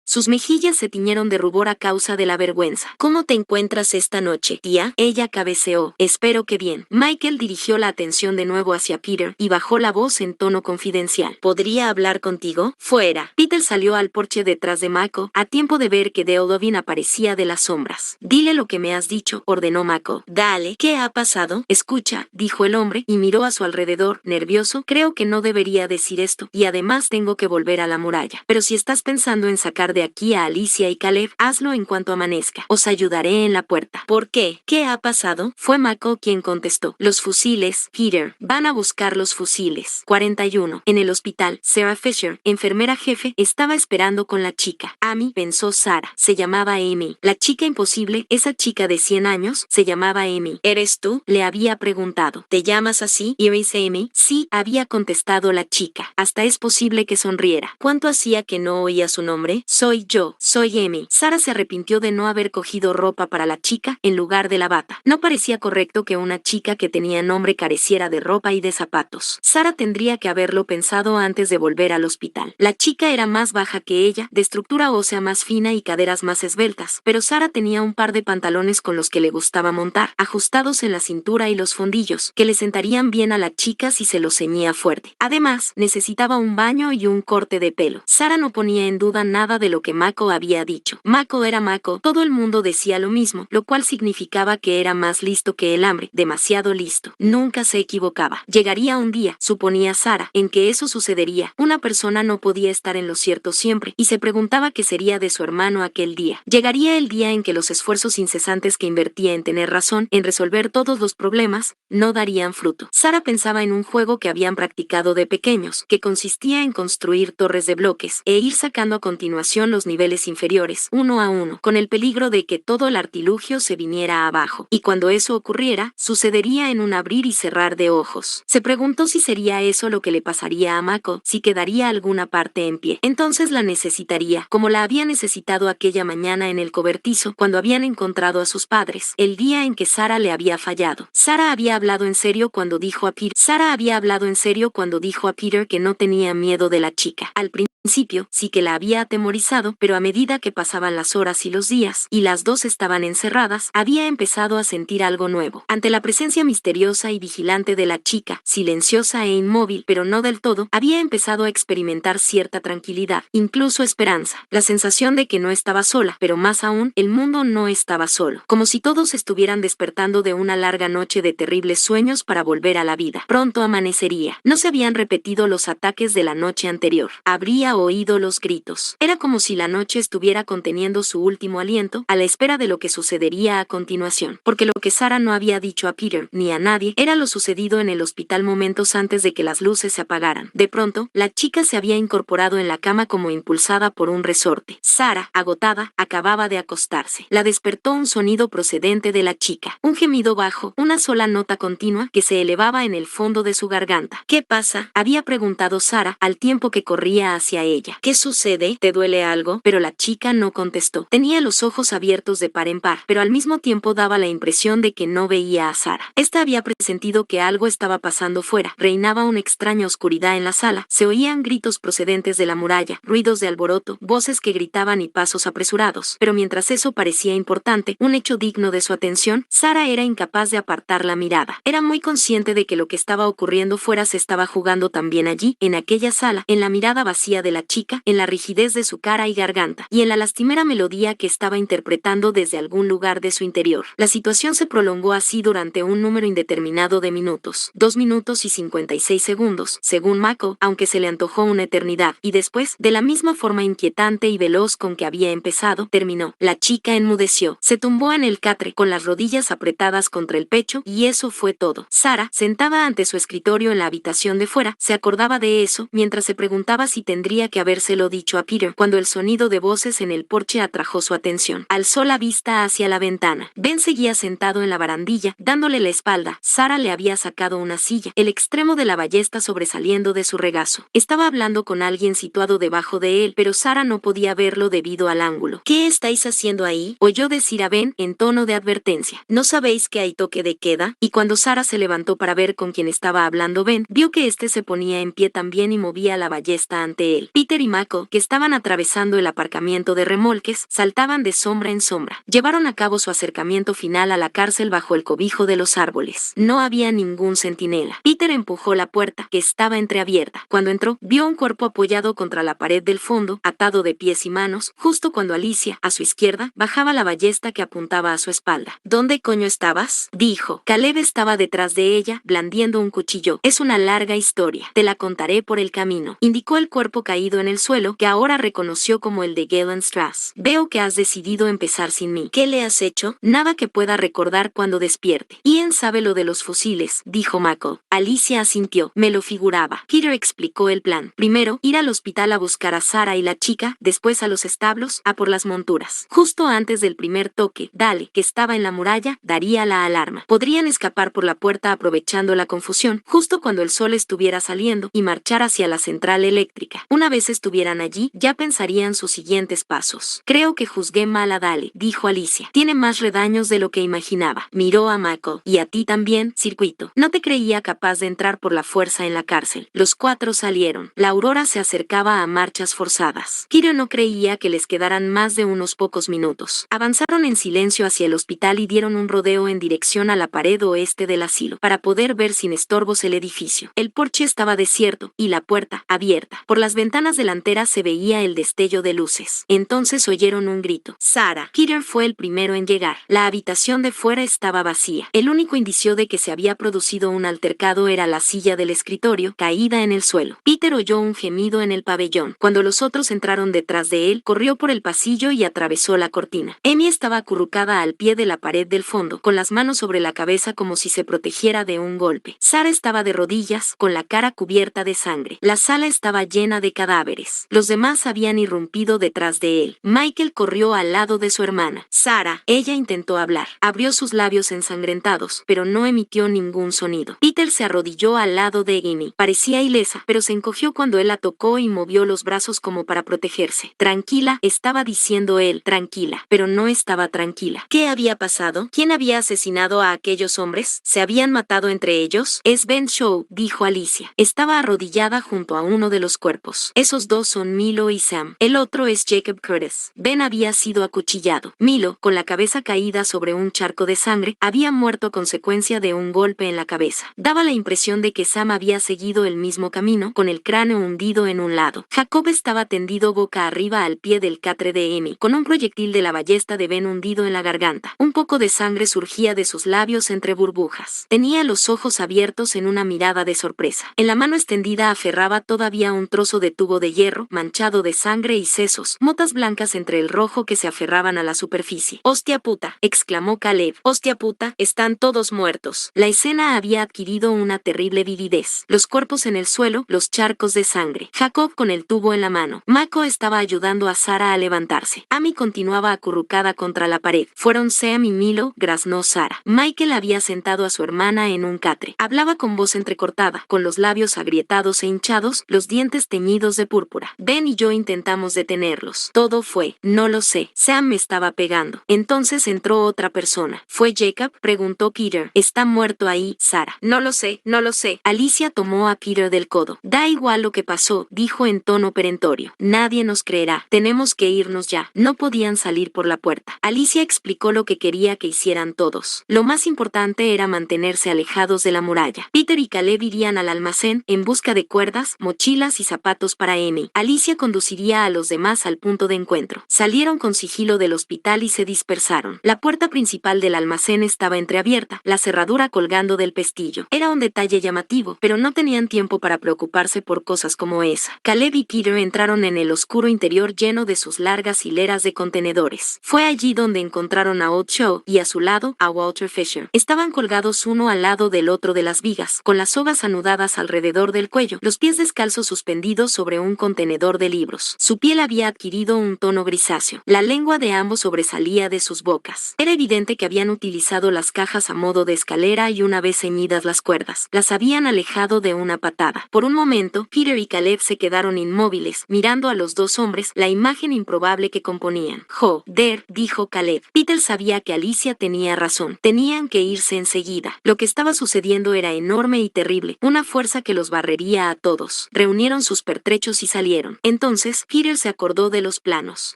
Sus mejillas se tiñeron de rubor a causa de la vergüenza. ¿Cómo te encuentras esta noche, tía? Ella cabeceó. Espero que bien. Michael dirigió la atención de nuevo hacia Peter y bajó la voz en tono confidencial. ¿Podría hablar contigo? Fuera. Peter salió al porche detrás de Mako, a tiempo de ver que Deolovin aparecía de las sombras. Dile lo que me has dicho, ordenó Mako. Dale. ¿Qué ha pasado? Escucha, dijo el hombre, y miró a su alrededor, nervioso. Creo que no debería decir esto, y además tengo que volver a la muralla. Pero si estás pensando en sacar de aquí a Alicia y Caleb, hazlo en cuanto amanezca. Os ayudaré en la puerta. ¿Por qué? ¿Qué ha pasado? Fue Mako quien contestó. Los fusiles, Peter. Van a buscar los fusiles. 41. En el hospital, Sarah Fisher, enfermera jefe, estaba esperando con la chica. Amy, pensó Sarah. Se llamaba Amy. La chica imposible, esa chica de 100 años, se llamaba Amy. ¿Eres tú? Le había preguntado. ¿Te llamas así? ¿Eres Amy? Sí, había contestado la chica. Hasta es posible que sonriera. ¿Cuánto hacía que no oía su nombre? Soy yo, soy Amy. Sarah se arrepintió de no haber cogido ropa para la chica en lugar de la bata. No parecía correcto que una chica que tenía nombre careciera de ropa y de zapatos. Sarah tendría que haberlo pensado antes de volver al hospital. La chica era más baja que ella, de estructura ósea más fina y caderas más esbeltas, pero Sarah tenía un par de pantalones con los que le gustaba montar, ajustados en la cintura y los fondillos, que le sentarían bien a la chica si se los ceñía fuerte. Además, necesitaba un baño y un corte de pelo. Sarah no ponía en duda nada de lo que Mako había dicho. Mako era Mako, todo el mundo decía lo mismo, lo cual significaba que era más listo que el hambre, demasiado listo. Nunca se equivocaba. Llegaría un día, suponía Sarah, en que eso sucedería. Una persona no podía estar en lo cierto siempre, y se preguntaba qué sería de su hermano aquel día. Llegaría el día en que los esfuerzos incesantes que invertía en tener razón, en resolver todos los problemas, no darían fruto. Sarah pensaba en un juego que habían practicado de pequeños, que consistía en construir torres de bloques, e ir sacando a continuación los niveles inferiores, uno a uno, con el peligro de que todo el artilugio se viniera abajo. Y cuando eso ocurriera, sucedería en un abrir y cerrar de ojos. Se preguntó si sería eso lo que le pasaría a Mako, si quedaría alguna parte en pie. Entonces la necesitaría, como la había necesitado aquella mañana en el cobertizo, cuando habían encontrado a sus padres, el día en que Sarah le había fallado. Sarah había hablado en serio cuando dijo a Peter que no tenía miedo de la chica. Al principio, sí que la había atemorizado, pero a medida que pasaban las horas y los días, y las dos estaban encerradas, había empezado a sentir algo nuevo. Ante la presencia misteriosa y vigilante de la chica, silenciosa e inmóvil, pero no del todo, había empezado a experimentar cierta tranquilidad, incluso esperanza. La sensación de que no estaba sola, pero más aún, el mundo no estaba solo. Como si todos estuvieran despertando de una larga noche de terribles sueños para volver a la vida. Pronto amanecería. No se habían repetido los ataques de la noche anterior. Habría oído los gritos. Era como si la noche estuviera conteniendo su último aliento, a la espera de lo que sucedería a continuación. Porque lo que Sarah no había dicho a Peter, ni a nadie, era lo sucedido en el hospital momentos antes de que las luces se apagaran. De pronto, la chica se había incorporado en la cama como impulsada por un resorte. Sarah, agotada, acababa de acostarse. La despertó un sonido procedente de la chica. Un gemido bajo, una sola nota continua que se elevaba en el fondo de su garganta. ¿Qué pasa? Había preguntado Sarah al tiempo que corría hacia ella. ¿Qué sucede? ¿Te duele algo? Pero la chica no contestó. Tenía los ojos abiertos de par en par, pero al mismo tiempo daba la impresión de que no veía a Sarah. Esta había presentido que algo estaba pasando fuera. Reinaba una extraña oscuridad en la sala. Se oían gritos procedentes de la muralla, ruidos de alboroto, voces que gritaban y pasos apresurados. Pero mientras eso parecía importante, un hecho digno de su atención, Sarah era incapaz de apartar la mirada. Era muy consciente de que lo que estaba ocurriendo fuera se estaba jugando también allí, en aquella sala, en la mirada vacía de la chica, en la rigidez de su cara cara y garganta, y en la lastimera melodía que estaba interpretando desde algún lugar de su interior. La situación se prolongó así durante un número indeterminado de minutos, 2 minutos y 56 segundos, según Mako, aunque se le antojó una eternidad, y después, de la misma forma inquietante y veloz con que había empezado, terminó. La chica enmudeció, se tumbó en el catre con las rodillas apretadas contra el pecho, y eso fue todo. Sarah, sentada ante su escritorio en la habitación de fuera, se acordaba de eso, mientras se preguntaba si tendría que habérselo dicho a Peter, cuando el sonido de voces en el porche atrajo su atención. Alzó la vista hacia la ventana. Ben seguía sentado en la barandilla, dándole la espalda. Sarah le había sacado una silla, el extremo de la ballesta sobresaliendo de su regazo. Estaba hablando con alguien situado debajo de él, pero Sarah no podía verlo debido al ángulo. ¿Qué estáis haciendo ahí?, oyó decir a Ben en tono de advertencia. ¿No sabéis que hay toque de queda? Y cuando Sarah se levantó para ver con quién estaba hablando Ben, vio que este se ponía en pie también y movía la ballesta ante él. Peter y Mako, que estaban atravesando el aparcamiento de remolques, saltaban de sombra en sombra. Llevaron a cabo su acercamiento final a la cárcel bajo el cobijo de los árboles. No había ningún centinela. Peter empujó la puerta, que estaba entreabierta. Cuando entró, vio un cuerpo apoyado contra la pared del fondo, atado de pies y manos, justo cuando Alicia, a su izquierda, bajaba la ballesta que apuntaba a su espalda. ¿Dónde coño estabas?, dijo. Caleb estaba detrás de ella, blandiendo un cuchillo. Es una larga historia. Te la contaré por el camino. Indicó el cuerpo caído en el suelo, que ahora reconoció como el de Galen Strass. Veo que has decidido empezar sin mí. ¿Qué le has hecho? Nada que pueda recordar cuando despierte. Ian sabe lo de los fusiles, dijo Mako. Alicia asintió. Me lo figuraba. Peter explicó el plan. Primero, ir al hospital a buscar a Sarah y la chica, después a los establos, a por las monturas. Justo antes del primer toque, Dale, que estaba en la muralla, daría la alarma. Podrían escapar por la puerta aprovechando la confusión, justo cuando el sol estuviera saliendo, y marchar hacia la central eléctrica. Una vez estuvieran allí, ya pensarían sus siguientes pasos. Creo que juzgué mal a Dale, dijo Alicia. Tiene más redaños de lo que imaginaba. Miró a Mako. Y a ti también, Circuito. No te creía capaz de entrar por la fuerza en la cárcel. Los cuatro salieron. La aurora se acercaba a marchas forzadas. Kiro no creía que les quedaran más de unos pocos minutos. Avanzaron en silencio hacia el hospital y dieron un rodeo en dirección a la pared oeste del asilo, para poder ver sin estorbos el edificio. El porche estaba desierto, y la puerta, abierta. Por las ventanas delanteras se veía el destello de luces. Entonces oyeron un grito. Sarah. Peter fue el primero en llegar. La habitación de fuera estaba vacía. El único indicio de que se había producido un altercado era la silla del escritorio, caída en el suelo. Peter oyó un gemido en el pabellón. Cuando los otros entraron detrás de él, corrió por el pasillo y atravesó la cortina. Amy estaba acurrucada al pie de la pared del fondo, con las manos sobre la cabeza como si se protegiera de un golpe. Sarah estaba de rodillas, con la cara cubierta de sangre. La sala estaba llena de cadáveres. Los demás habían irrumpido detrás de él. Michael corrió al lado de su hermana. Sarah. Ella intentó hablar. Abrió sus labios ensangrentados, pero no emitió ningún sonido. Peter se arrodilló al lado de Amy. Parecía ilesa, pero se encogió cuando él la tocó y movió los brazos como para protegerse. Tranquila, estaba diciendo él, tranquila, pero no estaba tranquila. ¿Qué había pasado? ¿Quién había asesinado a aquellos hombres? ¿Se habían matado entre ellos? Es Ben Shaw, dijo Alicia. Estaba arrodillada junto a uno de los cuerpos. Esos dos son Milo y Sam. El otro es Jacob Curtis. Ben había sido acuchillado. Milo, con la cabeza caída sobre un charco de sangre, había muerto a consecuencia de un golpe en la cabeza. Daba la impresión de que Sam había seguido el mismo camino, con el cráneo hundido en un lado. Jacob estaba tendido boca arriba al pie del catre de Amy, con un proyectil de la ballesta de Ben hundido en la garganta. Un poco de sangre surgía de sus labios entre burbujas. Tenía los ojos abiertos en una mirada de sorpresa. En la mano extendida aferraba todavía un trozo de tubo de hierro, manchado de sangre y sesos, motas blancas entre el rojo que se aferraban a la superficie. ¡Hostia puta!, exclamó Caleb. ¡Hostia puta! Están todos muertos. La escena había adquirido una terrible vividez. Los cuerpos en el suelo, los charcos de sangre. Jacob con el tubo en la mano. Mako estaba ayudando a Sarah a levantarse. Amy continuaba acurrucada contra la pared. Fueron Sam y Milo, graznó Sarah. Michael había sentado a su hermana en un catre. Hablaba con voz entrecortada, con los labios agrietados e hinchados, los dientes teñidos de púrpura. Ben y yo intentamos detenerlos. Todo fue, no lo sé. Sam me estaba pegando. Entonces entró otra persona. ¿Fue Jacob?, preguntó Peter. ¿Está muerto ahí, Sarah? No lo sé, no lo sé. Alicia tomó a Peter del codo. Da igual lo que pasó, dijo en tono perentorio. Nadie nos creerá. Tenemos que irnos ya. No podían salir por la puerta. Alicia explicó lo que quería que hicieran todos. Lo más importante era mantenerse alejados de la muralla. Peter y Caleb irían al almacén en busca de cuerdas, mochilas y zapatos para Amy. Alicia conduciría guía a los demás al punto de encuentro. Salieron con sigilo del hospital y se dispersaron. La puerta principal del almacén estaba entreabierta, la cerradura colgando del pestillo. Era un detalle llamativo, pero no tenían tiempo para preocuparse por cosas como esa. Caleb y Peter entraron en el oscuro interior lleno de sus largas hileras de contenedores. Fue allí donde encontraron a Ocho y a su lado a Walter Fisher. Estaban colgados uno al lado del otro de las vigas, con las sogas anudadas alrededor del cuello, los pies descalzos suspendidos sobre un contenedor de libros. Su piel había adquirido un tono grisáceo. La lengua de ambos sobresalía de sus bocas. Era evidente que habían utilizado las cajas a modo de escalera y una vez ceñidas las cuerdas, las habían alejado de una patada. Por un momento, Peter y Caleb se quedaron inmóviles, mirando a los dos hombres, la imagen improbable que componían. Joder, dijo Caleb. Peter sabía que Alicia tenía razón. Tenían que irse enseguida. Lo que estaba sucediendo era enorme y terrible, una fuerza que los barrería a todos. Reunieron sus pertrechos y salieron. Entonces, Peter se acordó de los planos.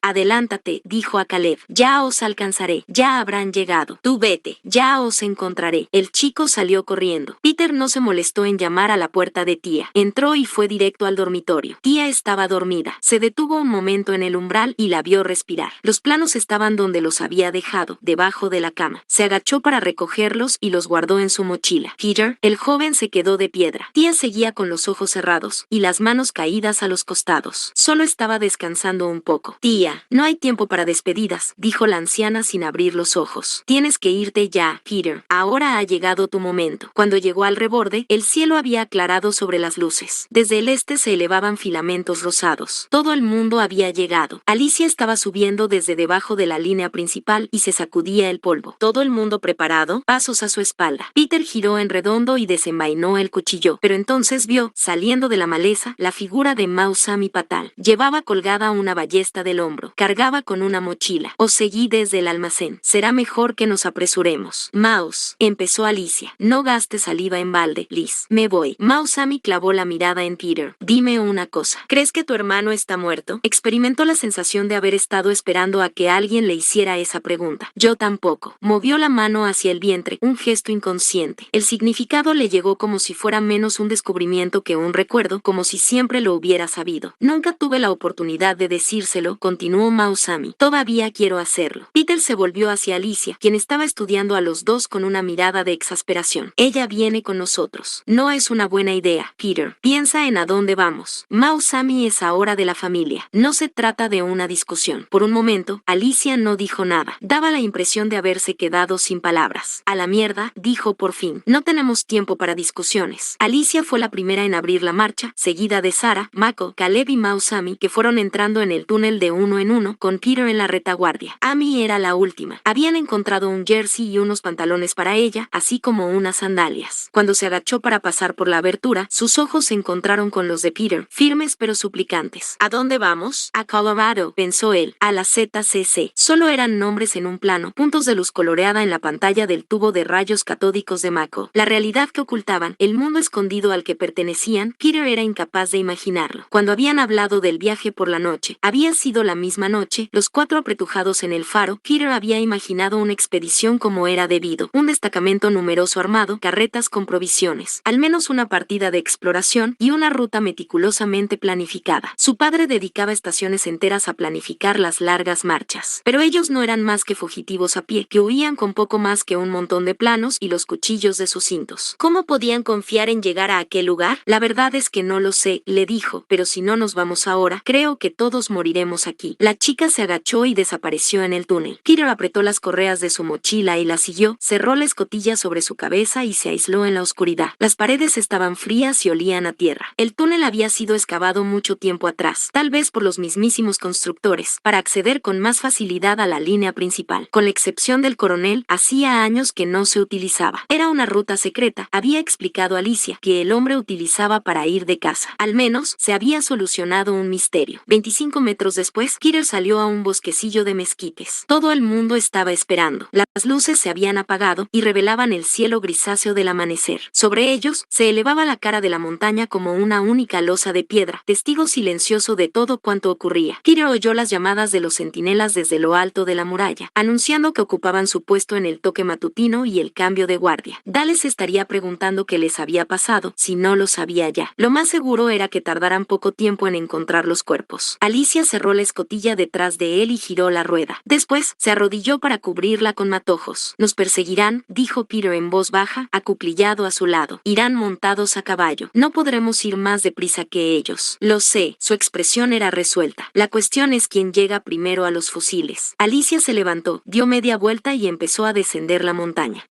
Adelántate, dijo a Caleb. Ya os alcanzaré. Ya habrán llegado. Tú vete. Ya os encontraré. El chico salió corriendo. Peter no se molestó en llamar a la puerta de Tía. Entró y fue directo al dormitorio. Tía estaba dormida. Se detuvo un momento en el umbral y la vio respirar. Los planos estaban donde los había dejado, debajo de la cama. Se agachó para recogerlos y los guardó en su mochila. Peter, el joven, se quedó de piedra. Tía seguía con los ojos cerrados y las manos caídas a los costados. Solo estaba descansando un poco. Tía, no hay tiempo para despedidas, dijo la anciana sin abrir los ojos. Tienes que irte ya, Peter. Ahora ha llegado tu momento. Cuando llegó al reborde, el cielo había aclarado sobre las luces. Desde el este se elevaban filamentos rosados. Todo el mundo había llegado. Alicia estaba subiendo desde debajo de la línea principal y se sacudía el polvo. ¿Todo el mundo preparado? Pasos a su espalda. Peter giró en redondo y desenvainó el cuchillo, pero entonces vio, saliendo de la maleza, la figura de Mausami Patal. Llevaba colgada una ballesta del hombro. Cargaba con una mochila. Os seguí desde el almacén. Será mejor que nos apresuremos. Maus, empezó Alicia. No gastes saliva en balde, Liz. Me voy. Mausami clavó la mirada en Peter. Dime una cosa. ¿Crees que tu hermano está muerto? Experimentó la sensación de haber estado esperando a que alguien le hiciera esa pregunta. Yo tampoco. Movió la mano hacia el vientre, un gesto inconsciente. El significado le llegó como si fuera menos un descubrimiento que un recuerdo, como si siempre lo hubiera sabido. Nunca tuve la oportunidad de decírselo, continuó Mausami. Todavía quiero hacerlo. Peter se volvió hacia Alicia, quien estaba estudiando a los dos con una mirada de exasperación. Ella viene con nosotros. No es una buena idea, Peter. Piensa en a dónde vamos. Mausami es ahora de la familia. No se trata de una discusión. Por un momento, Alicia no dijo nada. Daba la impresión de haberse quedado sin palabras. A la mierda, dijo por fin. No tenemos tiempo para discusiones. Alicia fue la primera en abrir la marcha, seguida de Sara, Mako, Caleb y Mausami, que fueron entrando en el túnel de uno en uno, con Peter en la retaguardia. Amy era la última. Habían encontrado un jersey y unos pantalones para ella, así como unas sandalias. Cuando se agachó para pasar por la abertura, sus ojos se encontraron con los de Peter, firmes pero suplicantes. ¿A dónde vamos? A Colorado, pensó él. A la ZCC. Solo eran nombres en un plano, puntos de luz coloreada en la pantalla del tubo de rayos catódicos de Mako. La realidad que ocultaban, el mundo escondido al que pertenecían, Peter era incapaz de imaginarlo. Cuando habían hablado del viaje por la noche, había sido la misma noche, los cuatro apretujados en el faro, Peter había imaginado una expedición como era debido, un destacamento numeroso armado, carretas con provisiones, al menos una partida de exploración y una ruta meticulosamente planificada. Su padre dedicaba estaciones enteras a planificar las largas marchas, pero ellos no eran más que fugitivos a pie, que huían con poco más que un montón de planos y los cuchillos de sus cintos. ¿Cómo podían confiar en llegar a aquel lugar? La verdad es que no lo sé, le dijo, pero si no nos vamos ahora, creo que todos moriremos aquí. La chica se agachó y desapareció en el túnel. Peter apretó las correas de su mochila y la siguió, cerró la escotilla sobre su cabeza y se aisló en la oscuridad. Las paredes estaban frías y olían a tierra. El túnel había sido excavado mucho tiempo atrás, tal vez por los mismísimos constructores, para acceder con más facilidad a la línea principal. Con la excepción del coronel, hacía años que no se utilizaba. Era una ruta secreta, había explicado Alicia, que el hombre utilizaba para ir de caza. Al menos, se había solucionado un misterio. 25 metros después, Peter salió a un bosquecillo de mezquites. Todo el mundo estaba esperando. Las luces se habían apagado y revelaban el cielo grisáceo del amanecer. Sobre ellos, se elevaba la cara de la montaña como una única losa de piedra, testigo silencioso de todo cuanto ocurría. Peter oyó las llamadas de los centinelas desde lo alto de la muralla, anunciando que ocupaban su puesto en el toque matutino y el cambio de guardia. Dale se estaría preguntando qué les había pasado, si no lo sabía ya. Lo más seguro era que tardaran poco tiempo en encontrar los cuerpos. cuerpos. Alicia cerró la escotilla detrás de él y giró la rueda. Después, se arrodilló para cubrirla con matojos. «Nos perseguirán», dijo Peter en voz baja, acuclillado a su lado. «Irán montados a caballo. No podremos ir más deprisa que ellos». «Lo sé». Su expresión era resuelta. «La cuestión es quién llega primero a los fusiles». Alicia se levantó, dio media vuelta y empezó a descender la montaña.